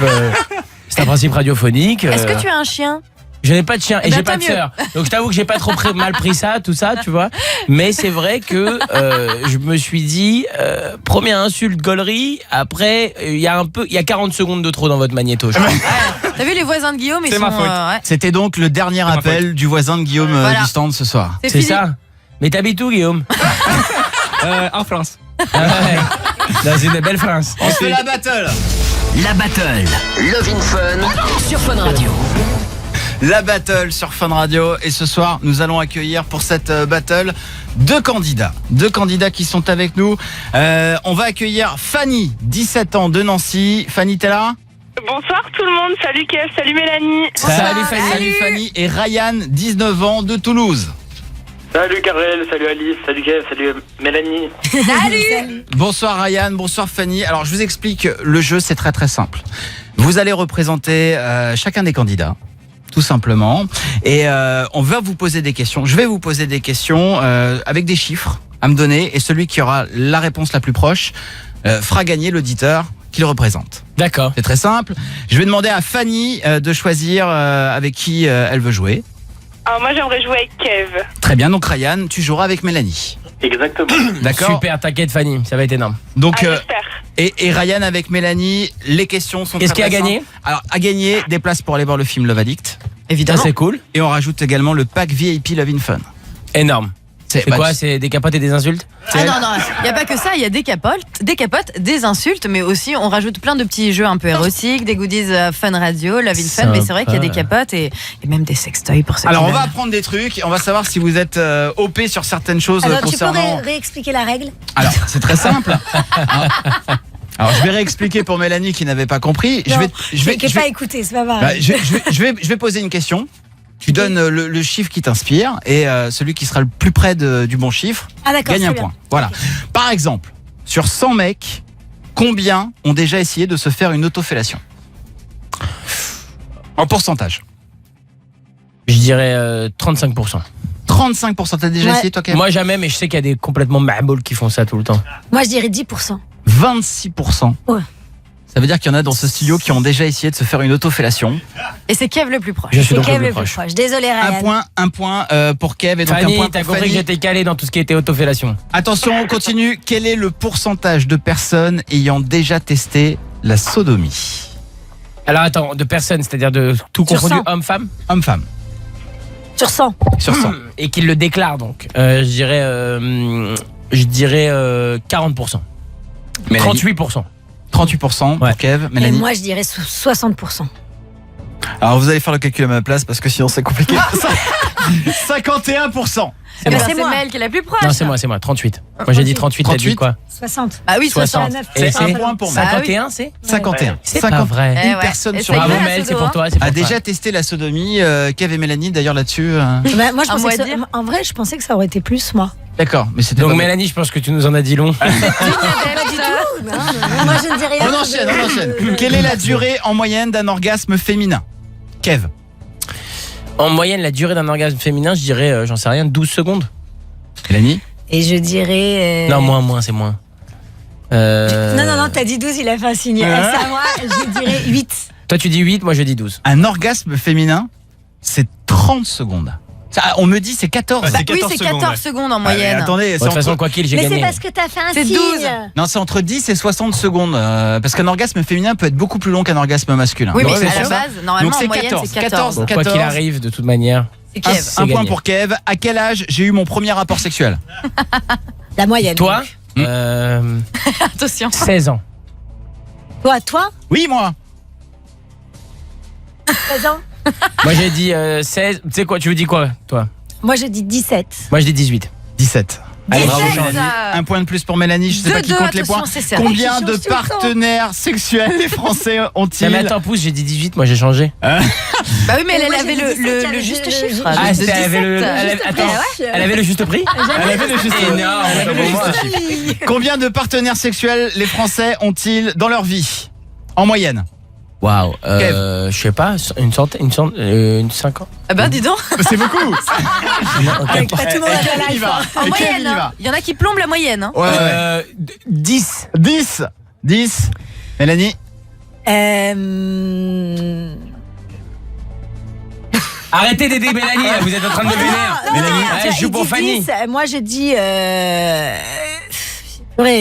C'est un principe radiophonique. Est-ce que tu as un chien? Je n'ai pas de chien et j'ai pas de sœur. Donc je t'avoue que j'ai pas trop mal pris ça, tout ça, tu vois. Mais c'est vrai que je me suis dit première insulte gaulerie, après il y a 40 secondes de trop dans votre magnéto. T'as vu les voisins de Guillaume, ils sont ouais. C'était donc le dernier appel du voisin de Guillaume du stand ce soir. C'est ça. Mais t'habites où, Guillaume? En France. Dans une belle France. On fait la battle. La battle. Love in Fun sur Fun Radio. La battle sur Fun Radio. Et ce soir, nous allons accueillir pour cette battle deux candidats qui sont avec nous. On va accueillir Fanny, 17 ans, de Nancy. Fanny, t'es là? Bonsoir tout le monde, salut Kev, salut Mélanie. Salut Fanny. Et Ryan, 19 ans, de Toulouse. Salut Karel, salut Alice, salut Kev, salut Mélanie. Salut. Bonsoir Ryan, bonsoir Fanny. Alors je vous explique, le jeu c'est très très simple. Vous allez représenter chacun des candidats, tout simplement. Et on va vous poser des questions. Je vais vous poser des questions avec des chiffres à me donner. Et celui qui aura la réponse la plus proche fera gagner l'auditeur qui le représente. D'accord. C'est très simple. Je vais demander à Fanny de choisir avec qui elle veut jouer. Alors moi j'aimerais jouer avec Kev. Très bien, donc Ryan, tu joueras avec Mélanie. Exactement. D'accord. Super, t'inquiète Fanny, ça va être énorme. Donc, j'espère. et Ryan avec Mélanie, les questions sont Qu'est-ce très qu'il y a à simples. gagner ? Alors, à gagner des places pour aller voir le film Love Addict. Évidemment. Ça c'est cool. Et on rajoute également le pack VIP Love in Fun. Énorme. C'est bah, quoi ? C'est des capotes et des insultes ? Ah non, il n'y a pas que ça, il y a des capotes, des insultes, mais aussi on rajoute plein de petits jeux un peu érotiques, des goodies Fun Radio, Love in Fun, mais c'est vrai qu'il y a des capotes et même des sextoys pour ceux Alors, qui on va veulent. apprendre des trucs et on va savoir si vous êtes OP sur certaines choses Alors, tu peux concernant... réexpliquer la règle? Alors, c'est très simple. Alors, je vais réexpliquer pour Mélanie qui n'avait pas compris. Qui n'a pas écouté, c'est pas grave. Bah, je vais poser une question. Tu donnes le chiffre qui t'inspire et celui qui sera le plus près du bon chiffre gagne un point. Voilà. Par exemple, sur 100 mecs, combien ont déjà essayé de se faire une autofellation ? En pourcentage. Je dirais 35%. 35%, t'as déjà essayé toi quand même ? Moi jamais, mais je sais qu'il y a des complètement mahbouls qui font ça tout le temps. Moi, je dirais 10%. 26%. Ouais. Ça veut dire qu'il y en a dans ce studio qui ont déjà essayé de se faire une autofellation. Et c'est Kev le plus proche. Je suis donc Kev le le plus plus proche. proche. Désolé, Ryan. Un point pour Kev et donc Fanny, un point t'as pour compris que Fanny. j'étais calé dans tout ce qui était autofellation. Attention, on continue. Quel est le pourcentage de personnes ayant déjà testé la sodomie ? Alors attends, de personnes, c'est-à-dire de tout Sur confondu, 100. homme-femme ? Homme-femme. Sur 100. Sur 100. Et qu'ils le déclarent donc. Je dirais 40%. Mélanie. 38%. 38% pour Kev. Et Mélanie. moi, je dirais 60%. Alors vous allez faire le calcul à ma place parce que sinon c'est compliqué. 51%. Eh ben, C'est c'est moi. Mel qui est la plus proche. Non, c'est moi, 38. Moi j'ai dit 38, t'as dit 38. quoi ? 60. Ah oui, 60. 69. Et C'est un point pour Mel. 51, c'est 51. C'est pas vrai. Eh Une ouais. personne Et sur ça y un va, Bravo la Mel, c'est sodo, pour hein. toi. C'est pour a toi. déjà testé la sodomie. Kev et Mélanie d'ailleurs là-dessus. Bah, moi, je Un pensais mot que à ça- dire en vrai, je pensais que ça aurait été plus, moi. D'accord, mais c'était Donc pas Mélanie, je pense que tu nous en as dit long. Pas du tout. Non, moi, je ne dis rien. On enchaîne. Quelle est la durée en moyenne d'un orgasme féminin ? Kev. En moyenne, la durée d'un orgasme féminin, je dirais, j'en sais rien, 12 secondes. Mélanie ? Et je dirais. Non, moins, c'est moins. Non, t'as dit 12, il a fait un signe. C'est à moi, je dirais 8. Toi, tu dis 8, moi je dis 12. Un orgasme féminin, c'est 30 secondes. Ça, on me dit c'est 14. Bah, oui, c'est 14 secondes en moyenne. Attendez, De toute façon, quoi qu'il, j'ai Mais gagné. c'est parce que t'as fait un C'est signe. 12. Non, c'est entre 10 et 60 secondes. Parce qu'un orgasme féminin peut être beaucoup plus long qu'un orgasme masculin. Oui, mais Donc, c'est c'est à la pour ça. base, normalement, Donc, c'est en moyenne, 14. c'est 14. Bon, quoi qu'il arrive, de toute manière. C'est Kev. C'est Un point gagné. pour Kev. À quel âge j'ai eu mon premier rapport sexuel ? La moyenne. Toi Attention. 16 ans. Toi Oui, moi. 16 ans. Moi j'ai dit 16. Tu sais quoi, tu veux dire quoi, toi? Moi, je dis 17. Moi je dis 18. 17. Allez, 17, bravo, Mélanie. Un point de plus pour Mélanie, je sais pas qui compte les points. Combien de partenaires sexuels les Français ont-ils? Non, mais attends, pousse, j'ai dit 18, moi j'ai changé. Bah oui, mais elle Moi, avait j'ai dit 17, le juste chiffre. Ah, c'était, elle avait le. Attends, prix, elle avait le juste prix? Elle avait le juste Énorme, Elle avait le juste prix. Combien de partenaires sexuels les Français ont-ils dans leur vie? En moyenne? Waouh, je sais pas, une centaine, une 50. Ah bah dis donc. C'est beaucoup. Avec pas tout le monde à la Kev, il y va. En Et Kev, moyenne, il y va. hein. Il y en a qui plombent la moyenne. Hein. Ouais. 10. 10. Mélanie? Arrêtez d'aider Mélanie, là, vous êtes en train de me vénère. Mélanie, tu je joue il pour dit Fanny. 10, moi, je dis.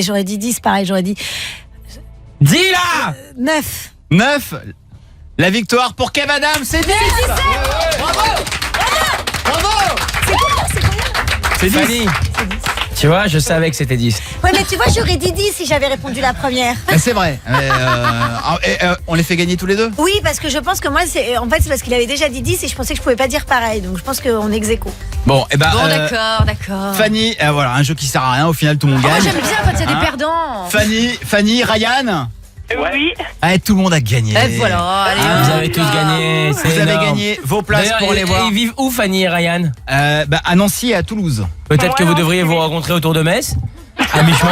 J'aurais dit 10, pareil, j'aurais dit. Dis là 9. 9. La victoire pour Kev Adam, c'est 10. Bravo. C'est Fanny. Tu vois, je savais que c'était 10. Ouais, mais tu vois, j'aurais dit 10 si j'avais répondu la première. C'est vrai. On les fait gagner tous les deux? Oui, parce que je pense que moi, en fait, c'est parce qu'il avait déjà dit 10 et je pensais que je pouvais pas dire pareil. Donc je pense qu'on est ex-aequo. Bon, et ben. Bon, d'accord. Fanny, voilà, un jeu qui sert à rien, au final tout le monde Moi gagne. j'aime bien quand il y a des perdants. Fanny, Ryan. Oui. Allez, tout le monde a gagné. Et voilà, allez. Vous avez tous gagné. Vous avez gagné vos places D'ailleurs, pour les voir. Ils vivent où, Fanny et Ryan? À Nancy et à Toulouse. Peut-être que vous devriez vous rencontrer autour de Metz. À mi-chemin.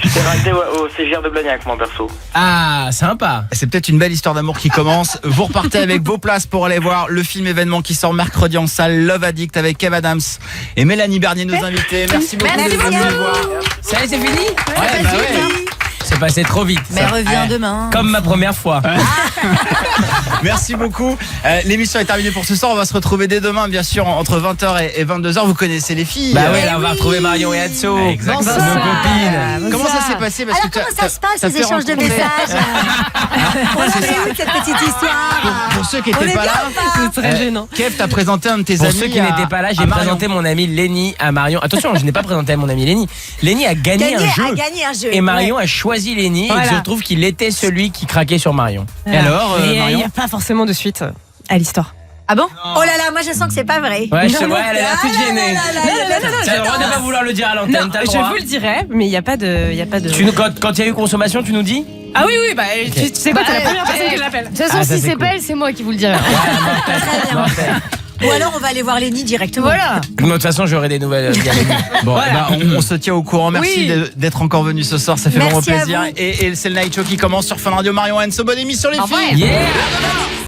J'étais raté au CGR de Blagnac, moi, perso. Ah, sympa. C'est peut-être une belle histoire d'amour qui commence. Vous repartez avec vos places pour aller voir le film événement qui sort mercredi en salle, Love Addict, avec Kev Adams et Mélanie Bernier, nos invités. Merci beaucoup d'être venus nous voir. Ça y est, c'est fini? Ouais. C'est passé trop vite. Mais reviens demain. Comme ma première fois. Merci beaucoup. L'émission est terminée pour ce soir. On va se retrouver dès demain, bien sûr, entre 20h et 22h. Vous connaissez les filles. Bah ouais, là, on va retrouver Marion et Atso. Exactement. Nos copines. Comment ça s'est passé? Alors, comment ça se passe, ces échanges de messages? On a eu cette petite histoire. Pour ceux qui n'étaient pas là, c'est très gênant. Kev, t'as présenté un de tes Pour amis. ceux qui n'étaient pas là, j'ai présenté mon ami Lenny à Marion. Attention, je n'ai pas présenté mon ami Lenny. Lenny a gagné un jeu. Et Marion a choisi Lenny. Voilà. Et il se trouve qu'il était celui qui craquait sur Marion. Et alors, il Marion? n'y a pas forcément de suite à l'histoire. Ah bon? Oh là là, moi je sens que c'est pas vrai. Ouais, elle a l'air toute gênée. Non, T'as le droit de pas vouloir le dire à l'antenne. T'as le je droit. vous le dirai, mais il n'y a pas de. Quand il y a eu consommation, tu nous dis? Ah oui, bah tu sais quoi, t'es la première personne que j'appelle. De toute façon, si c'est pas elle, c'est moi qui vous le dirai. Ou alors on va aller voir Lenny directement. Voilà. De toute façon, j'aurai des nouvelles via Lenny. Bon, Voilà. on se tient au courant. Merci d'être encore venu ce soir. Ça fait Merci vraiment plaisir. à vous. Et c'est le Night Show qui commence sur Fun Radio. Marion Enso, bonne émission les Au revoir. filles. Yeah.